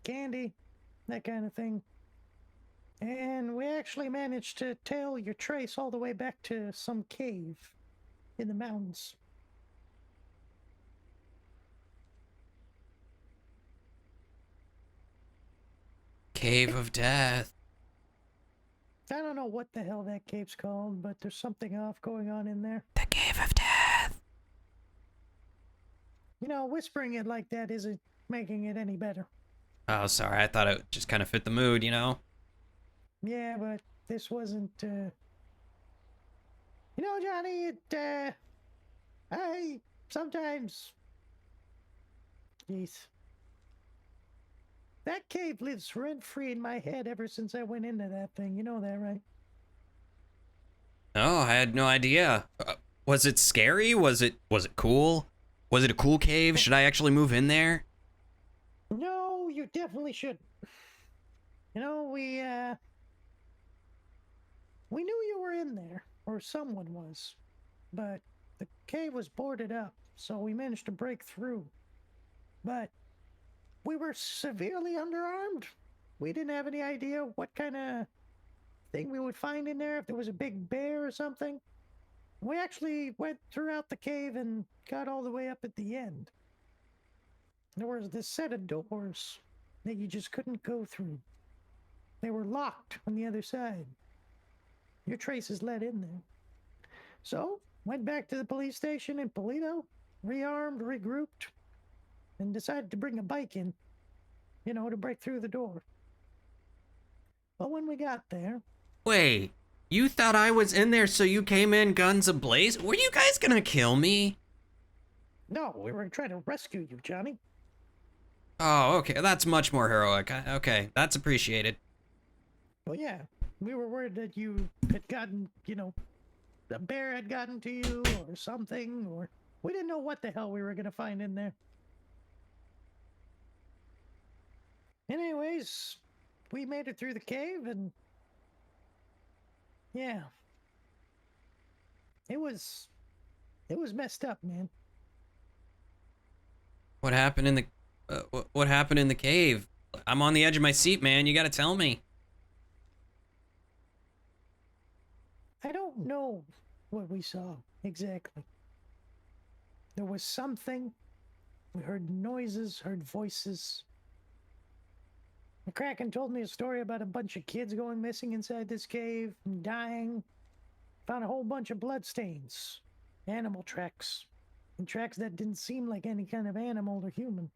candy, that kind of thing. And we actually managed to tail your trace all the way back to some cave in the mountains. Cave of Death. I don't know what the hell that cave's called, but there's something off going on in there. The Cave of Death. You know, whispering it like that isn't making it any better. Oh, sorry. I thought it just kind of fit the mood, you know? Yeah, but this wasn't, You know, Johnny, I sometimes... Jeez. That cave lives rent-free in my head ever since I went into that thing. You know that, right? Oh, I had no idea. Was it scary? Was it cool? Was it a cool cave? Should I actually move in there? No, you definitely should. You know, we knew you were in there, or someone was, but the cave was boarded up, so we managed to break through. But we were severely underarmed. We didn't have any idea what kind of thing we would find in there, if there was a big bear or something. We actually went throughout the cave and got all the way up at the end. There was this set of doors that you just couldn't go through. They were locked on the other side. Your traces led in there. So, went back to the police station in Polito, rearmed, regrouped, and decided to bring a bike in, you know, to break through the door. But when we got there... Wait, you thought I was in there so you came in guns ablaze? Were you guys gonna kill me? No, we were trying to rescue you, Johnny. Oh, okay, that's much more heroic. Okay, that's appreciated. Well, yeah, we were worried that you had gotten, you know, the bear had gotten to you or something, or we didn't know what the hell we were going to find in there. Anyways, we made it through the cave and yeah, it was messed up, man. What happened in the what happened in the cave? I'm on the edge of my seat, man. You gotta tell me. I don't know what we saw exactly. There was something. We heard noises, heard voices. McCracken told me a story about a bunch of kids going missing inside this cave and dying. Found a whole bunch of bloodstains, animal tracks, and tracks that didn't seem like any kind of animal or human.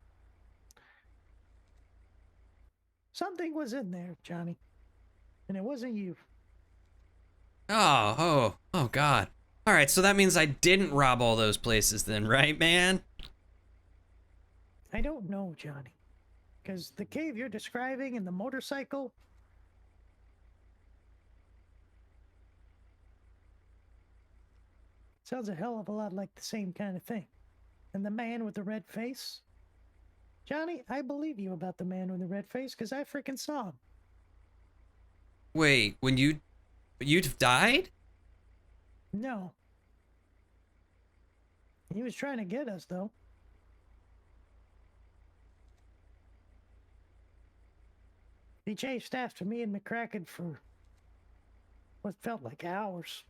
Something was in there, Johnny, and it wasn't you. Oh, God. All right, so that means I didn't rob all those places then, right, man? I don't know, Johnny, because the cave you're describing and the motorcycle... sounds a hell of a lot like the same kind of thing. And the man with the red face? Johnny, I believe you about the man with the red face, because I freaking saw him. Wait, when you've died? No. He was trying to get us, though. He chased after me and McCracken for what felt like hours.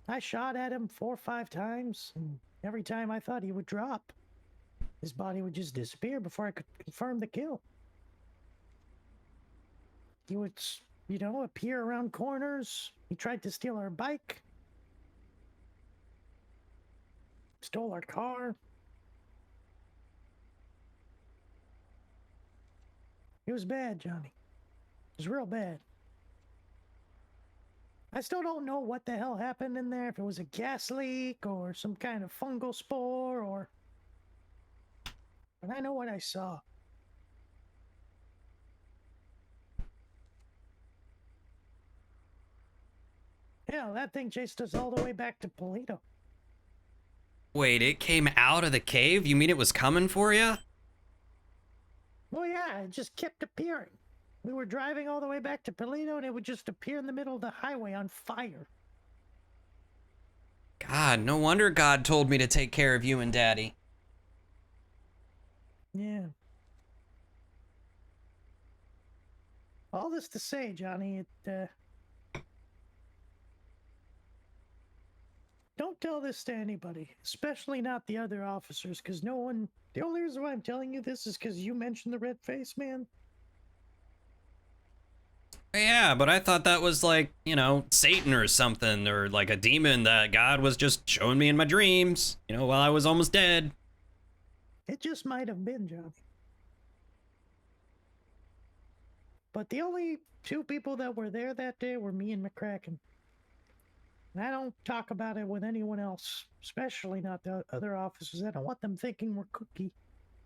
I shot at him 4 or 5 times, and every time I thought he would drop, his body would just disappear before I could confirm the kill. He would, you know, appear around corners. He tried to steal our bike. Stole our car. It was bad, Johnny. It was real bad. I still don't know what the hell happened in there, if it was a gas leak or some kind of fungal spore or... But I know what I saw. Yeah, that thing chased us all the way back to Polito. Wait, it came out of the cave? You mean it was coming for you? Well, yeah, it just kept appearing. We were driving all the way back to Polito, and it would just appear in the middle of the highway on fire. God, no wonder God told me to take care of you and Daddy. Yeah. All this to say, Johnny, don't tell this to anybody, especially not the other officers, because no one... The only reason why I'm telling you this is because you mentioned the red face man. Yeah, but I thought that was like, you know, Satan or something, or like a demon that God was just showing me in my dreams, you know, while I was almost dead. It just might have been, Johnny. But the only two people that were there that day were me and McCracken. And I don't talk about it with anyone else, especially not the other officers. I don't want them thinking we're kooky.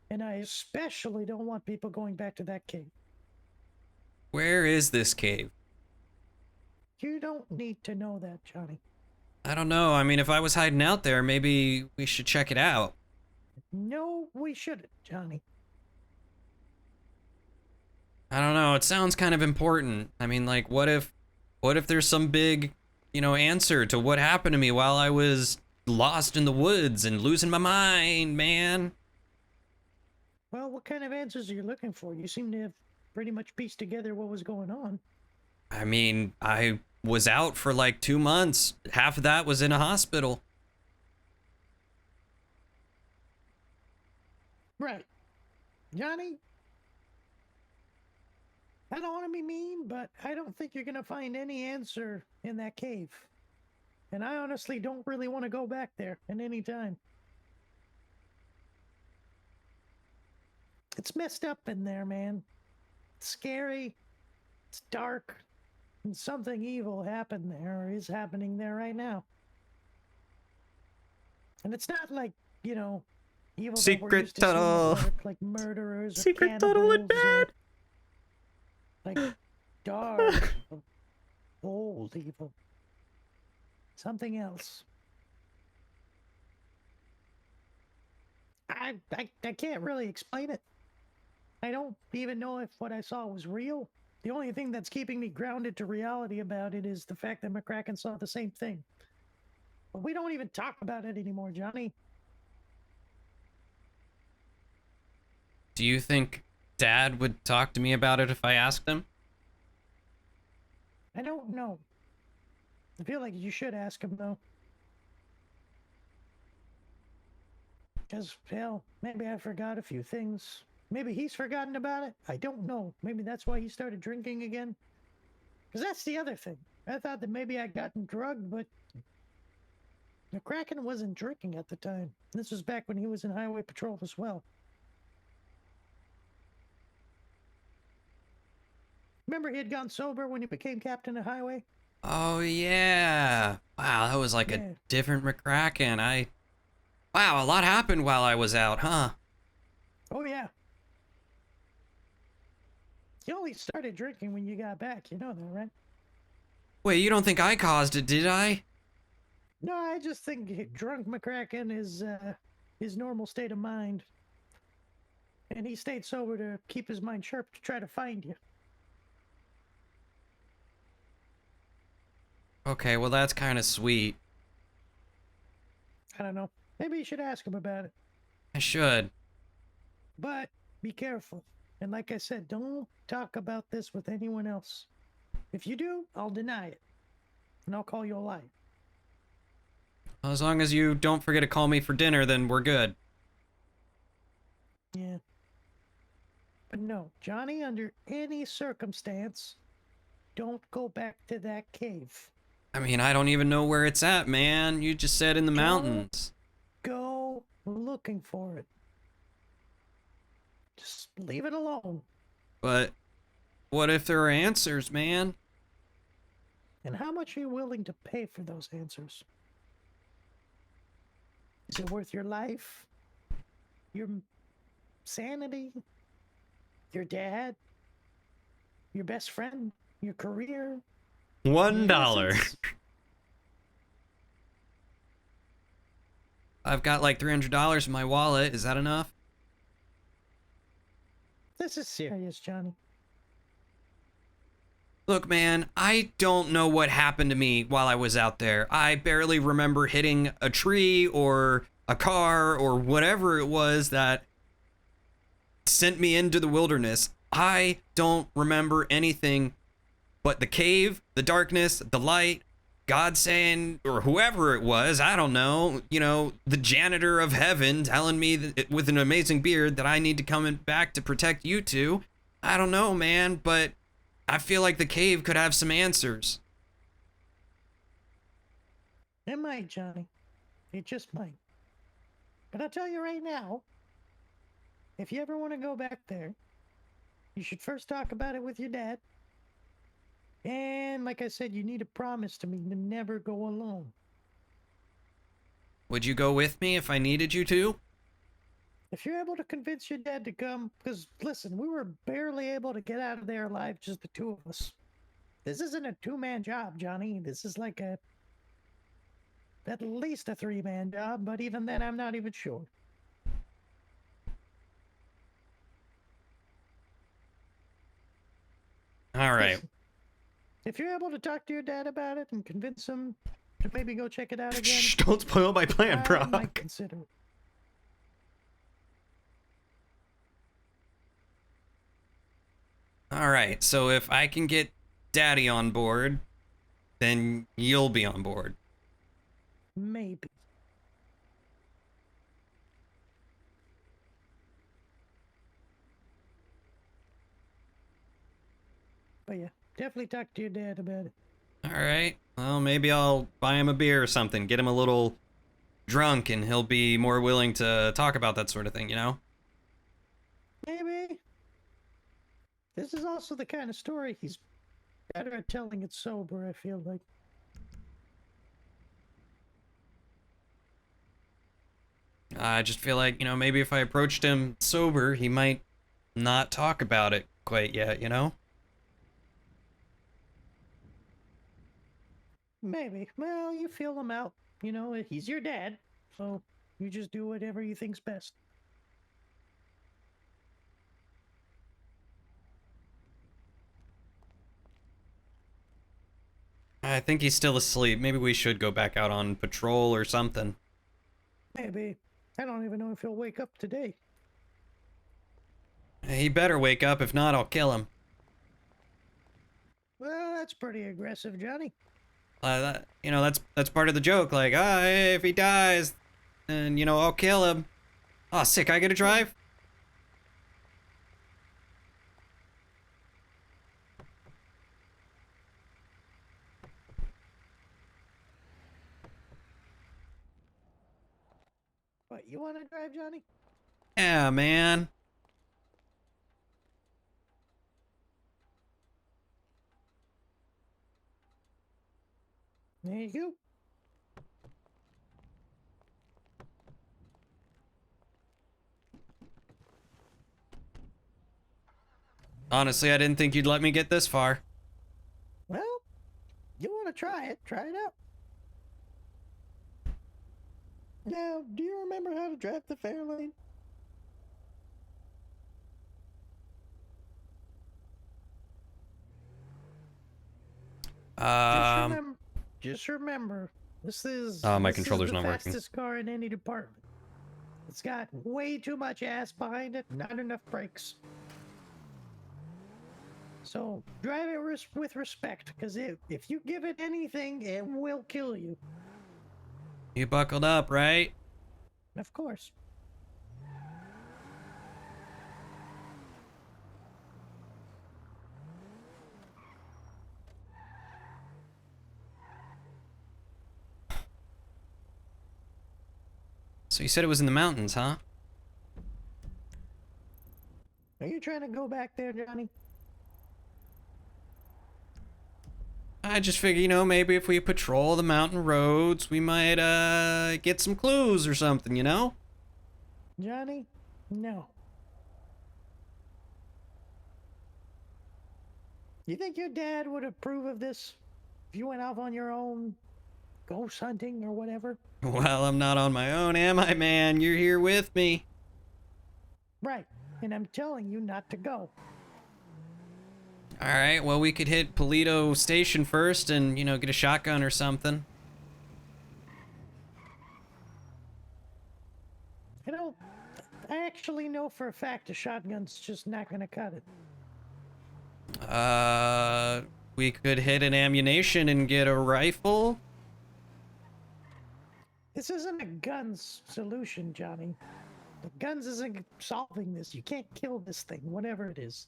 And I especially don't want people going back to that cave. Where is this cave? You don't need to know that, Johnny. I don't know. I mean, if I was hiding out there, maybe we should check it out. No, we shouldn't, Johnny. I don't know. It sounds kind of important. I mean, like, what if there's some big, you know, answer to what happened to me while I was lost in the woods and losing my mind, man? Well, what kind of answers are you looking for? You seem to have pretty much pieced together what was going on. I mean, I was out for like 2 months. Half of that was in a hospital. Right. Johnny, I don't want to be mean, but I don't think you're going to find any answer in that cave. And I honestly don't really want to go back there at any time. It's messed up in there, man. It's scary. It's dark. And something evil happened there, or is happening there right now. And it's not like, you know, evil that we're Secret used to seeing at tunnel. work, like murderers or Secret tunnel and cannibals or, like dark, old evil. Something else. I can't really explain it. I don't even know if what I saw was real. The only thing that's keeping me grounded to reality about it is the fact that McCracken saw the same thing. But we don't even talk about it anymore, Johnny. Do you think Dad would talk to me about it if I asked him? I don't know. I feel like you should ask him, though. Because, hell, maybe I forgot a few things. Maybe he's forgotten about it. I don't know. Maybe that's why he started drinking again. Because that's the other thing. I thought that maybe I'd gotten drugged, but McCracken wasn't drinking at the time. This was back when he was in Highway Patrol as well. Remember he had gone sober when he became captain of Highway? Oh, yeah. Wow, that was like Yeah. a different McCracken. Wow, a lot happened while I was out, huh? Oh, yeah. You only started drinking when you got back. You know that, right? Wait, you don't think I caused it, did I? No, I just think drunk McCracken is his normal state of mind. And he stayed sober to keep his mind sharp to try to find you. Okay, well, that's kind of sweet. I don't know. Maybe you should ask him about it. I should. But be careful. And like I said, don't talk about this with anyone else. If you do, I'll deny it. And I'll call you a liar. As long as you don't forget to call me for dinner, then we're good. Yeah. But no, Johnny, under any circumstance, don't go back to that cave. I mean, I don't even know where it's at, man. You just said in the mountains. Go looking for it. Just leave it alone. But what if there are answers, man? And how much are you willing to pay for those answers? Is it worth your life? Your sanity? Your dad? Your best friend? Your career? $1. innocence? I've got like $300 in my wallet. Is that enough? This is serious, Johnny. Look, man, I don't know what happened to me while I was out there. I barely remember hitting a tree or a car or whatever it was that sent me into the wilderness. I don't remember anything but the cave, the darkness, the light, God saying, or whoever it was, I don't know, you know, the janitor of heaven telling me that, with an amazing beard, that I need to come back to protect you two. I don't know, man, but I feel like the cave could have some answers. It might, Johnny. It just might. But I'll tell you right now, if you ever want to go back there, you should first talk about it with your dad. And like I said, you need a promise to me to never go alone. Would you go with me if I needed you to? If you're able to convince your dad to come, because listen, we were barely able to get out of there alive, just the two of us. This isn't a two-man job, Johnny. This is like at least a three-man job, but even then, I'm not even sure. All right. Listen, if you're able to talk to your dad about it and convince him to maybe go check it out again, Shh, don't spoil my plan, I Brock. might consider it. All right, so if I can get Daddy on board, then you'll be on board. Maybe. But yeah, definitely talk to your dad about it. All right, well, maybe I'll buy him a beer or something, get him a little drunk, and he'll be more willing to talk about that sort of thing, you know? Maybe. This is also the kind of story he's better at telling it sober, I feel like. I just feel like, you know, maybe if I approached him sober, he might not talk about it quite yet, you know? Maybe. Well, you feel him out. You know, he's your dad, so you just do whatever you think's best. I think he's still asleep. Maybe we should go back out on patrol or something. Maybe. I don't even know if he'll wake up today. He better wake up, if not, I'll kill him. Well, that's pretty aggressive, Johnny. You know, that's part of the joke. Like, hey, if he dies, then, you know, I'll kill him. Oh, sick, I get to drive? What, you want to drive, Johnny? Yeah, man. There you go. Honestly, I didn't think you'd let me get this far. Well, you want to try it? Try it out. Now, do you remember how to drive the Fairlane? Just remember, this is My this controller's is the not working. fastest car in any department. It's got way too much ass behind it, not enough brakes. So drive it with respect, because if you give it anything, it will kill you. You buckled up, right? Of course. So you said it was in the mountains, huh? Are you trying to go back there, Johnny? I just figure, you know, maybe if we patrol the mountain roads, we might, get some clues or something, you know? Johnny? No. You think your dad would approve of this? If you went off on your own? ghost hunting or whatever. Well, I'm not on my own, am I, man? You're here with me. Right. And I'm telling you not to go. All right, well, we could hit Polito Station first and, you know, get a shotgun or something. You know, I actually know for a fact a shotgun's just not gonna cut it. We could hit an ammunition and get a rifle. This isn't a guns solution, Johnny. The guns isn't solving this. You can't kill this thing, whatever it is.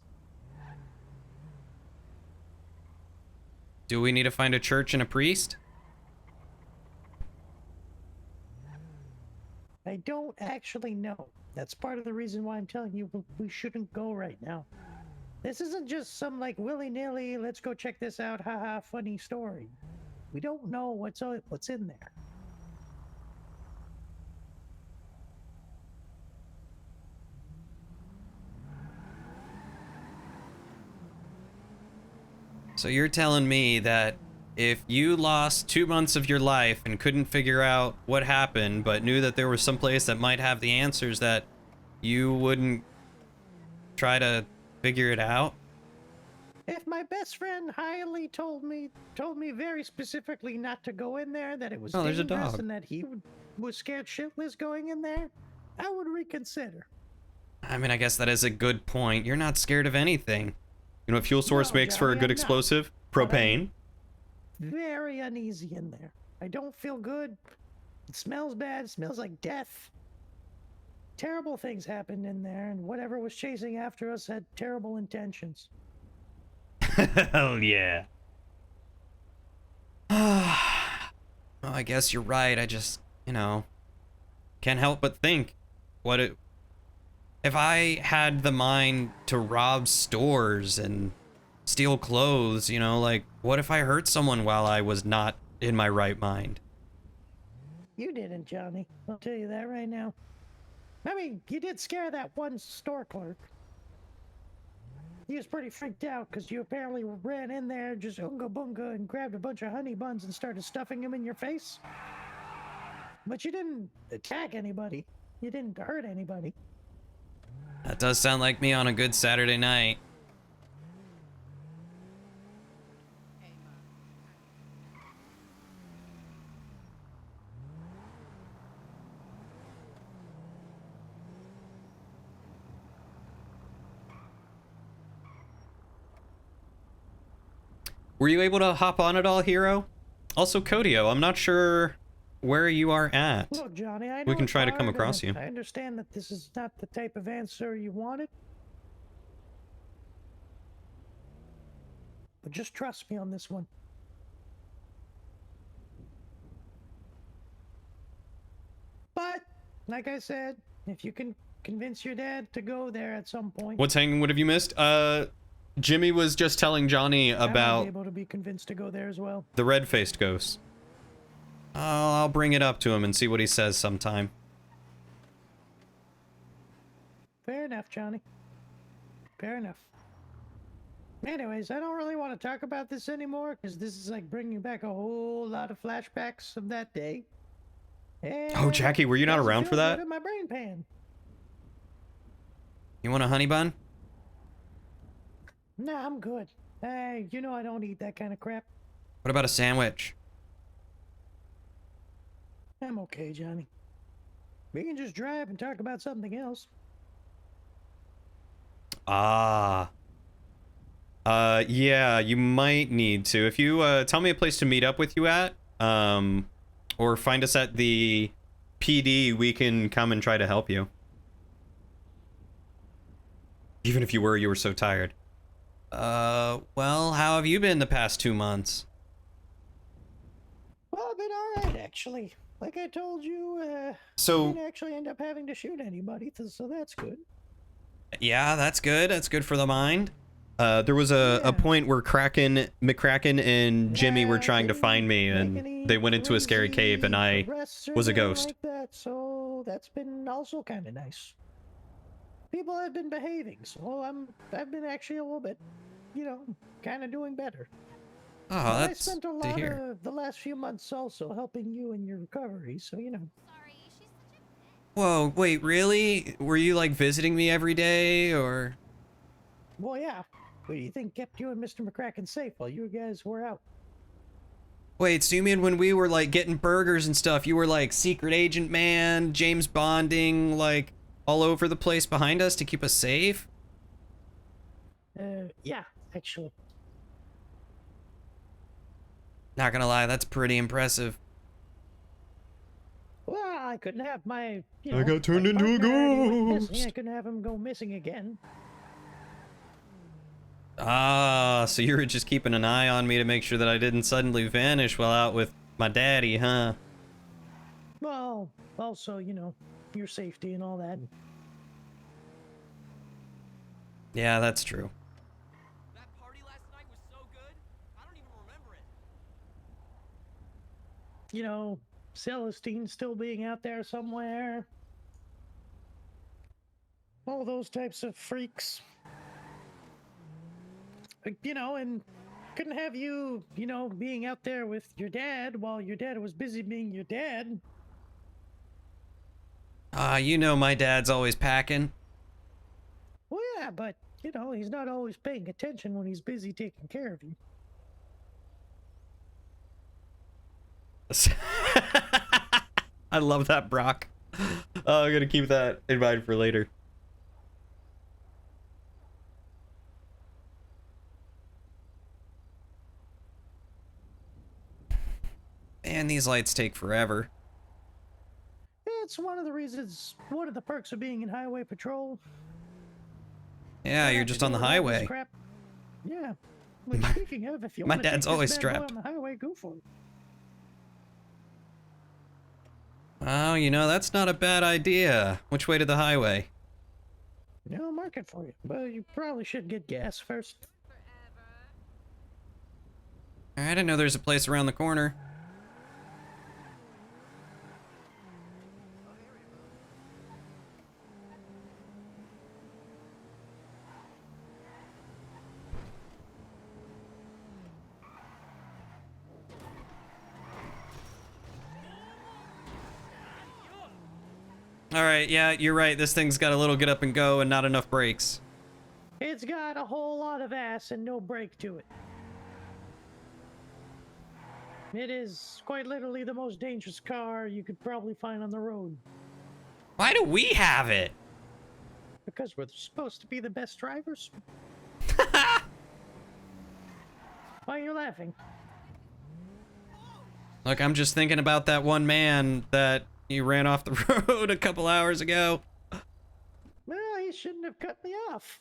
Do we need to find a church and a priest? I don't actually know. That's part of the reason why I'm telling you we shouldn't go right now. This isn't just some like willy-nilly, let's go check this out, haha, funny story. We don't know what's in there. So you're telling me that if you lost 2 months of your life and couldn't figure out what happened, but knew that there was some place that might have the answers, that you wouldn't try to figure it out? If my best friend Hiley told me very specifically not to go in there, that it was Oh, there's a dangerous dog. and that he was scared shitless going in there, I would reconsider. I mean, I guess that is a good point. You're not scared of anything. You know what fuel source No, makes for a Johnny, good I'm not. explosive? But I'm Propane. very uneasy in there. I don't feel good. It smells bad. It smells like death. Terrible things happened in there, and whatever was chasing after us had terrible intentions. Hell yeah. Well, I guess you're right. I just, you know, can't help but think, if I had the mind to rob stores and steal clothes, you know, like, what if I hurt someone while I was not in my right mind? You didn't, Johnny. I'll tell you that right now. I mean, you did scare that one store clerk. He was pretty freaked out because you apparently ran in there, just unga bunga, and grabbed a bunch of honey buns and started stuffing them in your face. But you didn't attack anybody. You didn't hurt anybody. That does sound like me on a good Saturday night. Were you able to hop on at all, Hero? Also, Codio, I'm not sure where you are at. Look, Johnny, I know We can it's try to come hard, across and you. I understand that this is not the type of answer you wanted. But just trust me on this one. But, like I said, if you can convince your dad to go there at some point, What's hanging? What have you missed? Jimmy was just telling Johnny I might about be able to be convinced to go there as well. the red-faced ghost. I'll bring it up to him and see what he says sometime. Fair enough, Johnny. Fair enough. Anyways, I don't really want to talk about this anymore because this is like bringing back a whole lot of flashbacks of that day. Oh, Jackie, were you not doesn't around feel for that? good in my brain pan. You want a honey bun? Nah, I'm good. Hey, you know I don't eat that kind of crap. What about a sandwich? I'm okay, Johnny. We can just drive and talk about something else. Ah. Yeah, you might need to. If you, tell me a place to meet up with you at, or find us at the PD, we can come and try to help you. Even if you were so tired. Well, how have you been the past 2 months? Well, I've been alright, actually. Like I told you, I So, didn't actually end up having to shoot anybody, so that's good. Yeah, that's good. That's good for the mind. there was a Yeah. point where McCracken and Jimmy were Yeah, trying to they find me, didn't make and any they went into a scary cave, and I crazy arrests or was a anything ghost. like that, so that's been also kind of nice. People have been behaving, so I've been actually a little bit, kind of doing better. Oh, Well, I that's spent a to lot hear. of the last few months also helping you in your recovery, so you know. Sorry, she's such a Whoa, wait, really? Were you like visiting me every day, or? Well, yeah. What do you think kept you and Mr. McCracken safe while you guys were out? Wait, so you mean when we were like getting burgers and stuff, you were like secret agent man, James Bonding, like all over the place behind us to keep us safe? Yeah, actually. Not gonna lie, that's pretty impressive. Well, I couldn't have my, you I know, got turned my into a partner already went missing. ghost. I couldn't have him go missing again. Ah, so you were just keeping an eye on me to make sure that I didn't suddenly vanish while out with my daddy, huh? Well, also, you know, your safety and all that. Yeah, that's true. That party last night was so good. I don't even remember it. You know, Celestine still being out there somewhere. All those types of freaks. You know, and couldn't have you, you know, being out there with your dad while your dad was busy being your dad. You know my dad's always packing. Well, yeah, but, you know, he's not always paying attention when he's busy taking care of you. I love that, Brock. Oh, I'm gonna keep that in mind for later. Man, these lights take forever. It's one of the reasons, one of the perks of being in highway patrol. Yeah, Don't you're have to just on the deal with all this highway. crap. Yeah. Like, speaking of, if you My want to dad's take always this bad boy strapped. on the highway, go for it. Oh, you know, that's not a bad idea. Which way to the highway? Yeah, I'll mark it for you. But you probably should get gas first. Alright, I know there's a place around the corner. Alright, yeah, you're right. This thing's got a little get up and go and not enough brakes. It's got a whole lot of ass and no brake to it. It is quite literally the most dangerous car you could probably find on the road. Why do we have it? Because we're supposed to be the best drivers. Why are you laughing? Look, I'm just thinking about that one man that you ran off the road a couple hours ago. Well, he shouldn't have cut me off.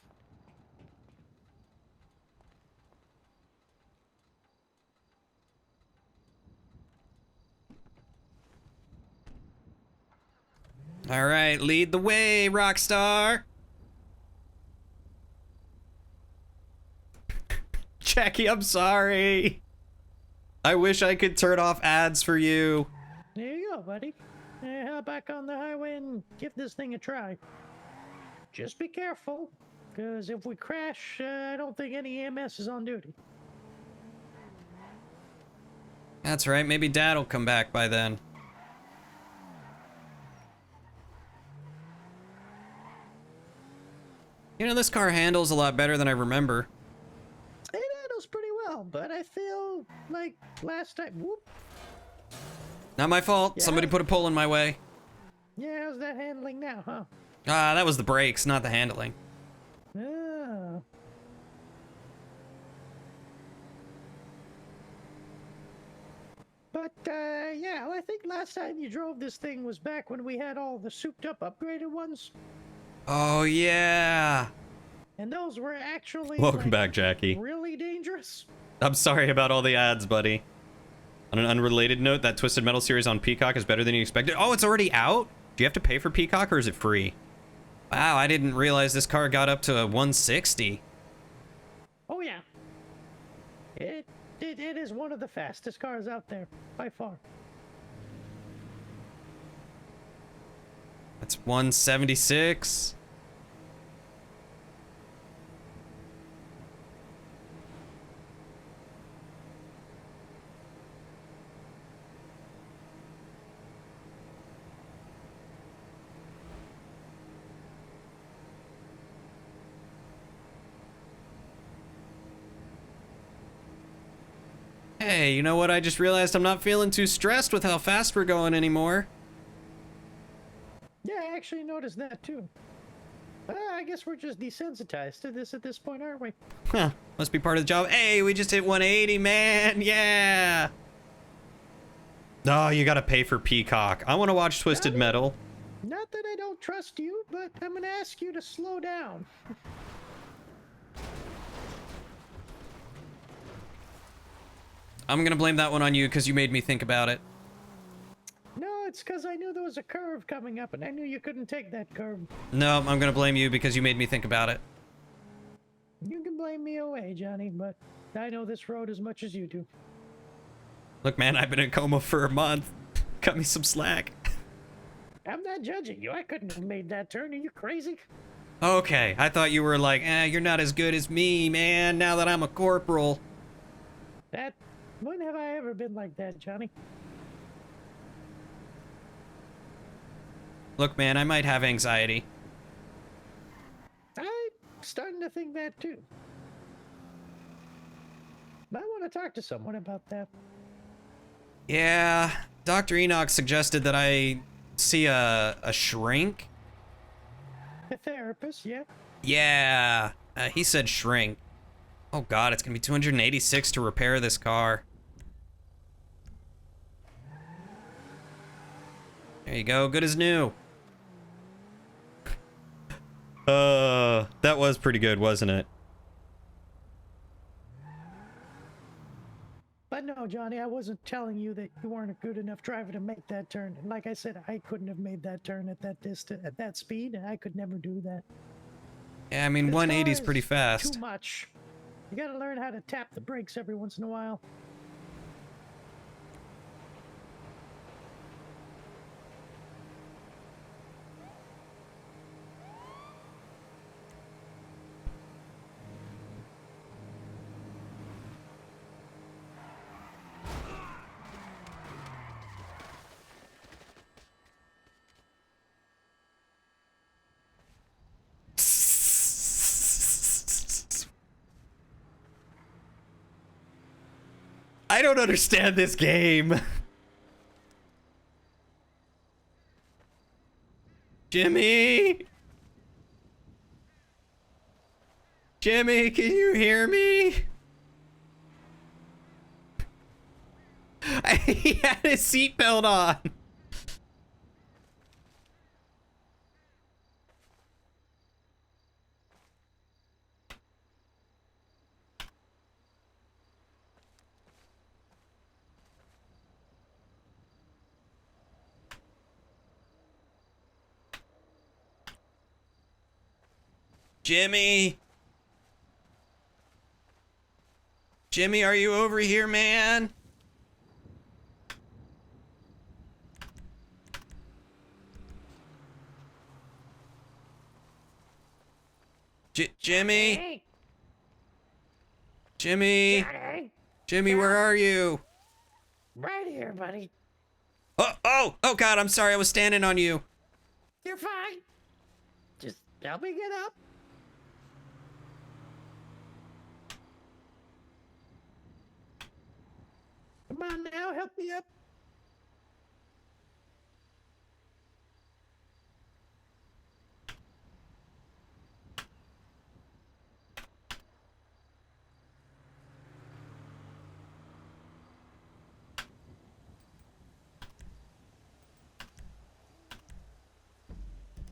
Alright, lead the way, Rockstar. Jackie, I'm sorry. I wish I could turn off ads for you. There you go, buddy. Hop back on the highway and give this thing a try. Just be careful, because if we crash, I don't think any EMS is on duty. That's right, maybe Dad will come back by then. You know, this car handles a lot better than I remember. It handles pretty well, but I feel like last time. Whoop. Not my fault. Yeah. Somebody put a pole in my way. Yeah, how's that handling now, huh? Ah, that was the brakes, not the handling. Oh. But, yeah, I think last time you drove this thing was back when we had all the souped up upgraded ones. Oh, yeah. And those were actually Welcome like, back, Jackie. really dangerous. I'm sorry about all the ads, buddy. On an unrelated note, that Twisted Metal series on Peacock is better than you expected. Oh, it's already out? Do you have to pay for Peacock or is it free? Wow, I didn't realize this car got up to 160. Oh yeah. It is one of the fastest cars out there, by far. That's 176. Hey, you know what? I just realized I'm not feeling too stressed with how fast we're going anymore. Yeah, I actually noticed that too. I guess we're just desensitized to this at this point, aren't we? Huh. Must be part of the job. Hey, we just hit 180, man. Yeah. Oh, you gotta pay for Peacock. I want to watch Twisted Metal. Not that I don't trust you, but I'm gonna ask you to slow down. I'm gonna blame that one on you because you made me think about it. No, it's because I knew there was a curve coming up, and I knew you couldn't take that curve. No, I'm gonna blame you because you made me think about it. You can blame me away, Johnny, but I know this road as much as you do. Look, man, I've been in coma for a month. Cut me some slack. I'm not judging you. I couldn't have made that turn. Are you crazy? Okay, I thought you were like, you're not as good as me, man, now that I'm a corporal. When have I ever been like that, Johnny? Look, man, I might have anxiety. I'm starting to think that too. I want to talk to someone about that. Yeah, Dr. Enoch suggested that I see a shrink. A therapist, yeah. Yeah, he said shrink. Oh god, it's gonna be 286 to repair this car. There you go, good as new. That was pretty good, wasn't it? But no, Johnny, I wasn't telling you that you weren't a good enough driver to make that turn. And like I said, I couldn't have made that turn at that distance, at that speed, and I could never do that. Yeah, I mean, This 180 is car pretty fast. Too much. You gotta learn how to tap the brakes every once in a while. I don't understand this game. Jimmy? Jimmy, can you hear me? He had his seatbelt on. Jimmy? Jimmy, are you over here, man? Jimmy? Hey, Jimmy? Johnny, Jimmy, where are you? right here, buddy. Oh God, I'm sorry, I was standing on you. You're fine. Just help me get up. Come on now, help me up.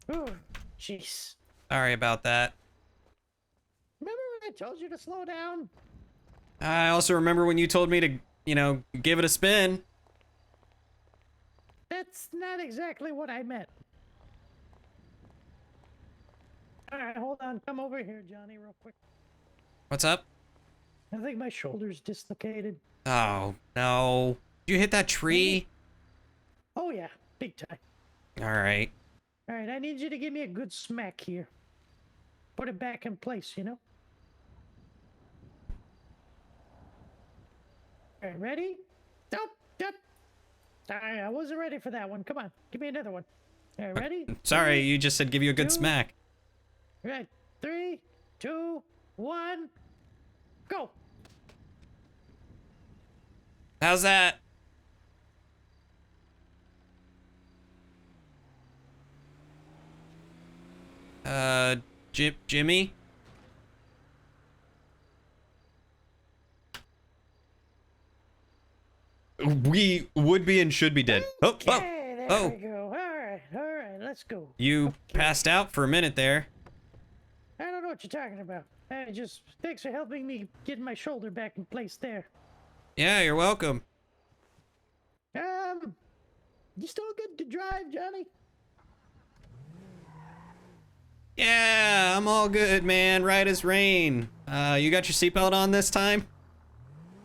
Oh, jeez. Sorry about that. Remember when I told you to slow down? I also remember when you told me to, give it a spin. That's not exactly what I meant. Alright, hold on. Come over here, Johnny, real quick. What's up? I think my shoulder's dislocated. Oh, no. Did you hit that tree? Oh, yeah. Big time. Alright. Alright, I need you to give me a good smack here. Put it back in place, you know? Alright, ready? Nope, yep. Alright, I wasn't ready for that one. Come on, give me another one. Alright, ready? Sorry, you just said give you a good two, smack. Right. 3, 2, 1, go! How's that? Jimmy? We would be and should be dead. Oh, Okay, there oh. we go. All right, let's go. You passed out for a minute there. I don't know what you're talking about. Just thanks for helping me get my shoulder back in place there. Yeah, you're welcome. You still good to drive, Johnny? Yeah, I'm all good, man. Right as rain. You got your seatbelt on this time?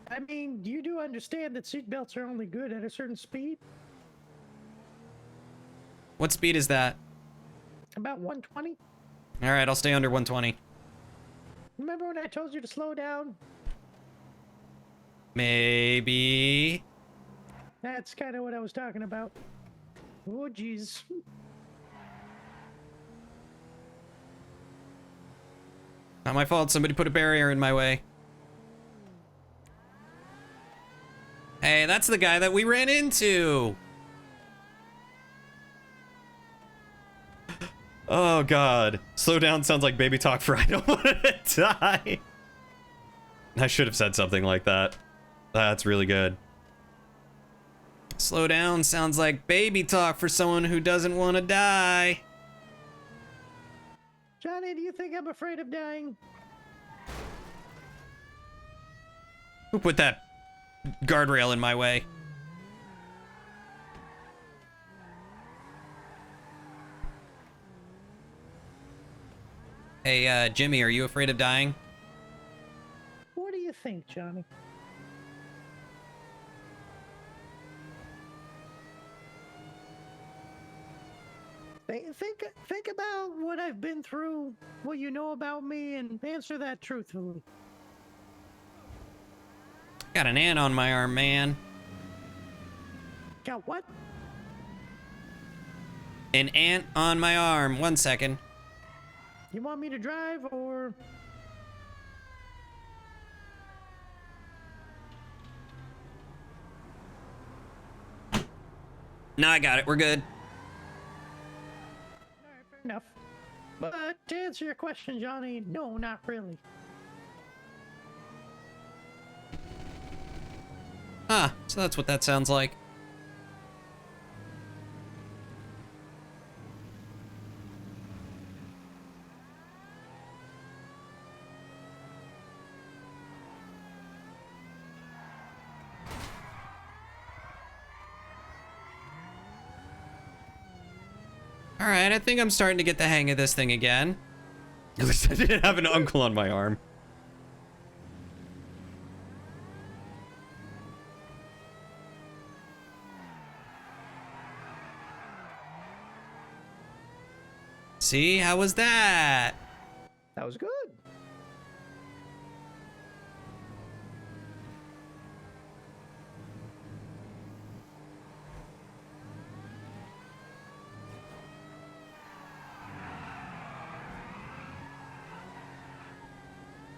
I mean, you do understand that seatbelts are only good at a certain speed? What speed is that? About 120? All right, I'll stay under 120. Remember when I told you to slow down? Maybe. That's kind of what I was talking about. Oh, jeez. Not my fault. Somebody put a barrier in my way. Hey, that's the guy that we ran into. Oh god. Slow down sounds like baby talk for I don't want to die. I should have said something like that. That's really good. Slow down sounds like baby talk for someone who doesn't want to die. Johnny, do you think I'm afraid of dying? Who put that guardrail in my way? Hey, Jimmy, are you afraid of dying? What do you think, Johnny? Think about what I've been through, what you know about me, and answer that truthfully. Got an ant on my arm, man. Got what? An ant on my arm. 1 second. You want me to drive, or... No, I got it. We're good. Alright, fair enough. But to answer your question, Johnny, no, not really. Ah, so that's what that sounds like. All right, I think I'm starting to get the hang of this thing again. At least I didn't have an uncle on my arm. See, how was that? That was good.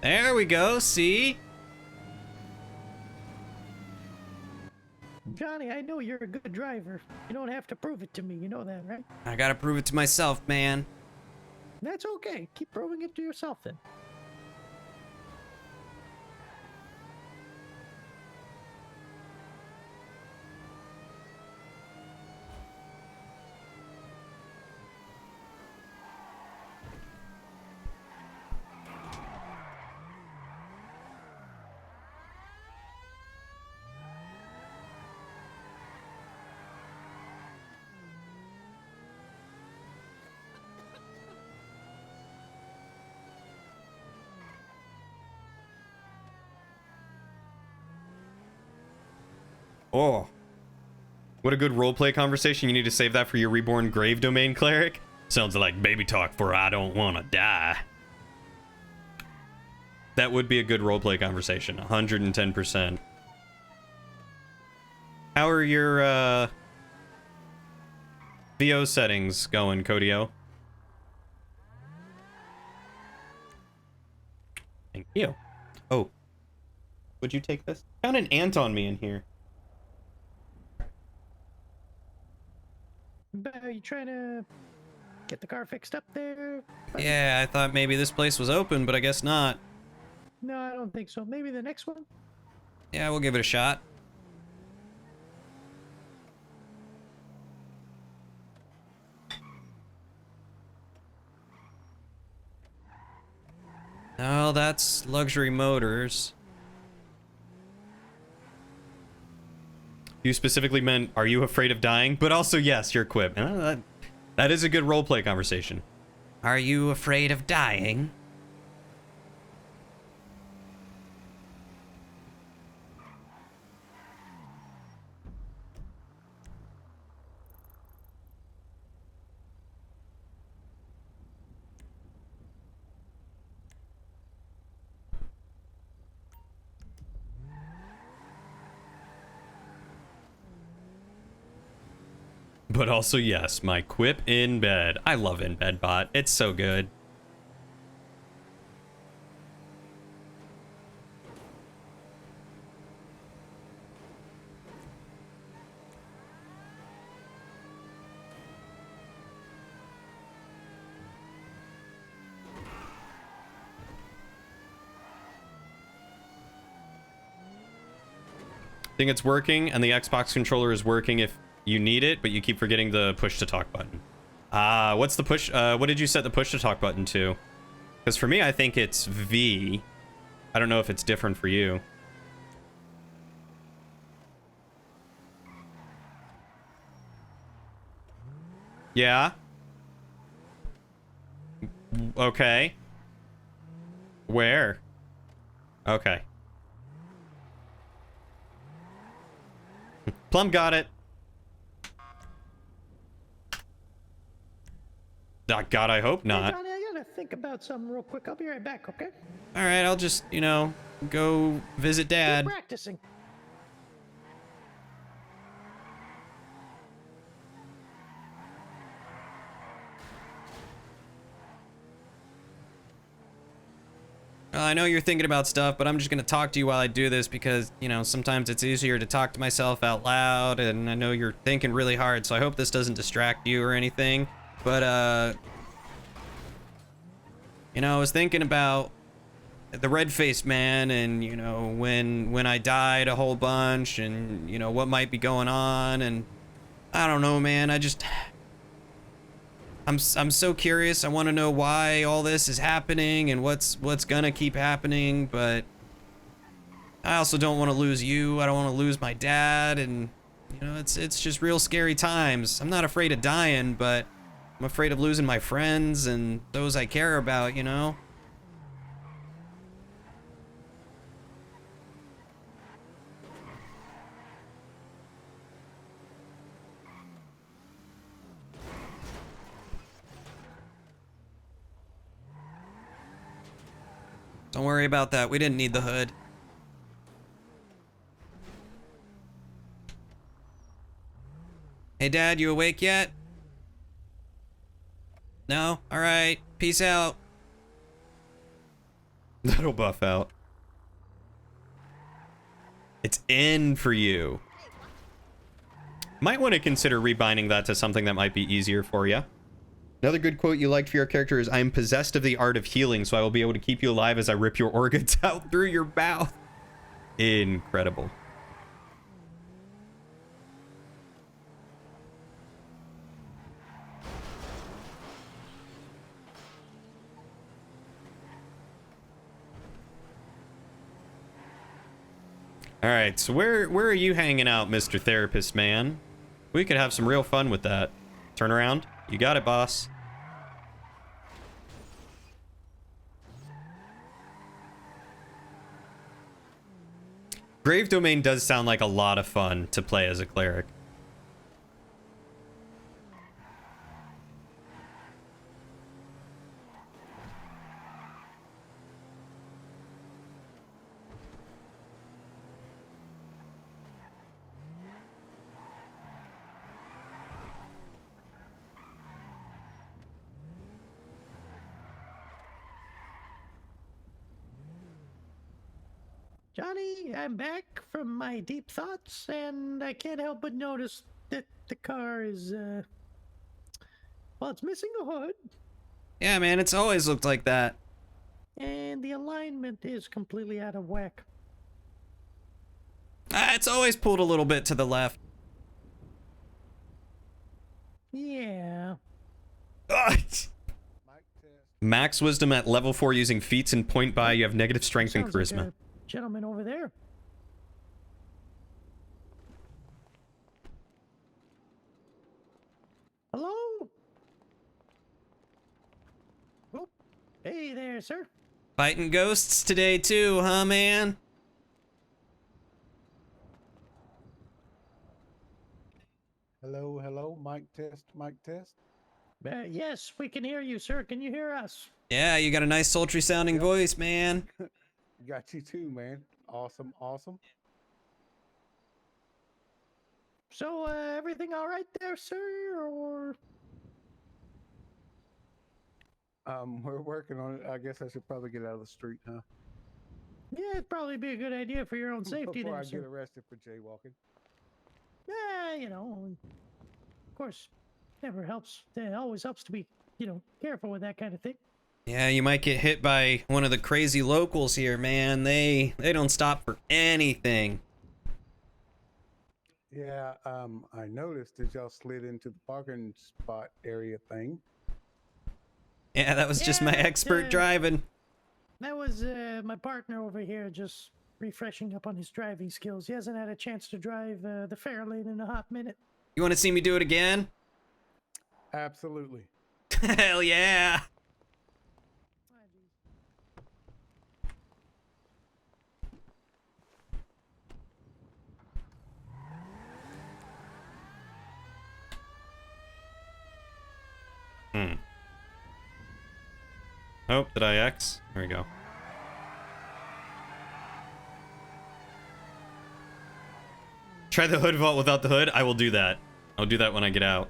There we go, see? Johnny, I know you're a good driver. You don't have to prove it to me, you know that, right? I gotta prove it to myself, man. That's okay. Keep proving it to yourself then. Oh. What a good roleplay conversation. You need to save that for your reborn grave domain cleric. Sounds like baby talk for I don't want to die. That would be a good roleplay conversation. 110%. How are your VO settings going, Codio? Thank you. Oh. Would you take this? Found an ant on me in here. Are you trying to get the car fixed up there? Yeah, I thought maybe this place was open, but I guess not. No, I don't think so. Maybe the next one? Yeah, we'll give it a shot. Oh, that's Luxury Motors. You specifically meant, are you afraid of dying? But also, yes, your quip. That is a good roleplay conversation. Are you afraid of dying? But also, yes, my quip in bed. I love in bed bot. It's so good. I think it's working, and the Xbox controller is working if you need it, but you keep forgetting the push to talk button. What's the push? What did you set the push to talk button to? Because for me, I think it's V. I don't know if it's different for you. Yeah. Okay. Where? Okay. Plum got it. God, I hope Hey, not. Johnny, I gotta think about something real quick. I'll be right back, okay? All right, I'll just, you know, go visit Keep Dad. practicing. I know you're thinking about stuff, but I'm just gonna talk to you while I do this because, you know, sometimes it's easier to talk to myself out loud, and I know you're thinking really hard, so I hope this doesn't distract you or anything. But, you know, I was thinking about the red-faced man and, you know, when I died a whole bunch and, you know, what might be going on, and I don't know, man, I'm so curious. I want to know why all this is happening and what's gonna keep happening, but I also don't want to lose you. I don't want to lose my dad, and you know, it's just real scary times. I'm not afraid of dying, but I'm afraid of losing my friends and those I care about, you know? Don't worry about that. We didn't need the hood. Hey, Dad, you awake yet? No? All right. Peace out. That'll buff out. It's in for you. Might want to consider rebinding that to something that might be easier for you. Another good quote you liked for your character is, I am possessed of the art of healing, so I will be able to keep you alive as I rip your organs out through your mouth. Incredible. All right, so where are you hanging out, Mr. Therapist Man? We could have some real fun with that. Turn around. You got it, boss. Grave Domain does sound like a lot of fun to play as a cleric. Johnny, I'm back from my deep thoughts, and I can't help but notice that the car is, Well, it's missing a hood, Yeah, man, it's always looked like that. and the alignment is completely out of whack. It's always pulled a little bit to the left. Yeah. Ugh. Max wisdom at level 4 using feats and point by. You have negative strength and Sounds like charisma. a gentleman over there. Hello? Oh, hey there, sir. Fighting ghosts today too, huh, man? Hello, hello, mic test, mic test. Yes, we can hear you, sir. Can you hear us? Yeah, you got a nice sultry sounding voice, man. Got you too, man. Awesome, awesome. So, everything all right there, sir? Or We're working on it. I guess I should probably get out of the street, huh? yeah, it'd probably be a good idea for your own safety Before there, I sir. get arrested for jaywalking. Yeah, you know, of course, never helps. It always helps to be, careful with that kind of thing. Yeah, you might get hit by one of the crazy locals here, man. They don't stop for anything. Yeah, I noticed that y'all slid into the parking spot area thing. Yeah, that was just my expert driving. That was my partner over here just refreshing up on his driving skills. He hasn't had a chance to drive the fair lane in a hot minute. You want to see me do it again? Absolutely. Hell yeah. Oh, did I X? There we go. Try the hood vault without the hood? I will do that. I'll do that when I get out.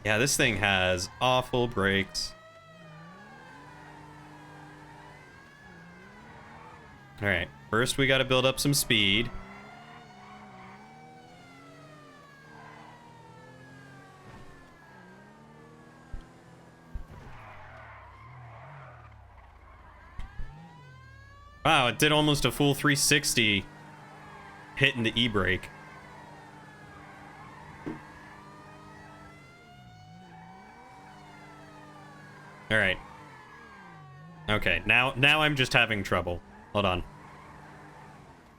Yeah, this thing has awful brakes. Alright, first we gotta build up some speed. Wow, it did almost a full 360 hitting the e-brake. All right. Okay, now I'm just having trouble. Hold on.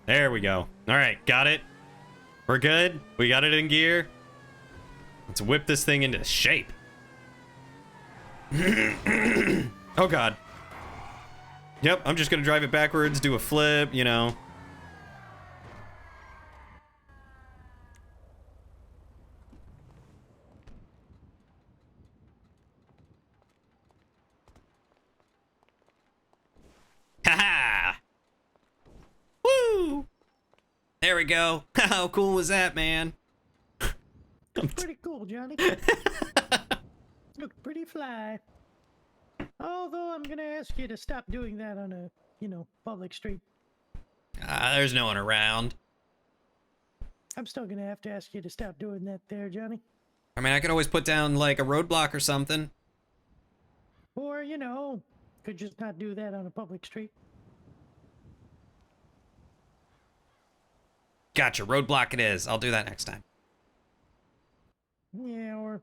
There we go. All right, got it. We're good. We got it in gear. Let's whip this thing into shape. Oh God. Yep, I'm just gonna drive it backwards, do a flip, you know. Haha! Woo! There we go. How cool was that, man? That's pretty cool, Johnny. Looked pretty fly. Although I'm gonna ask you to stop doing that on a, public street. There's no one around. I'm still gonna have to ask you to stop doing that there, Johnny. I mean, I could always put down, like, a roadblock or something. Or, could just not do that on a public street. Gotcha, roadblock it is. I'll do that next time. Yeah, or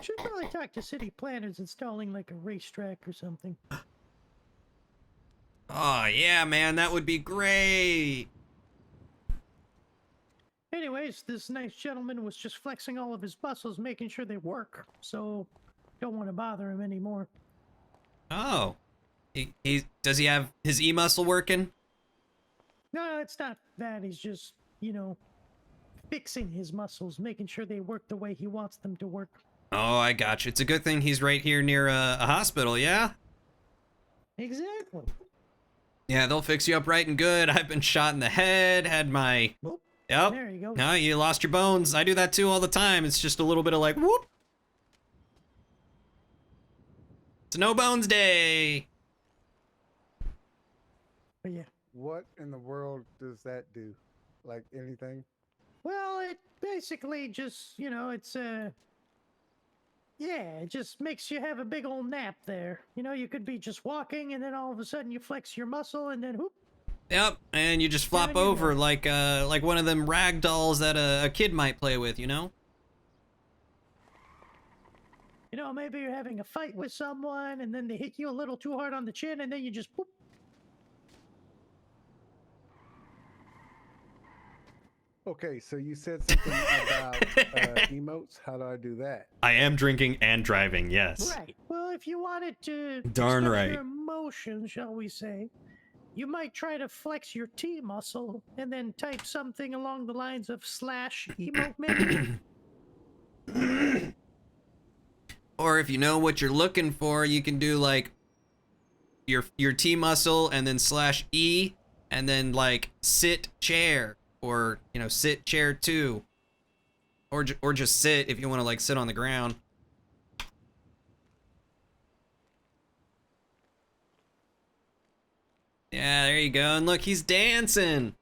should probably talk to city planners installing like a racetrack or something. Oh, yeah, man, that would be great. Anyways, this nice gentleman was just flexing all of his muscles, making sure they work. So, don't want to bother him anymore. Oh. Does he have his E-muscle working? No, it's not that. He's just, fixing his muscles, making sure they work the way he wants them to work. Oh, I gotcha. It's a good thing he's right here near a hospital, yeah? Exactly. Yeah, they'll fix you up right and good. I've been shot in the head, had my... Whoop. Yep. There you go. No, you lost your bones. I do that too all the time. It's just a little bit of like, whoop. It's no bones day. But yeah. What in the world does that do? Like anything? Well, it basically just, it's yeah, it just makes you have a big old nap there. You could be just walking and then all of a sudden you flex your muscle and then whoop. Yep, and you just flop Down you over go. like one of them rag dolls that a kid might play with, you know? Maybe you're having a fight with someone and then they hit you a little too hard on the chin and then you just whoop. Okay, so you said something about emotes. How do I do that? I am drinking and driving, yes. Right. Well, if you wanted to Darn express right. your emotion, shall we say, you might try to flex your T muscle and then type something along the lines of /emote maybe. Or if you know what you're looking for, you can do like your T muscle and then /E and then like sit chair or sit chair 2 or just sit if you want to like sit on the ground. Yeah, there you go. And look, he's dancing.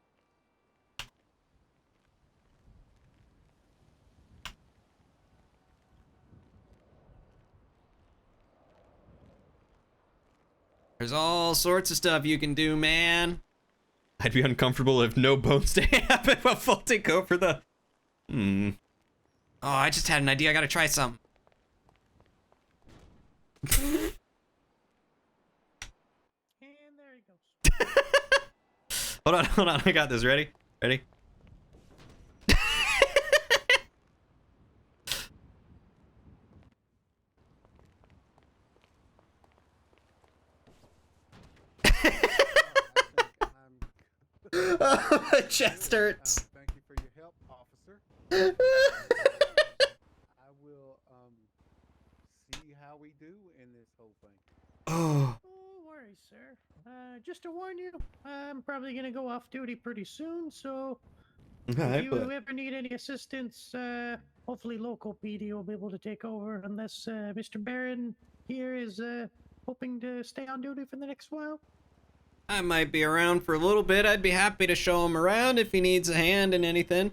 There's all sorts of stuff you can do, man. I'd be uncomfortable if no bones day happened, but full take over the... Oh, I just had an idea. I gotta try something. And there he goes. Hold on, I got this. Ready? Oh, my chest hurts. Thank you for your help, officer. I will see how we do in this whole thing. Oh. No worries, sir. Just to warn you, I'm probably gonna go off duty pretty soon, so if you ever need any assistance, hopefully local PD will be able to take over unless Mr. Barron here is hoping to stay on duty for the next while. I might be around for a little bit. I'd be happy to show him around if he needs a hand in anything.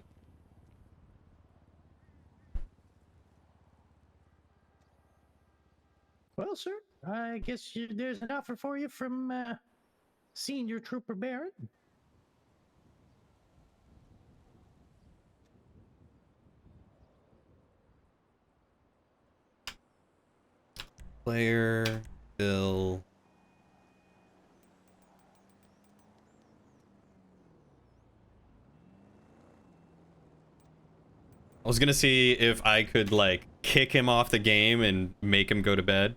Well, sir, I guess there's an offer for you from Senior Trooper Barron. Player, Bill. I was gonna see if I could, like, kick him off the game and make him go to bed.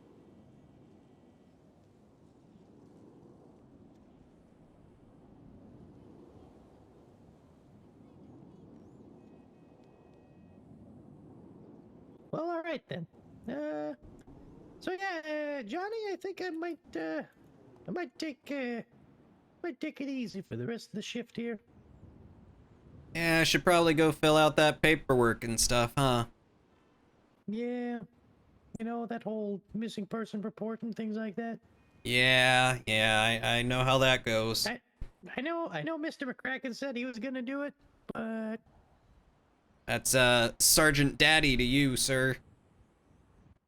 Well, all right then. So yeah, Johnny, I think I might take it easy for the rest of the shift here. Yeah, I should probably go fill out that paperwork and stuff, huh? Yeah, that whole missing person report and things like that. Yeah, I know how that goes. I know Mr. McCracken said he was gonna do it, but That's Sergeant Daddy to you, sir.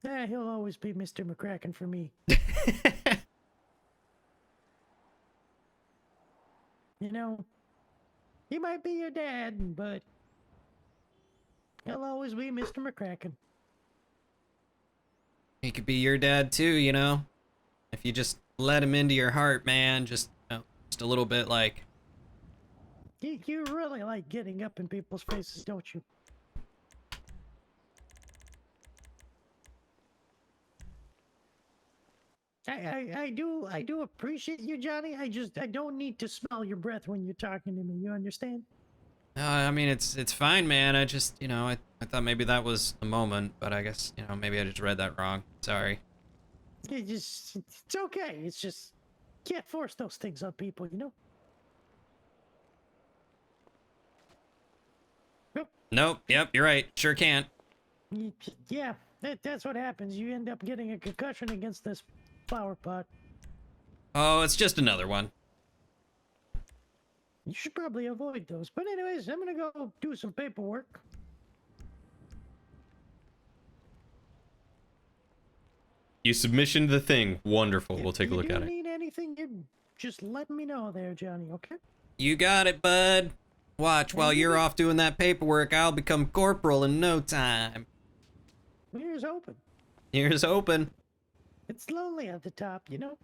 he'll always be Mr. McCracken for me. He might be your dad, but he'll always be Mr. McCracken. He could be your dad too, if you just let him into your heart, man. Just a little bit, like. You really like getting up in people's faces, don't you? I do appreciate you, Johnny. I don't need to smell your breath when you're talking to me. You understand? I mean, it's fine, man. I just, I thought maybe that was a moment, but I guess, maybe I just read that wrong. Sorry. It's okay. It's just, can't force those things on people, Nope. Yep, you're right. Sure can't. Yeah, that's what happens. You end up getting a concussion against this flower pot. Oh, it's just another one. You should probably avoid those. But anyways, I'm gonna go do some paperwork. You submissioned the thing. Wonderful. We'll take a look at If it. you need anything, you just let me know there, Johnny, okay? You got it, bud. Watch, while you're off doing that paperwork, I'll become corporal in no time. Here's hoping. Here's hoping. It's lonely at the top, you know?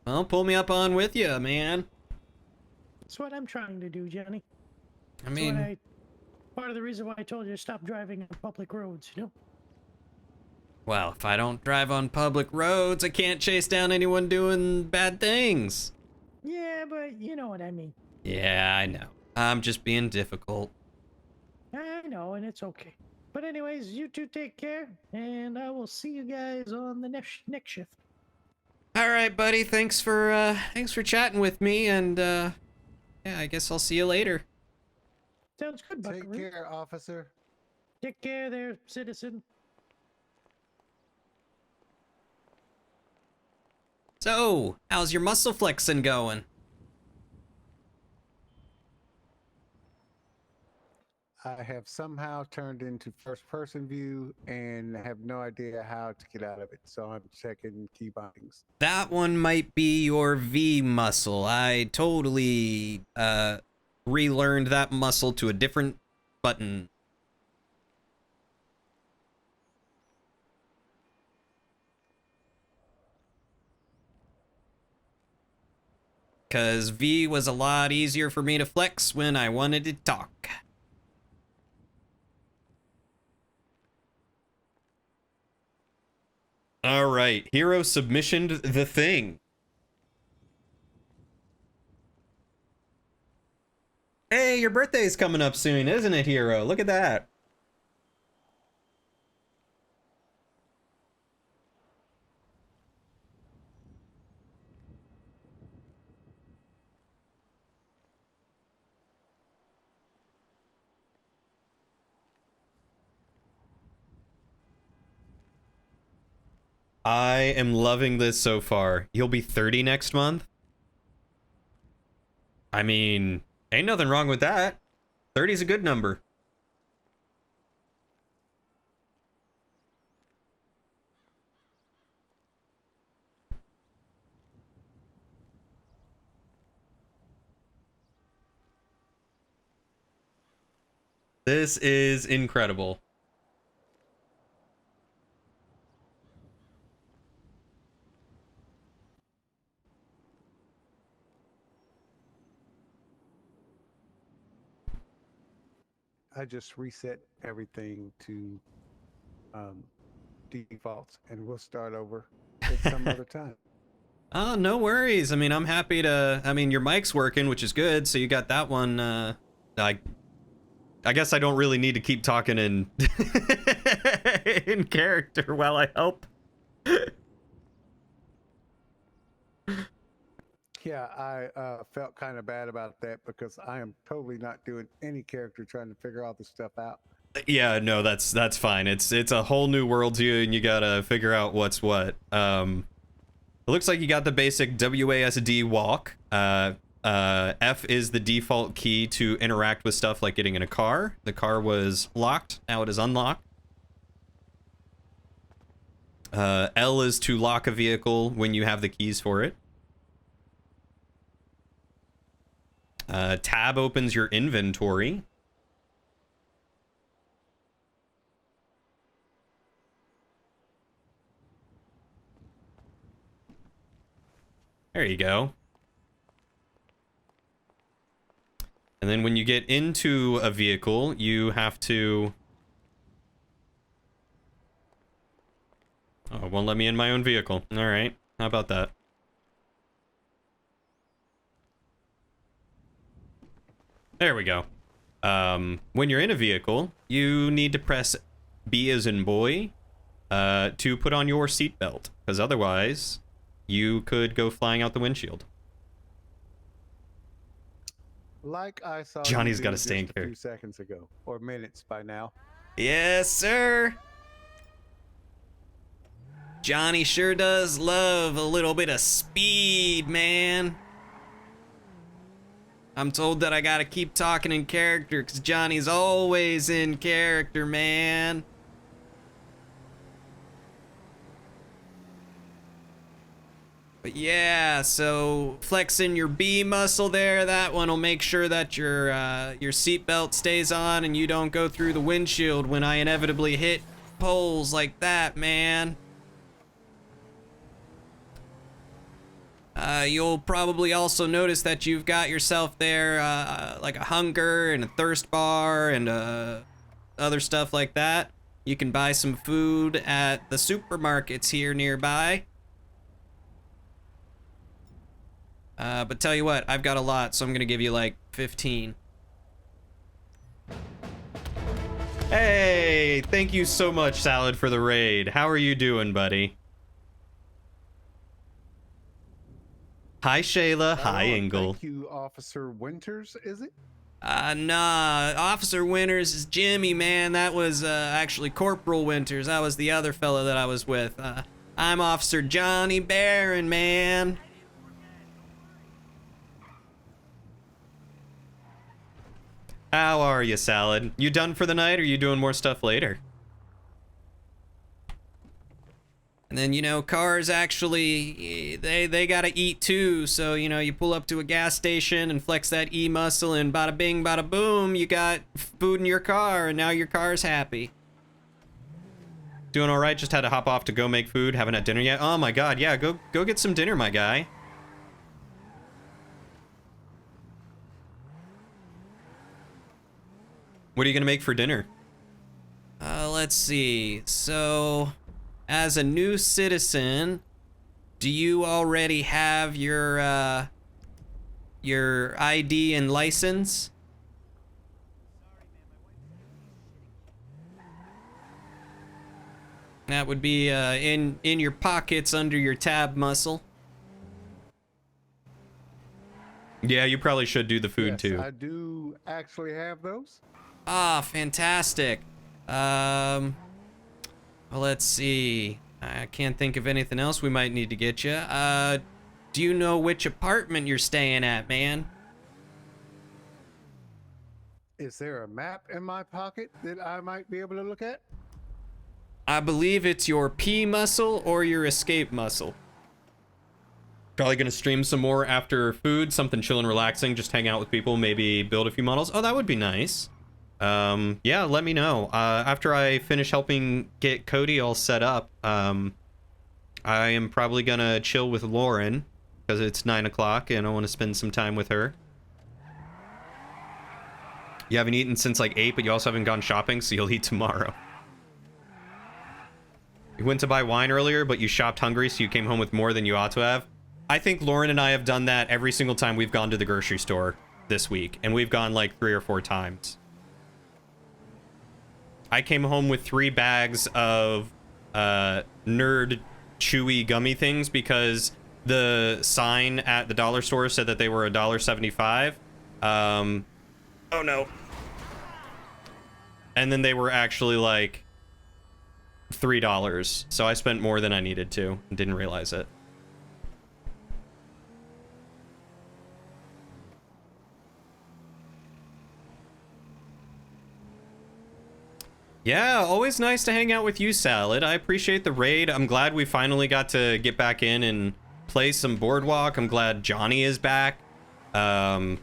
Well, pull me up on with you, man. That's what I'm trying to do, Johnny. I mean, Part of the reason why I told you to stop driving on public roads, you know? well, if I don't drive on public roads, I can't chase down anyone doing bad things. Yeah, but you know what I mean. Yeah, I know. I'm just being difficult. I know, and it's okay. But anyways, you two take care, and I will see you guys on the next shift. All right, buddy. Thanks for chatting with me, and yeah, I guess I'll see you later. Sounds good, Take Buckaroo. care, officer. Take care there, citizen. So, how's your muscle flexing going? I have somehow turned into first-person view and have no idea how to get out of it. So I'm checking key bindings. That one might be your V muscle. I totally relearned that muscle to a different button. Cause V was a lot easier for me to flex when I wanted to talk. All right, hero submissioned the thing. Hey, your birthday's coming up soon, isn't it, hero? Look at that. I am loving this so far. You'll be 30 next month? I mean, ain't nothing wrong with that. 30's a good number. This is incredible. I just reset everything to defaults, and we'll start over at some other time. Oh, no worries. I mean, I'm happy to... I mean, your mic's working, which is good, so you got that one, I guess I don't really need to keep talking in... in character while I help. Yeah, I felt kind of bad about that because I am totally not doing any character trying to figure all this stuff out. Yeah, no, that's fine. It's a whole new world to you, and you gotta figure out what's what. It looks like you got the basic WASD walk. F is the default key to interact with stuff like getting in a car. The car was locked, now it is unlocked. L is to lock a vehicle when you have the keys for it. Tab opens your inventory. There you go. And then when you get into a vehicle, you have to... Oh, it won't let me in my own vehicle. All right. How about that? There we go. When you're in a vehicle, you need to press B as in boy to put on your seatbelt, because otherwise you could go flying out the windshield. Like I saw Johnny's you gotta do stay in just a few character. seconds ago, or minutes by now. Yes, sir. Johnny sure does love a little bit of speed, man. I'm told that I gotta keep talking in character because Johnny's always in character, man. But yeah, so flexing your B muscle there, that one will make sure that your seatbelt stays on and you don't go through the windshield when I inevitably hit poles like that, man. You'll probably also notice that you've got yourself there like a hunger and a thirst bar and other stuff like that. You can buy some food at the supermarkets here nearby. But tell you what, I've got a lot, so I'm gonna give you like 15. Hey, thank you so much, Salad, for the raid. How are you doing, buddy? Hi, Shayla. Hi, Engel. Thank you, Officer Winters, is it? Nah, Officer Winters is Jimmy, man. That was actually Corporal Winters. That was the other fellow that I was with. I'm Officer Johnny Barron, man. How are you, Salad? You done for the night, or you doing more stuff later? And then, you know, cars actually, they gotta eat too. So, you know, you pull up to a gas station and flex that E muscle and bada bing, bada boom, you got food in your car and now your car's happy. Doing all right, just had to hop off to go make food. Haven't had dinner yet. Oh my god, yeah, go get some dinner, my guy. What are you gonna make for dinner? Let's see. So, as a new citizen, do you already have your ID and license? That would be in your pockets under your tab muscle. Yeah, you probably should do the food Yes, too. I do actually have those. Ah, fantastic. Well, let's see. I can't think of anything else we might need to get you. Do you know which apartment you're staying at, man? Is there a map in my pocket that I might be able to look at? I believe it's your P muscle or your escape muscle. Probably gonna stream some more after food, something chill and relaxing, just hang out with people, maybe build a few models. Oh, that would be nice. Yeah, let me know. After I finish helping get Cody all set up, I am probably gonna chill with Lauren, because it's 9 o'clock and I want to spend some time with her. You haven't eaten since like 8, but you also haven't gone shopping, so you'll eat tomorrow. You went to buy wine earlier, but you shopped hungry, so you came home with more than you ought to have. I think Lauren and I have done that every single time we've gone to the grocery store this week, and we've gone like 3 or 4 times. I came home with 3 bags of Nerd Chewy gummy things because the sign at the dollar store said that they were $1.75. Oh no. And then they were actually like $3, so I spent more than I needed to and didn't realize it. Yeah, always nice to hang out with you, Salad. I appreciate the raid. I'm glad we finally got to get back in and play some Boardwalk. I'm glad Johnny is back. Hate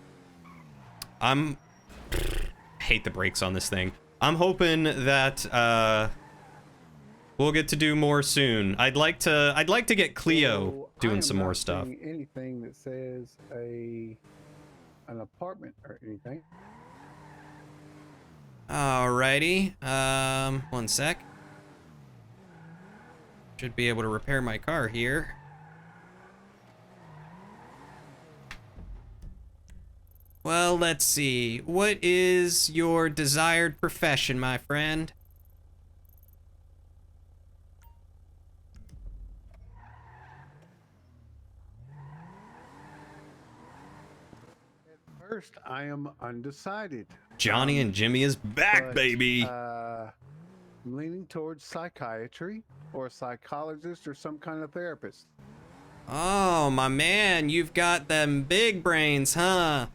the brakes on this thing. I'm hoping that we'll get to do more soon. I'd like to get Cleo doing some more stuff. Anything that says an apartment or anything. Alrighty. One sec. Should be able to repair my car here. Well, let's see. What is your desired profession, my friend? First, I am undecided. Johnny and Jimmy is back, But, baby. I'm leaning towards psychiatry or a psychologist or some kind of therapist. Oh, my man, you've got them big brains, huh?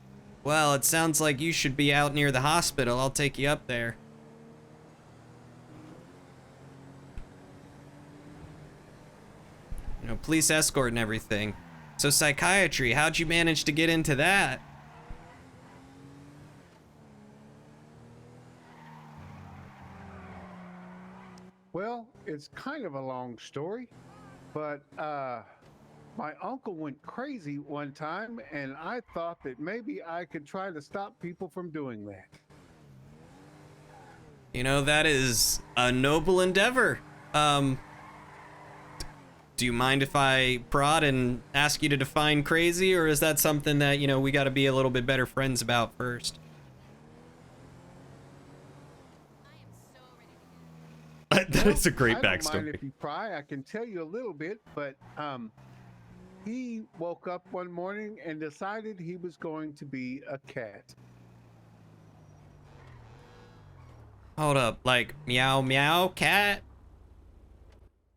Well, it sounds like you should be out near the hospital. I'll take you up there. you know, police escort and everything. So psychiatry, how'd you manage to get into that? Well, it's kind of a long story, but my uncle went crazy one time, and I thought that maybe I could try to stop people from doing that. You know, that is a noble endeavor. Do you mind if I prod and ask you to define crazy, or is that something that, you know, we got to be a little bit better friends about first? That is a great I don't mind backstory. if you pry. I can tell you a little bit, but he woke up one morning and decided he was going to be a cat. Hold up, like meow meow cat?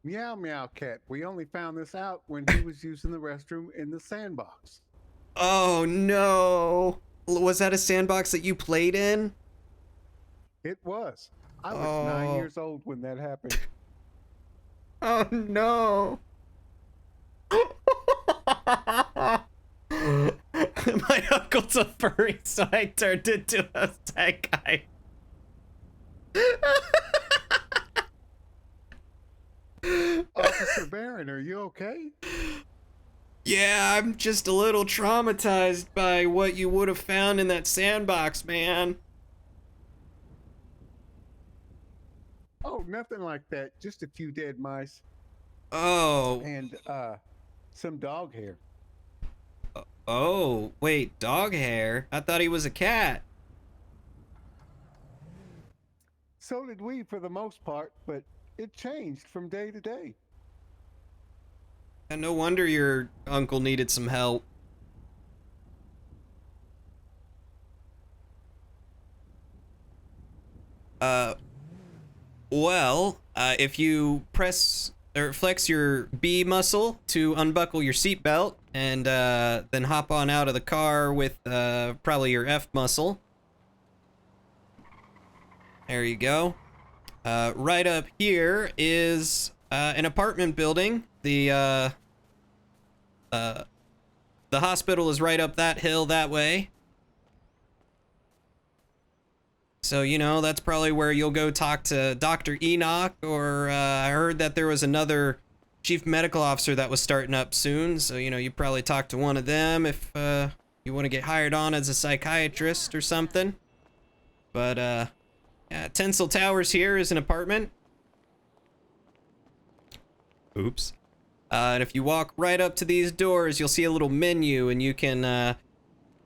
Meow meow cat. We only found this out when he was using the restroom in the sandbox. Oh no. Was that a sandbox that you played in? It was. I was 9 years old when that happened. Oh no. My uncle's a furry, so I turned into a tech guy. Officer Barron, are you okay? Yeah, I'm just a little traumatized by what you would have found in that sandbox, man. Oh, nothing like that. Just a few dead mice. Oh. And some dog hair. Oh, wait, dog hair? I thought he was a cat. So did we for the most part, but it changed from day to day. And no wonder your uncle needed some help. Well, if you press or flex your B muscle to unbuckle your seatbelt and then hop on out of the car with probably your F muscle. There you go. Right up here is an apartment building. The hospital is right up that hill that way. So, you know, that's probably where you'll go talk to Dr. Enoch, or I heard that there was another chief medical officer that was starting up soon. So, you know, you probably talk to one of them if you want to get hired on as a psychiatrist or something. But, yeah, Tinsel Towers here is an apartment. Oops. And if you walk right up to these doors, you'll see a little menu, and you can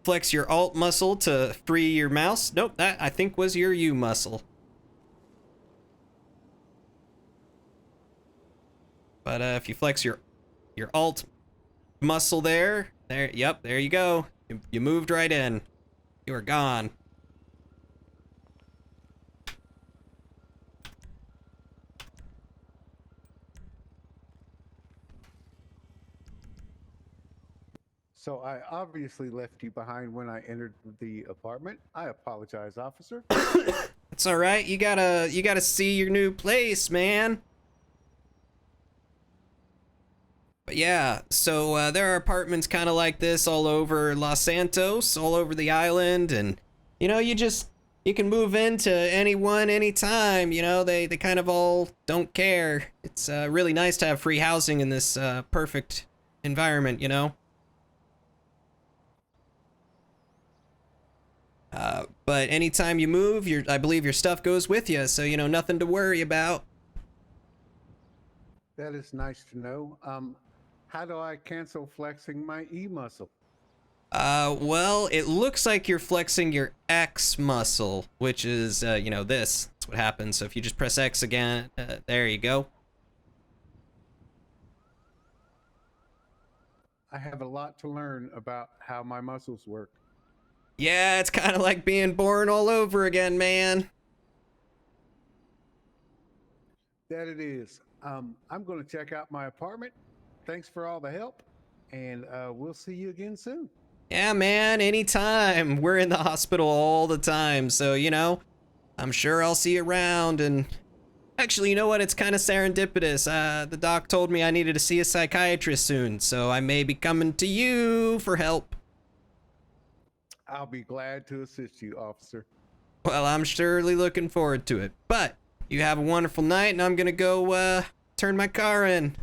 flex your Alt muscle to free your mouse. Nope, that I think was your U muscle. But if you flex your Alt muscle there, yep, there you go. You moved right in. You are gone. So I obviously left you behind when I entered the apartment. I apologize, officer. It's all right. You gotta see your new place, man. But yeah, so there are apartments kind of like this all over Los Santos, all over the island, and you know, you can move into anyone anytime. You know, they kind of all don't care. It's really nice to have free housing in this perfect environment, you know. But anytime you move, I believe your stuff goes with you, so you know, nothing to worry about. That is nice to know. How do I cancel flexing my E muscle? Well, it looks like you're flexing your X muscle, which is, you know, this. That's what happens. So if you just press X again, there you go. I have a lot to learn about how my muscles work. Yeah, it's kind of like being born all over again, man. That it is. I'm going to check out my apartment. Thanks for all the help, and we'll see you again soon. Yeah, man, anytime. We're in the hospital all the time, so, you know, I'm sure I'll see you around, and Actually, you know what? It's kind of serendipitous. The doc told me I needed to see a psychiatrist soon, so I may be coming to you for help. I'll be glad to assist you, officer. Well, I'm surely looking forward to it. But you have a wonderful night, and I'm gonna go turn my car in.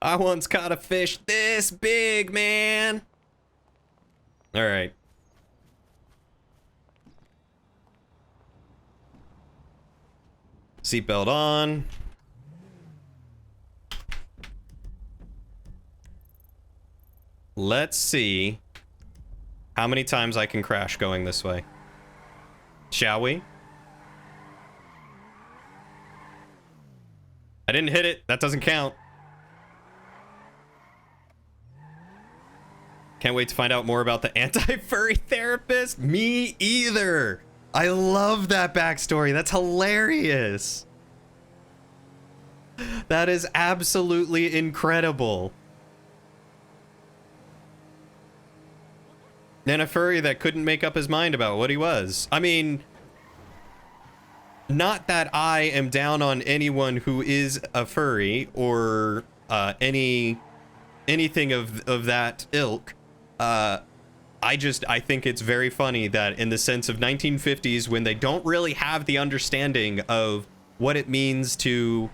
I once caught a fish this big, man. All right. Seatbelt on. Let's see how many times I can crash going this way. Shall we? I didn't hit it. That doesn't count. Can't wait to find out more about the anti-furry therapist. Me either. I love that backstory. That's hilarious. That is absolutely incredible. And a furry that couldn't make up his mind about what he was. I mean, not that I am down on anyone who is a furry or anything of that ilk. I think it's very funny that in the sense of 1950s, when they don't really have the understanding of what it means to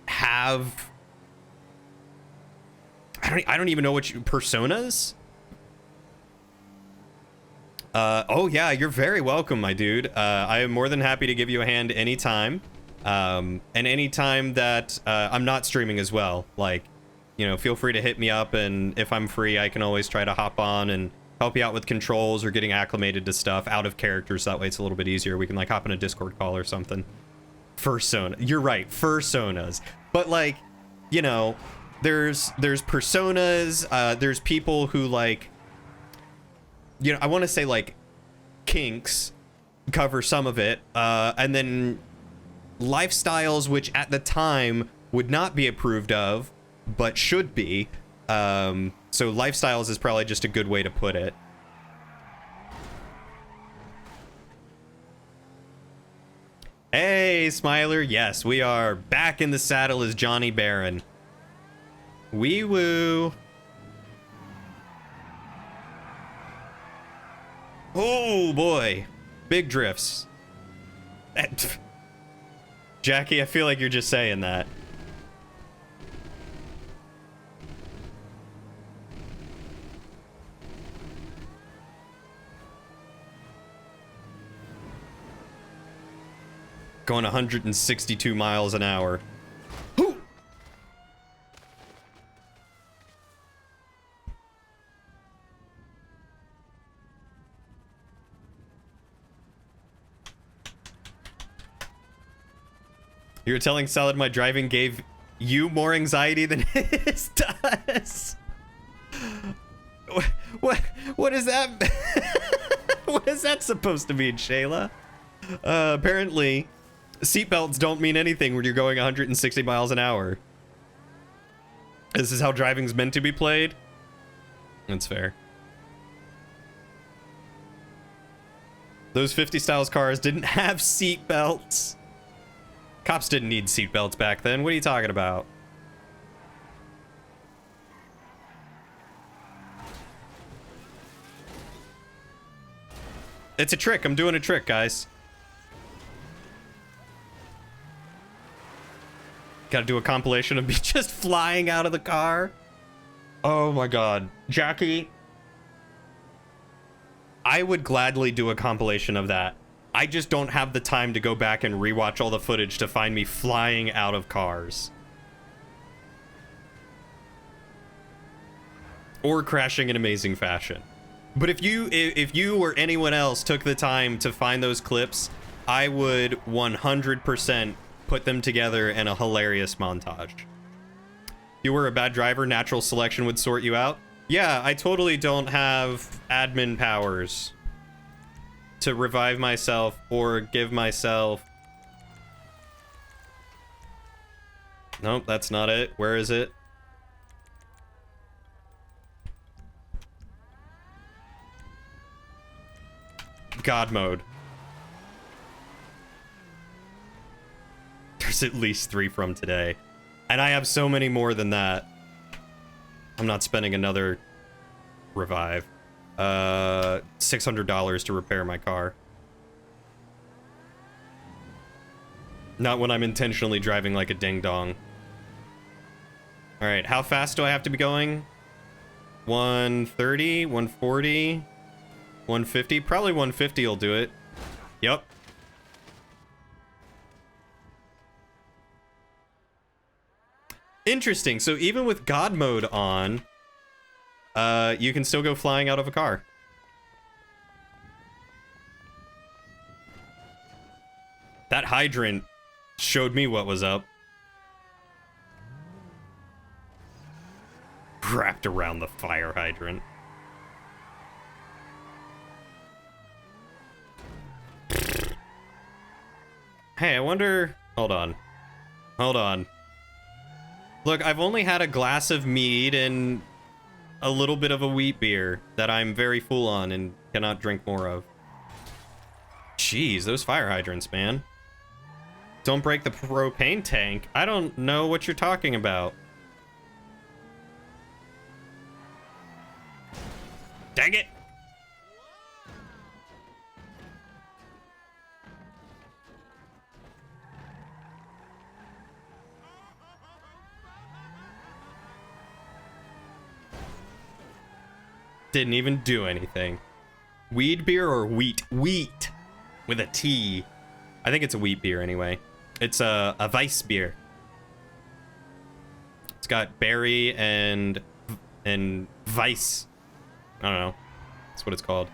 have, I don't even know what personas. Oh yeah, you're very welcome, my dude. I am more than happy to give you a hand anytime. And anytime that I'm not streaming as well, like, you know, feel free to hit me up, and if I'm free, I can always try to hop on and help you out with controls or getting acclimated to stuff out of characters. That way it's a little bit easier. We can like hop in a Discord call or something. Fursona. You're right, fursonas. But like, you know, there's personas, there's people who like, you know, I want to say like kinks cover some of it, and then lifestyles which at the time would not be approved of but should be. So lifestyles is probably just a good way to put it. Hey, Smiler. Yes, we are back in the saddle as Johnny Barron. Wee woo. Oh boy, big drifts. Jackie, I feel like you're just saying that. Going 162 miles an hour. Hoo! You were telling Salad my driving gave you more anxiety than his does. What is that? What is that supposed to mean, Shayla? Apparently, seatbelts don't mean anything when you're going 160 miles an hour. This is how driving's meant to be played? That's fair. Those 50 styles cars didn't have seatbelts. Cops didn't need seatbelts back then. What are you talking about? It's a trick. I'm doing a trick, guys. Gotta do a compilation of me just flying out of the car. Oh my god. Jackie, I would gladly do a compilation of that. I just don't have the time to go back and rewatch all the footage to find me flying out of cars. Or crashing in amazing fashion. But if you or anyone else took the time to find those clips, I would 100% put them together in a hilarious montage. If you were a bad driver, natural selection would sort you out. Yeah, I totally don't have admin powers to revive myself or give myself... Nope, that's not it. Where is it? God mode. There's at least 3 from today. And I have so many more than that. I'm not spending another revive. $600 to repair my car. Not when I'm intentionally driving like a ding-dong. Alright, how fast do I have to be going? 130, 140, 150? Probably 150 will do it. Yep. Interesting. So even with God mode on, you can still go flying out of a car. That hydrant showed me what was up. Wrapped around the fire hydrant. Hey, I wonder... Hold on. Hold on. Look, I've only had a glass of mead and a little bit of a wheat beer that I'm very full on and cannot drink more of. Jeez, those fire hydrants, man. Don't break the propane tank. I don't know what you're talking about. Dang it! Didn't even do anything. Weed beer or wheat? Wheat! With a T. I think it's a wheat beer anyway. It's a Weiss beer. It's got berry and Weiss. I don't know. That's what it's called.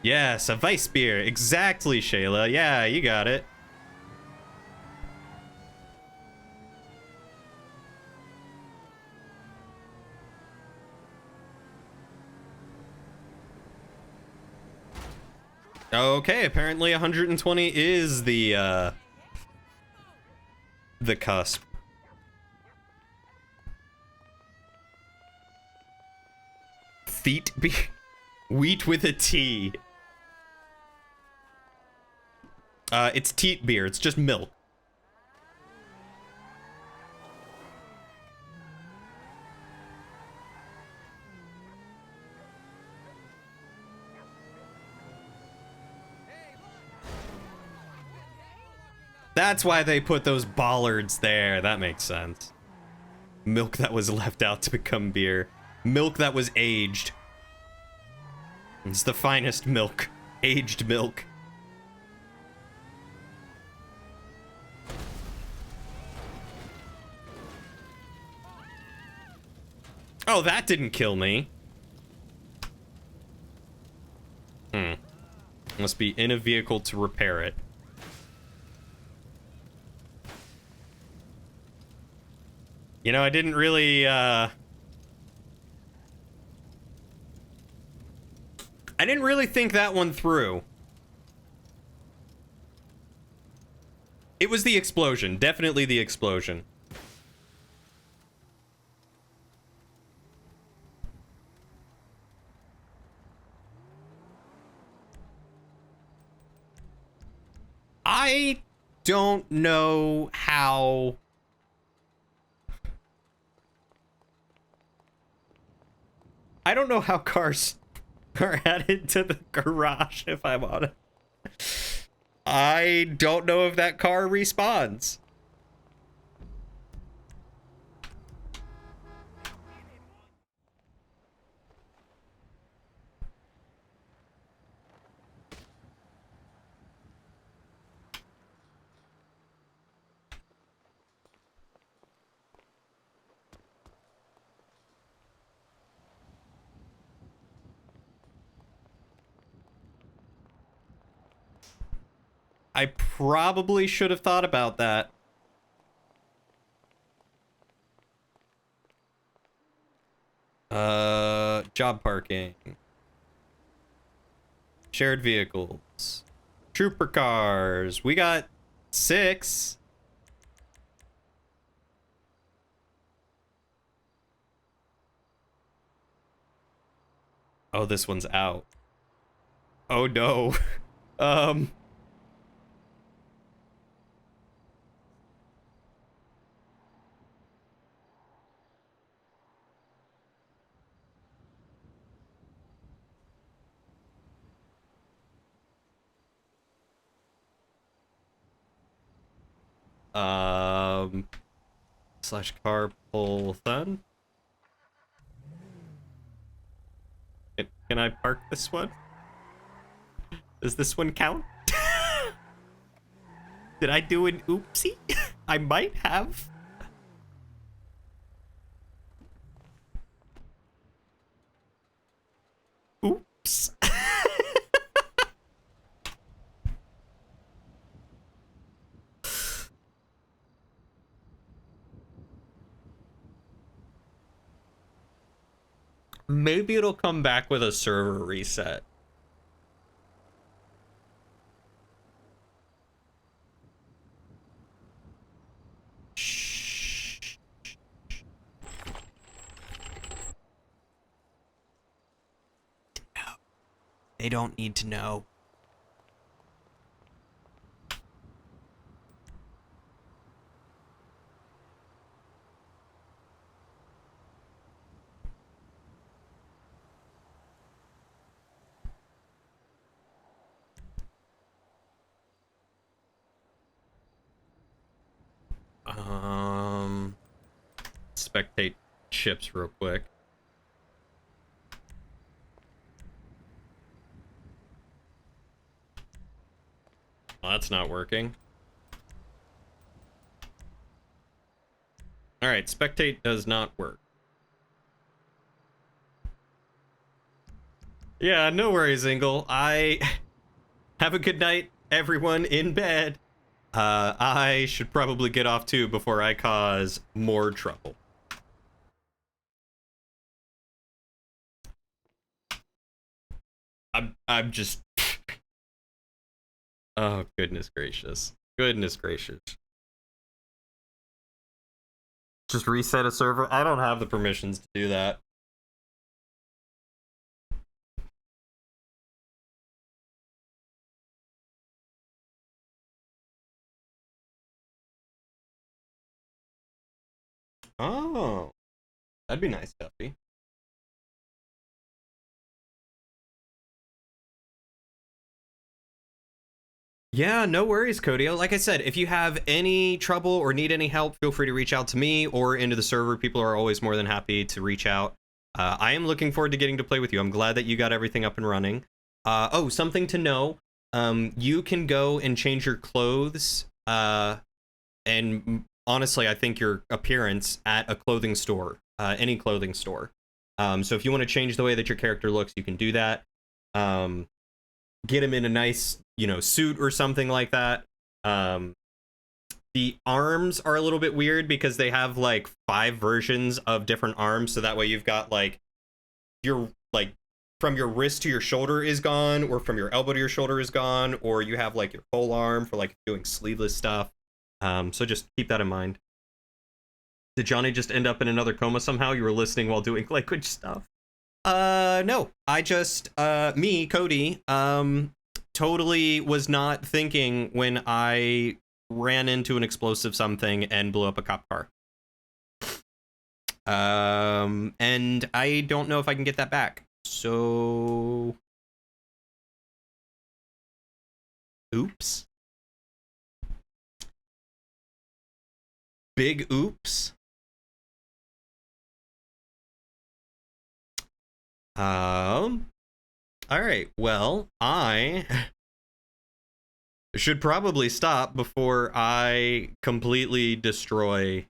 Yes, a Weiss beer. Exactly, Shayla. Yeah, you got it. Okay, apparently 120 is the cusp. Feet be wheat with a T. It's teat beer. It's just milk. That's why they put those bollards there. That makes sense. Milk that was left out to become beer. Milk that was aged. It's the finest milk. Aged milk. Oh, that didn't kill me. Must be in a vehicle to repair it. You know, I didn't really, I didn't really think that one through. It was the explosion. Definitely the explosion. I don't know how... I don't know how cars are added to the garage, if I'm honest. I don't know if that car respawns. I probably should have thought about that. Job parking. Shared vehicles. Trooper cars. We got 6. Oh, this one's out. Oh no. Um. Slash carpool fun. Can I park this one? Does this one count? Did I do an oopsie? I might have. Oops. Maybe it'll come back with a server reset. Shh. No. They don't need to know. Spectate chips real quick. Well, that's not working. All right, spectate does not work. Yeah, no worries, Ingle. I have a good night, everyone in bed. I should probably get off too before I cause more trouble. I'm just oh, goodness gracious. Goodness gracious. Just reset a server? I don't have the permissions to do that. Oh, that'd be nice, Duffy. Yeah, no worries, Codio. Like I said, if you have any trouble or need any help, feel free to reach out to me or into the server. People are always more than happy to reach out. I am looking forward to getting to play with you. I'm glad that you got everything up and running. Oh, something to know. You can go and change your clothes. And honestly, I think your appearance at a clothing store, any clothing store. So if you want to change the way that your character looks, you can do that. Get him in a nice, suit or something like that. The arms are a little bit weird because they have like 5 versions of different arms. So that way you've got like your from your wrist to your shoulder is gone, or from your elbow to your shoulder is gone, or you have like your whole arm for like doing sleeveless stuff. So just keep that in mind. Did Johnny just end up in another coma somehow? You were listening while doing language stuff. No, I just, me, Cody, totally was not thinking when I ran into an explosive something and blew up a cop car. And I don't know if I can get that back. So, oops. Big oops. All right, well, I should probably stop before I completely destroy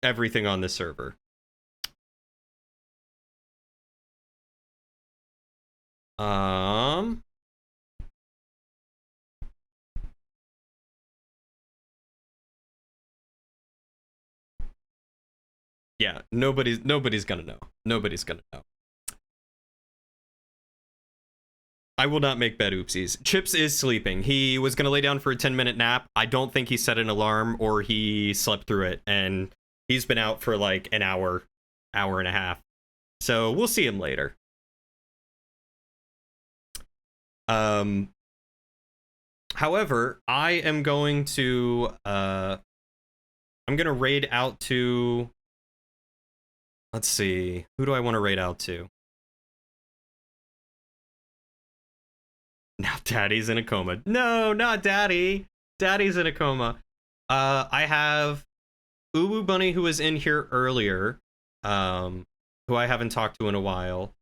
everything on this server. Yeah, nobody's gonna know. Nobody's gonna know. I will not make bad oopsies. Chips is sleeping. He was gonna lay down for a 10-minute nap. I don't think he set an alarm or he slept through it, and he's been out for like an hour hour and a half. So we'll see him later. However, I am going to I'm gonna raid out to, let's see, who do I want to raid out to? Now Daddy's in a coma. No, not Daddy. Daddy's in a coma. I have Uwu Bunny, who was in here earlier, who I haven't talked to in a while,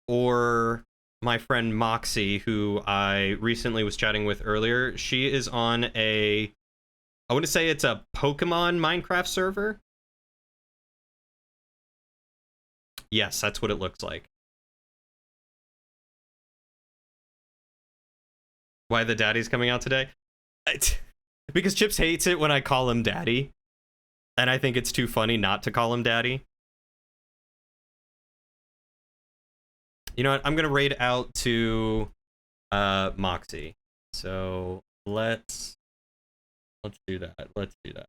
or my friend Moxie, who I recently was chatting with earlier. She is on I want to say it's a Pokemon Minecraft server. Yes, that's what it looks like. Why the daddy's coming out today? Because Chips hates it when I call him daddy. And I think it's too funny not to call him daddy. You know what? I'm going to raid out to Moxie. So let's do that. Let's do that.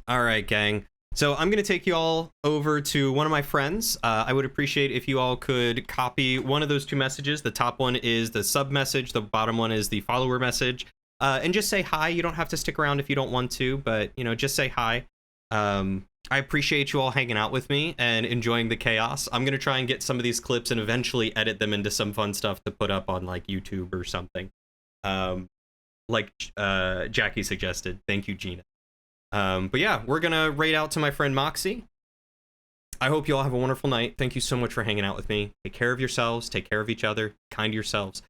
All right, gang. So I'm going to take you all over to one of my friends. I would appreciate if you all could copy one of those two messages. The top one is the sub message. The bottom one is the follower message. And just say hi. You don't have to stick around if you don't want to, but, you know, just say hi. I appreciate you all hanging out with me and enjoying the chaos. I'm going to try and get some of these clips and eventually edit them into some fun stuff to put up on, like, YouTube or something. Like Jackie suggested. Thank you, Gina. But yeah, we're gonna raid out to my friend Moxie. I hope you all have a wonderful night. Thank you so much for hanging out with me. Take care of yourselves. Take care of each other. Be kind to yourselves.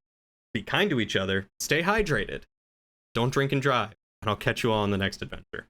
Be kind to each other. Stay hydrated. Don't drink and drive. And I'll catch you all on the next adventure.